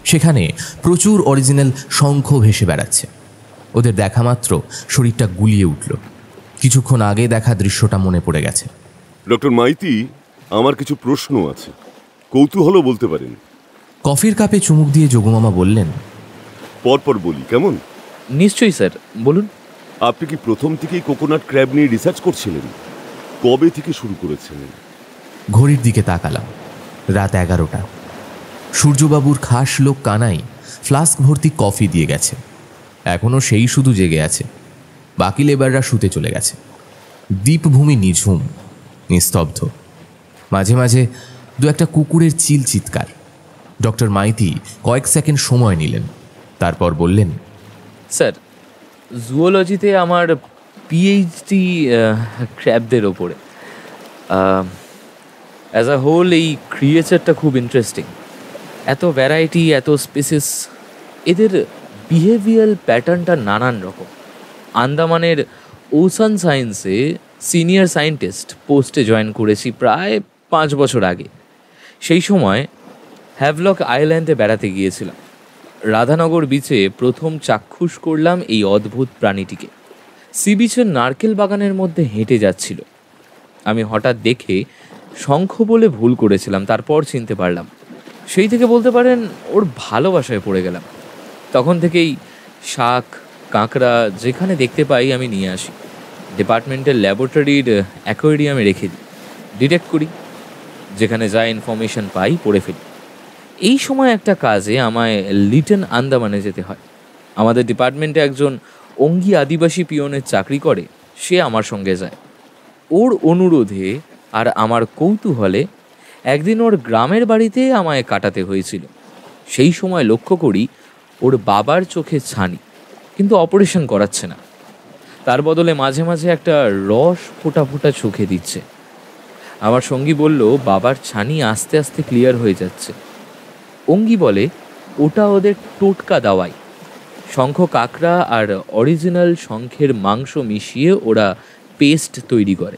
সেখানে প্রচুর অরিজিনাল শঙ্খ ভেসে বেড়াচ্ছে। ওদের দেখা মাত্র শরীরটা গুলিয়ে উঠল। কিছুক্ষণ আগে দেখা দৃশ্যটা মনে পড়ে গেছে। ডক্টর মাইতি, আমার কিছু প্রশ্ন আছে, কৌতূহলও বলতে পারেন। কফির কাপে চুমুক দিয়ে যোগুমামা বললেন, পরপর বলি, কেমন? নিশ্চয়ই স্যার, বলুন। আপনি কি প্রথম থেকেই কোকোনাট ক্র্যাব নিয়ে রিসার্চ করছিলেন? কবে থেকে শুরু করেছিলেন? ঘড়ির দিকে তাকালাম। রাত 11টা। সূর্যবাবুর খাস লোক কানাই ফ্লাস্ক ভর্তি কফি দিয়ে গেছে। এখনও সেই শুধু জেগে আছে। বাকি লেবাররা শুতে চলে গেছে। দ্বীপভূমি নিঝুম, নিস্তব্ধ। মাঝে মাঝে 2-একটা কুকুরের চিল চিৎকার। ডক্টর মাইতি কয়েক সেকেন্ড সময় নিলেন, তারপর বললেন, স্যার, জুওলজিতে আমার পিএইচডি ক্র্যাবদের ওপরে। অ্যাজ আ হোল এই ক্রিয়েচারটা খুব ইন্টারেস্টিং। এত ভ্যারাইটি, এত স্পেসিস, এদের বিহেভিয়ারাল প্যাটার্নটা নানান রকম। আন্দামানের ওশান সায়েন্সে সিনিয়র সায়েন্টিস্ট পোস্টে জয়েন করেছি প্রায় 5 বছর আগে। সেই সময় হ্যাভলক আইল্যান্ডে বেড়াতে গিয়েছিলাম। রাধানগর বিচে প্রথম চাক্ষুষ করলাম এই অদ্ভুত প্রাণীটিকে। সি বিচের নারকেল বাগানের মধ্যে হেঁটে যাচ্ছিল। আমি হঠাৎ দেখে শঙ্খ বলে ভুল করেছিলাম, তারপর চিনতে পারলাম। সেই থেকে বলতে পারেন ওর ভালোবাসায় পড়ে গেলাম। তখন থেকেই শাক, কাঁকড়া যেখানে দেখতে পাই আমি নিয়ে আসি। ডিপার্টমেন্টের ল্যাবরেটরির অ্যাকোয়ারিয়ামে রেখে দিই, ডিটেক্ট করি। যেখানে যা ইনফরমেশন পাই পড়ে ফেলি। এই সময় একটা কাজে আমায় লিটন আন্দামানে যেতে হয়। আমাদের ডিপার্টমেন্টে একজন অঙ্গি আদিবাসী পিয়নের চাকরি করে, সে আমার সঙ্গে যায়। ওর অনুরোধে আর আমার কৌতূহলে একদিন ওর গ্রামের বাড়িতে আমায় কাটাতে হয়েছিল। সেই সময় লক্ষ্য করি ওর বাবার চোখে ছানি, কিন্তু অপারেশন করাচ্ছে না। তার বদলে মাঝে মাঝে একটা রস ফোটা ফোটা চোখে দিচ্ছে। আমার সঙ্গী বলল বাবার ছানি আস্তে আস্তে ক্লিয়ার হয়ে যাচ্ছে। অঙ্গি বলে ওটা ওদের টোটকা দাওয়াই। শঙ্খ কাঁকড়া আর অরিজিনাল শঙ্খের মাংস মিশিয়ে ওরা পেস্ট তৈরি করে।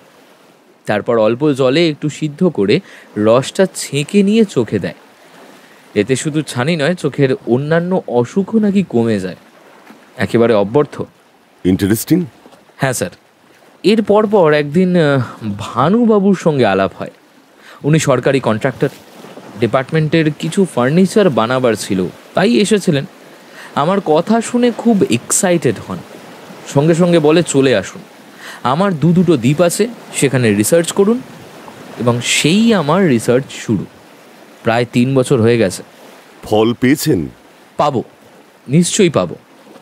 তারপর অল্প জলে একটু সিদ্ধ করে রসটা ছেঁকে নিয়ে চোখে দেয়। এতে শুধু ছানি নয়, চোখের অন্যান্য অসুখও নাকি কমে যায়। একেবারে অব্যর্থ। ইন্টারেস্টিং। হ্যাঁ স্যার। এর পরপর একদিন ভানুবাবুর সঙ্গে আলাপ হয়। উনি সরকারি কন্ট্রাক্টর, ডিপার্টমেন্টের কিছু ফার্নিচার বানাবার ছিল, তাই এসেছিলেন। আমার কথা শুনে খুব এক্সাইটেড হন, সঙ্গে সঙ্গে বলে চলে আসুন, আমার দুটো দ্বীপ আছে, সেখানে রিসার্চ করুন। এবং সেই আমার রিসার্চ শুরু। প্রায় 3 বছর হয়ে গেছে। ফল পেয়েছেন? পাবো, নিশ্চয়ই পাবো।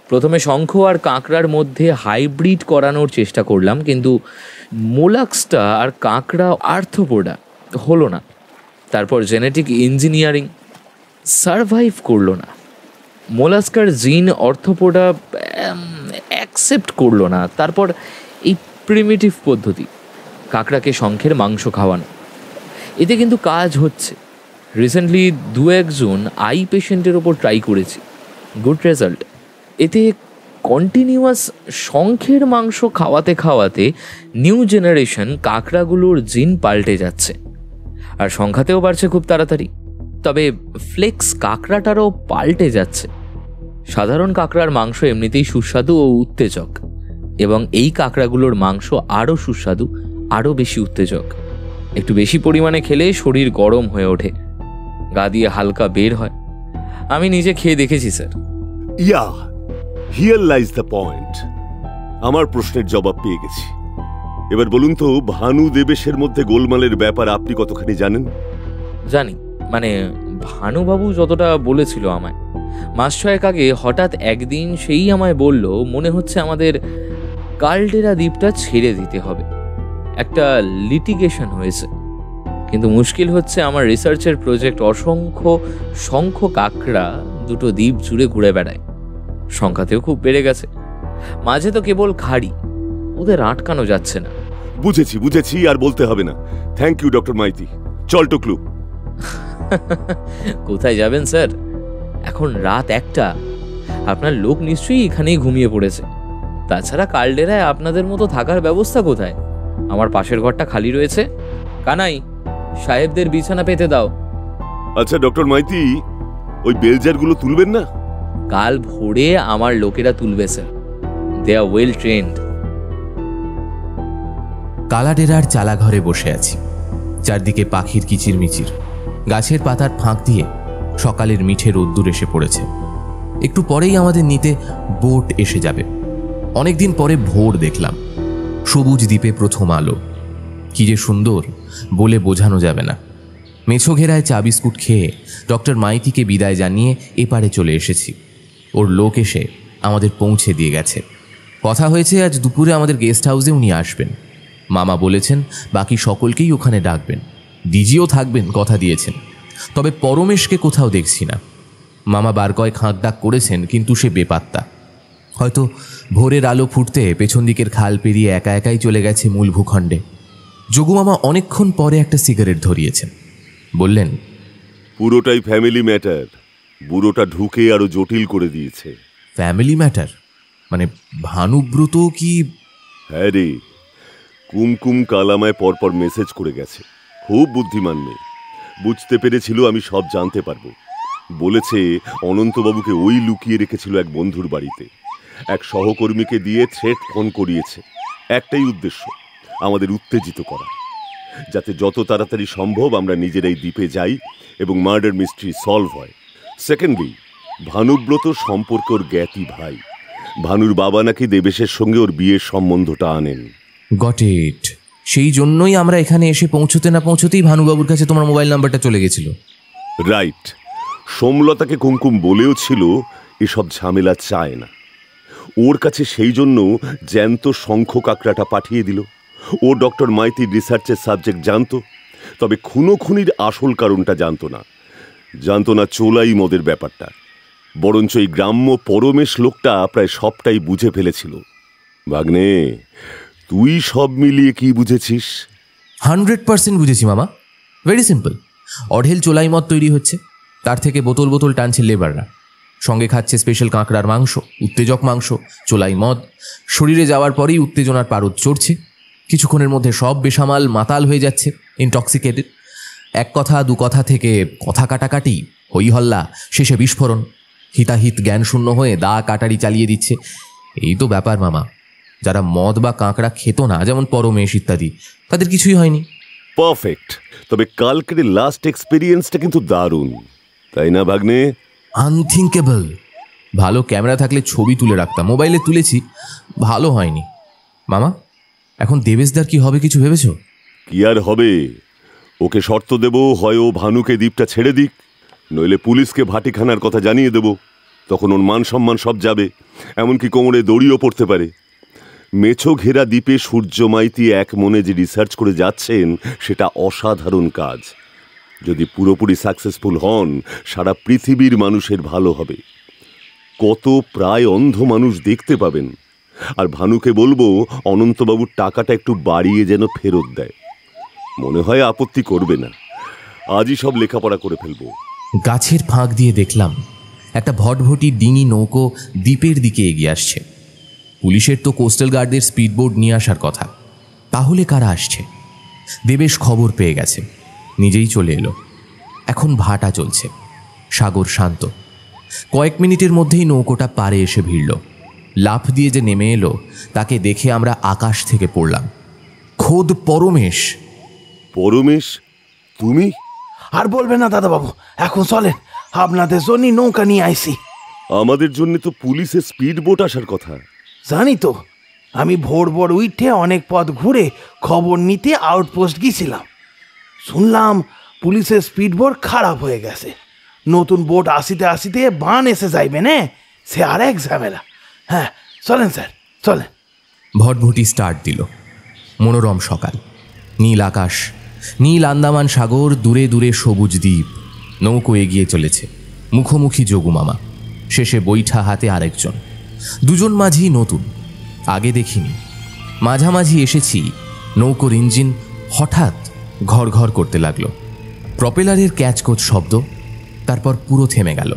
প্রথমে শঙ্খ আর কাঁকড়ার মধ্যে হাইব্রিড করানোর চেষ্টা করলাম, কিন্তু মোলাক্সটা আর কাঁকড়া আর্থ্রোপোডা হলো না। তারপর জেনেটিক ইঞ্জিনিয়ারিং সারভাইভ করলো না। মোলাস্কার জিন আর্থ্রোপোডা অ্যাকসেপ্ট করলো না। তারপর এই প্রিমিটিভ পদ্ধতি, কাঁকড়াকে শঙ্খের মাংস খাওয়ানো, এতে কিন্তু কাজ হচ্ছে। রিসেন্টলি 2-1 জন আই পেশেন্টের ওপর ট্রাই করেছি, গুড রেজাল্ট। এতে কন্টিনিউয়াস শঙ্খের মাংস খাওয়াতে খাওয়াতে নিউ জেনারেশন কাঁকড়াগুলোর জিন পাল্টে যাচ্ছে, আর সংখ্যাতেও বাড়ছে খুব তাড়াতাড়ি। তবে ফ্লেক্স কাঁকড়াটারও পাল্টে যাচ্ছে। সাধারণ কাঁকড়ার মাংস এমনিতেই সুস্বাদু ও উত্তেজক, এবং এই কাঁকড়াগুলোর মাংস আরও সুস্বাদু, আরও বেশি উত্তেজক। একটু বেশি পরিমাণে খেলে শরীর গরম হয়ে ওঠে, গা দিয়ে হালকা বের হয়। আমি নিজে খেয়ে দেখেছি sir. Yeah, here lies the point. আমার প্রশ্নের জবাব পেয়ে গেছি। এবার বলুন তো, ভানু দেবেশের মধ্যে গোলমালের ব্যাপার আপনি কতখানি জানেন? জানি, মানে ভানুবাবু যতটা বলেছিল আমায়। 6 মাস আগে হঠাৎ একদিন সেই আমায় বলল, মনে হচ্ছে আমাদের কালডেরা দ্বীপটা ছেড়ে দিতে হবে। একটা লিটিগেশন হয়েছে, কিন্তু মুশকিল হচ্ছে আমার রিসার্চের প্রজেক্ট অসংখ্য শঙ্খ কাঁকড়া 2 দ্বীপ জুড়ে ঘুরে বেড়ায়। সংখ্যাতেও খুব বেড়ে গেছে। মাঝে তো কেবল খাড়ি, ওদের আটকানো যাচ্ছে না। বুঝেছি, আর বলতে হবে না। Thank you doctor Maity. চল টুকলু। কোথায় যাবেন স্যার? এখন রাত 1টা। আপনার লোক নিশ্চয়ই এখানেই ঘুমিয়ে পড়েছে। তাছাড়া কালডেরায় আপনাদের মতো থাকার ব্যবস্থা কোথায়? আমার পাশের ঘরটা খালি রয়েছে। কানাই, সাহেবদের বিছানা পেতে দাও। আচ্ছা ডক্টর মাইতি, ওই বেলজারগুলো তুলবেন না? কাল ভোরে আমার লোকেরা তুলবে sir, they are well trend. কালাডেরার চালাঘরে বসে আছি। চারদিকে পাখির কিচিরমিচির, গাছের পাতার ফাঁক দিয়ে সকালের মিঠে রোদ্দুর এসে পড়েছে। একটু পরেই আমাদের নিতে বোট এসে যাবে। অনেকদিন পরে ভোর দেখলাম, সবুজ দ্বীপে প্রথম আলো। কি যে সুন্দর, বলে বোঝানো যাবে না। মেছো ঘেরায় চা বিস্কুট খেয়ে ডক্টর মাইতিকে বিদায় জানিয়ে এপারে চলে এসেছি। ওর লোক এসে আমাদের পৌঁছে দিয়ে গেছে। কথা হয়েছে আজ দুপুরে আমাদের গেস্ট হাউসে উনি আসবেন। মামা বলেছেন বাকি সকলকেই ওখানে ডাকবেন। ডিজিও থাকবেন, কথা দিয়েছেন। তবে পরমেশকে কোথাও দেখছি না। মামা বার কয়েক হাঁক ডাক করেছেন, কিন্তু সে বেপাত্তা। হয়তো ভোরের আলো ফুটতে পেছন দিকের খাল পেরিয়ে একা একাই চলে গেছে মূল ভূখণ্ডে। যোগু মামা অনেকক্ষণ পরে একটা সিগারেট ধরিয়েছেন। বললেন, পুরোটাই ফ্যামিলি ম্যাটার। বুড়োটা ঢুকে আরো জটিল করে দিয়েছে। ফ্যামিলি ম্যাটার মানে ভানুব্রত কি? হ্যাঁ রে, কুমকুম কাল আমায় পরপর মেসেজ করে গেছে। খুব বুদ্ধিমান মেয়ে, বুঝতে পেরেছিল আমি সব জানতে পারবো। বলেছে অনন্তবাবুকে ওই লুকিয়ে রেখেছিল এক বন্ধুর বাড়িতে। এক সহকর্মীকে দিয়ে থ্রেট ফোন করিয়েছে। একটাই উদ্দেশ্য, আমাদের উত্তেজিত করা, যাতে যত তাড়াতাড়ি সম্ভব আমরা নিজেরাই দ্বীপে যাই এবং মার্ডার মিস্ট্রি সলভ হয়। সেকেন্ডলি, ভানুব্রত সম্পর্কে ওর জ্ঞাতি ভাই। ভানুর বাবা নাকি দেবেশের সঙ্গে ওর বিয়ের সম্বন্ধটা আনেন। Got it. সেই জন্যই আমরা এখানে এসে পৌঁছতে না পৌঁছতেই ভানুবাবুর কাছে তোমার মোবাইল নাম্বারটা চলে গেছিল। রাইট। সোমলতাকে কুমকুম বলেও ছিল এসব ঝামেলা চায় না। ওর কাছে সেই জন্য জ্যান্ত শঙ্খ কাঁকড়াটা পাঠিয়ে দিল। ও ডক্টর মাইতির রিসার্চের সাবজেক্ট জানতো, তবে খুনোখুনির আসল কারণটা জানতো না চোলাই মদের ব্যাপারটা। বরঞ্চ এই গ্রাম্য পরমেশ লোকটা প্রায় সবটাই বুঝে ফেলেছিল। ভাগ্নে, তুই সব মিলিয়ে কি বুঝেছিস? 100% বুঝেছি মামা। Very simple. অঢেল চোলাই মদ তৈরি হচ্ছে, তার থেকে বোতল বোতল টানছে লেবাররা। সঙ্গে খাচ্ছে স্পেশাল কাঁকড়ার মাংস, উত্তেজক মাংস, চোলাই মদ। শরীরে যাওয়ার পরেই উত্তেজনার পারদ চড়ছে। কিছুক্ষণের মধ্যে সব বেসামাল মাতাল হয়ে যাচ্ছে, ইনটক্সিকেটেড। এক কথা দু কথা থেকে কথা কাটাকাটি, হই হল্লা, শেষে বিস্ফোরণ। হিতাহিত জ্ঞান শূন্য হয়ে দা কাটারি চালিয়ে দিচ্ছে। এই তো ব্যাপার মামা। যারা মদ বা কাঁকড়া খেত না, যেমন পরমেশ ইত্যাদি, তাদের কিছুই হয়নি। পারফেক্ট। তবে কালকের লাস্ট এক্সপিরিয়েন্সটা কিন্তু দারুণ, তাই না ভাগ্নে? আনথিঙ্কেবল। ভালো ক্যামেরা থাকলে ছবি তুলে রাখতাম, মোবাইলে তুলেছি, ভালো হয়নি। মামা, এখন দেবেশদার কি হবে কিছু ভেবেছো? কি আর হবে, ওকে শর্ত দেব, হয় ও ভানুকে দ্বীপটা ছেড়ে দিক, নইলে পুলিশকে ভাটিখানার কথা জানিয়ে দেব। তখন ওর মান সম্মান সব যাবে, এমনকি কোমরে দড়িও পড়তে পারে। মেছো ঘেরা দ্বীপে সূর্য মাইতি এক মনে যে রিসার্চ করে যাচ্ছেন, সেটা অসাধারণ কাজ। যদি পুরোপুরি সাকসেসফুল হন, সারা পৃথিবীর মানুষের ভালো হবে। কত প্রায় অন্ধ মানুষ দেখতে পাবেন। আর ভানুকে বলবো অনন্তবাবুর টাকাটা একটু বাড়িয়ে যেন ফেরত দেয়। মনে হয় আপত্তি করবে না। আজই সব লেখাপড়া করে ফেলবো। গাছের ফাঁক দিয়ে দেখলাম একটা ভটভটি ডিঙি নৌকো দ্বীপের দিকে এগিয়ে আসছে। পুলিশের তো কোস্টাল গার্ডদের স্পিডবোট নিয়ে আসার কথা, তাহলে কারা আসছে? দেবেশ খবর পেয়ে গেছে, নিজেই চলে এলো। এখন ভাটা চলছে, সাগর শান্ত। কয়েক মিনিটের মধ্যেই নৌকোটা পাড়ে এসে ভিড়ল। লাফ দিয়ে যে নেমে এলো, তাকে দেখে আমরা আকাশ থেকে পড়লাম। খোদ পরমেশ। পরমেশ, তুমি? আর বলবেন না দাদাবাবু, এখন চলেন, আপনাদের জন্যই নৌকা নিয়ে আইছি। আমাদের জন্য তো পুলিশের স্পিড বোট আসার কথা। জানি তো, আমি ভোর ভোর উঠে অনেক পথ ঘুরে খবর নিতে আউটপোস্ট গিয়েছিলাম। শুনলাম পুলিশের স্পিড বোট খারাপ হয়ে গেছে, নতুন বোট আসিতে আসিতে বান এসে যাইবে না, সে আর এক ঝামেলা। হ্যাঁ চলেন স্যার, চলেন। ভটভটি স্টার্ট দিল। মনোরম সকাল, নীল আকাশ, নীল আন্দামান সাগর, দূরে দূরে সবুজ দ্বীপ। নৌকো এগিয়ে চলেছে, মুখোমুখি যোগু মামা, শেষে বৈঠা হাতে আরেকজন। দুজন মাঝি নতুন, আগে দেখিনি। মাঝামাঝি এসেছি, নৌকোর ইঞ্জিন হঠাৎ ঘর ঘর করতে লাগলো। প্রপেলারের ক্যাচকোচ শব্দ, তারপর পুরো থেমে গেল।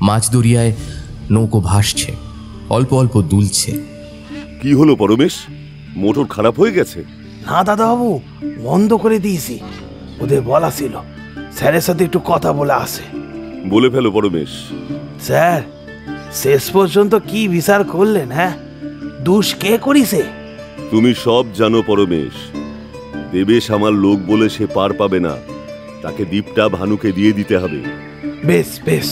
মাঝ দরিয়ায় নৌকো ভাসছে, অল্প অল্প দুলছে। কি হলো পরমেশ, মোটর খারাপ হয়ে গেছে? না দাদাবাবু, বন্ধ করে দিয়েছি। ওদের বলা ছিল স্যারের সাথে একটু কথা বলে আসে। বলে ফেলো পরমেশ। স্যার, শেষ পর্যন্ত কি বিচার করলেন? হ্যাঁ, দোষ কে করিছে? তুমি সব জানো পরমেশ। দেবেশ আমার লোক বলে সে পার পাবে না, তাকে দ্বীপটা ভানুকে দিয়ে দিতে হবে। বেশ বেশ,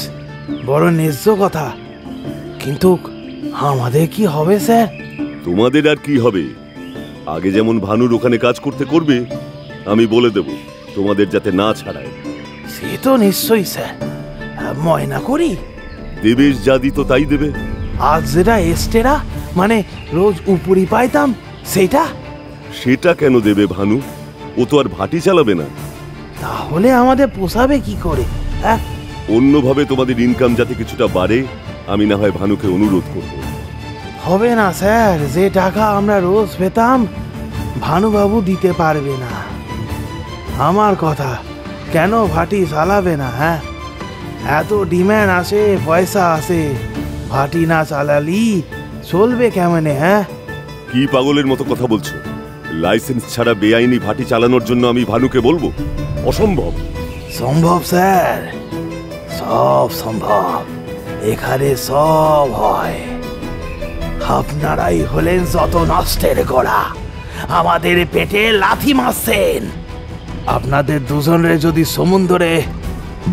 বড় ন্যায্য কথা। কিন্তু আমাদের কি হবে স্যার? তোমাদের আর কি হবে? আগে যেমন ভানুর ওখানে কাজ করতে করবে, আমি বলে দেব তোমাদের যাতে না ছাড়ায়। সে তো নিশ্চয়ই স্যার, ময়না করি। দেবেশ যা দিত তাই দেবে। আজ যেটা এস্টেরা মানে রোজ উপরি পাইতাম, সেটা কেন দেবে ভানু? ও তো আর ভাটি চালাবে না। তাহলে আমাদের পোষাবে কি করে? হ্যাঁ, অন্যভাবে তোমাদের ইনকাম যাতে কিছুটা বাড়ে, আমি না হয় ভানুকে অনুরোধ করব। হবে না স্যার, যে টাকা আমরা রোজ পেতাম ভানুবাবু দিতে পারবে না। আমার কথা, কেন ভাটি চালাবে না? হ্যাঁ, এত ডিম্যান্ড আসে, পয়সা আসে, ভাটি না চালালি চলবে কেমনে? হ্যাঁ, কি পাগলের মতো কথা বলছো? লাইসেন্স ছাড়া বেআইনি ভাটি চালানোর জন্য আমি ভানুকে বলবো? অসম্ভব। সম্ভব স্যার, সব সম্ভব। এখানে সব হয়। আপনারাই হলেন যত নষ্টের গোড়া, আমাদের পেটে লাথি মারছেন। আপনাদের দুজনের যদি সমুদ্রে।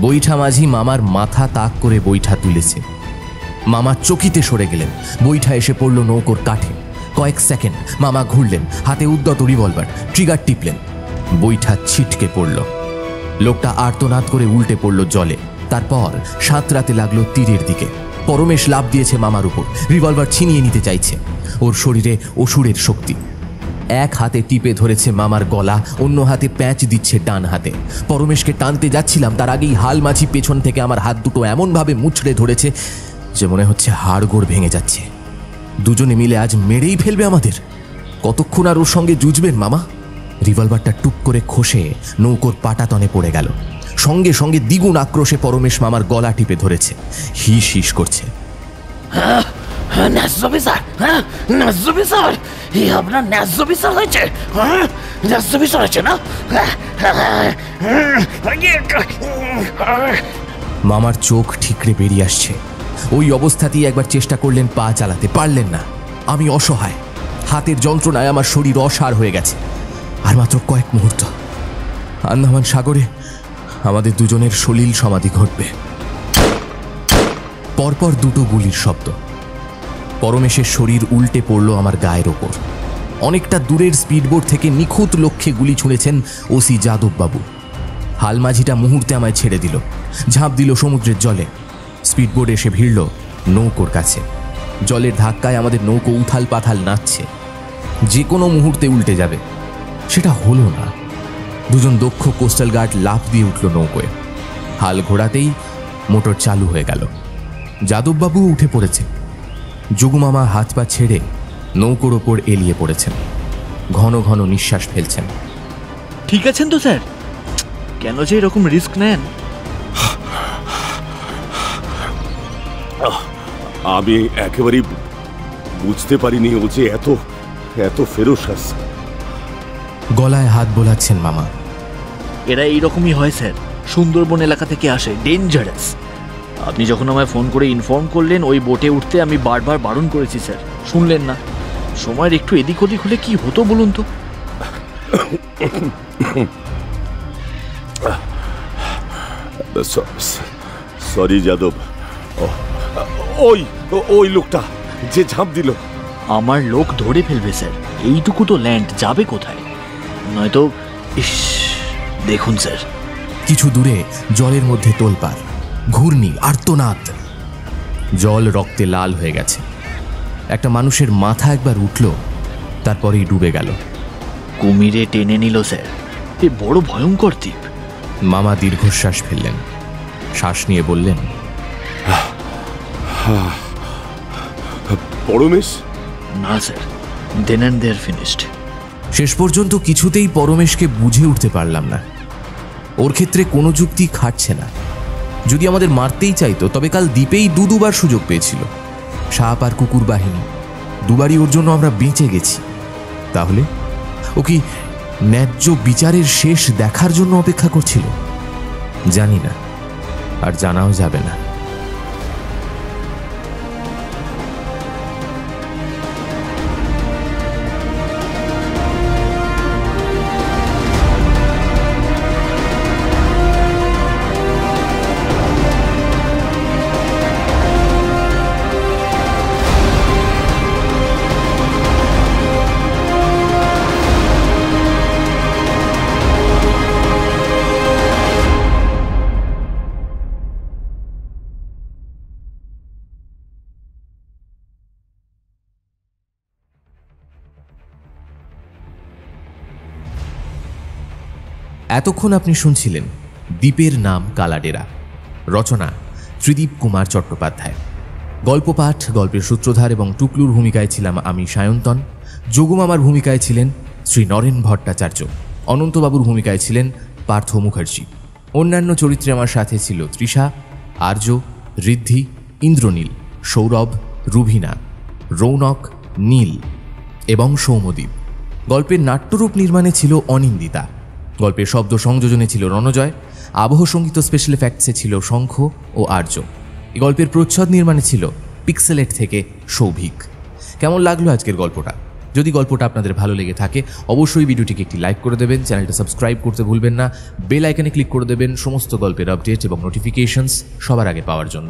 বৈঠা মাঝি মামার মাথা তাক করে বৈঠা তুলেছে। মামা চকিতে সরে গেলেন। বৈঠা এসে পড়ল নৌকোর কাঠে। কয়েক সেকেন্ড মামা ঘুরলেন, হাতে উদ্যত রিভলভার, ট্রিগার টিপলেন। বৈঠা ছিটকে পড়ল। লোকটা আর্তনাদ করে উল্টে পড়ল জলে। তারপর সাঁতরাতে লাগলো তীরের দিকে। পরমেশ লাফ দিয়েছে মামার উপর, রিভলভার ছিনিয়ে নিতে চাইছে। ওর শরীরে অসুরের শক্তি। এক হাতে টিপে ধরেছে মামার গলা, অন্য হাতে প্যাঁচ দিচ্ছে ডান হাতে। পরমেশকে টানতে যাচ্ছিলাম, তার আগেই হাল মাঝি পেছন থেকে আমার হাত দুটো এমনভাবে মুচড়ে ধরেছে যে মনে হচ্ছে হাড়গোড় ভেঙে যাচ্ছে। দুজনে মিলে আজ মেরেই ফেলবে আমাদের। কতক্ষণ আর ওর সঙ্গে জুঝবেন মামা? রিভলভারটা টুক করে খসে নৌকোর পাটাতনে পড়ে গেল। সঙ্গে সঙ্গে দ্বিগুণ আক্রোশে পরমেশ মামার গলা টিপে ধরেছে, হিস হিস করছে। ন্যায্য বিচার, হ্যাঁ ন্যায্য বিচার, এই আপনার ন্যায্য বিচার হয়েছে, হ্যাঁ ন্যায্য বিচার হয়েছে না? মামার চোখ ঠিকরে বেরিয়ে আসছে। ওই অবস্থাতেই একবার চেষ্টা করলেন পা চালাতে, পারলেন না। আমি অসহায়, হাতের যন্ত্রণায় আমার শরীর অসাড় হয়ে গেছে। আর মাত্র কয়েক মুহূর্ত, আন্দামান সাগরে আমাদের দুজনের সলিল সমাধি ঘটবে। পরপর দুটো গুলির শব্দ। পরমেশের শরীর উল্টে পড়ল আমার গায়ের ওপর। অনেকটা দূরের স্পিডবোট থেকে নিখুঁত লক্ষ্যে গুলি ছুঁড়েছেন ওসি যাদববাবু। হালমাঝিটা মুহূর্তে আমায় ছেড়ে দিল, ঝাঁপ দিল সমুদ্রের জলে। স্পিডবোট এসে ভিড়ল নৌকোর কাছে। জলের ধাক্কায় আমাদের নৌকো উথাল পাথাল নাচছে, যে কোনো মুহূর্তে উল্টে যাবে। সেটা হলো না। দুজন দক্ষ কোস্টাল গার্ড লাফ দিয়ে উঠল নৌকোয়। হাল ঘোরাতেই মোটর চালু হয়ে গেল। যাদববাবু উঠে পড়েছেন। যোগুমামা হাত পা ছেড়ে নৌকোর ওপর এলিয়ে পড়েছেন, ঘন ঘন নিঃশ্বাস ফেলছেন। ঠিক আছেন তো স্যার? কেন যে এরকম রিস্ক নেন? আমি একেবারেই বুঝতে পারিনি ও যে এত এত ফেরোসাস। গলায় হাত বোলাচ্ছেন মামা। এরা এইরকমই হয় স্যার, সুন্দরবন এলাকা থেকে আসে, ডেঞ্জারাস। আপনি যখন আমায় ফোন করে ইনফর্ম করলেন ওই বোটে উঠতে, আমি বারবার বারণ করেছি স্যার, শুনলেন না। সময়ের একটু এদিক ওদিক হলে কি হতো বলুন তো? সরি যাদব। ওই ওই লোকটা যে ঝাঁপ দিল, আমার লোক ধরে ফেলবে স্যার। এইটুকু তো ল্যান্ড, যাবে কোথায়? নয়তো ইস, দেখুন স্যার। কিছু দূরে জলের মধ্যে তোলপাড়, ঘূর্ণি, আর্তনাদ। জল রক্তে লাল হয়ে গেছে। একটা মানুষের মাথা একবার উঠল, তারপরেই ডুবে গেল। কুমিরে টেনে নিল স্যার। এ বড় ভয়ঙ্কর দ্বীপ। মামা দীর্ঘশ্বাস ফেললেন, শ্বাস নিয়ে বললেন, পরমেশ? না sir, then and there finished. শেষ পর্যন্ত কিছুতেই পরমেশকে বুঝে উঠতে পারলাম না। ওর ক্ষেত্রে কোনো যুক্তি খাটছে না। যদি আমাদের মারতেই চাইতো তবে কাল দ্বীপেই দুবার সুযোগ পেয়েছিল। সাপ আর কুকুর বাহিনী, দুবারই ওর জন্য আমরা বেঁচে গেছি। তাহলে ও কি ন্যায্য বিচারের শেষ দেখার জন্য অপেক্ষা করছিল? জানি না, আর জানাও যাবে না। এতক্ষণ আপনি শুনছিলেন দ্বীপের নাম কালাডেরা। রচনা ত্রিদীপ কুমার চট্টোপাধ্যায়। গল্প পাঠ, গল্পের সূত্রধার এবং টুকলুর ভূমিকায় ছিলাম আমি সায়ন্তন। যোগুমামার ভূমিকায় ছিলেন শ্রী নরেন ভট্টাচার্য। অনন্তবাবুর ভূমিকায় ছিলেন পার্থ মুখার্জি। অন্যান্য চরিত্রে আমার সাথে ছিল তৃষা, আর্য, ঋদ্ধি, ইন্দ্রনীল, সৌরভ, রুভিনা, রৌনক, নীল এবং সৌমদ্বীপ। গল্পের নাট্যরূপ নির্মাণে ছিল অনিন্দিতা। গল্পের শব্দ সংযোজনে ছিল রণজয়। আবহ সঙ্গীত স্পেশাল এফেক্টসে ছিল শঙ্খ ও আর্য। এই গল্পের প্রচ্ছদ নির্মাণে ছিল পিক্সেলেট থেকে সৌভিক। কেমন লাগলো আজকের গল্পটা? যদি গল্পটা আপনাদের ভালো লেগে থাকে অবশ্যই ভিডিওটিকে একটি লাইক করে দেবেন, চ্যানেলটা সাবস্ক্রাইব করতে ভুলবেন না, বেল আইকনে ক্লিক করে দেবেন সমস্ত গল্পের আপডেট এবং নোটিফিকেশনস সবার আগে পাওয়ার জন্য।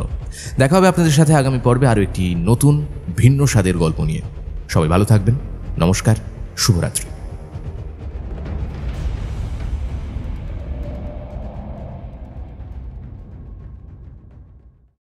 দেখা হবে আপনাদের সাথে আগামী পর্বে আরও একটি নতুন ভিন্ন স্বাদের গল্প নিয়ে। সবাই ভালো থাকবেন। নমস্কার, শুভরাত্রি।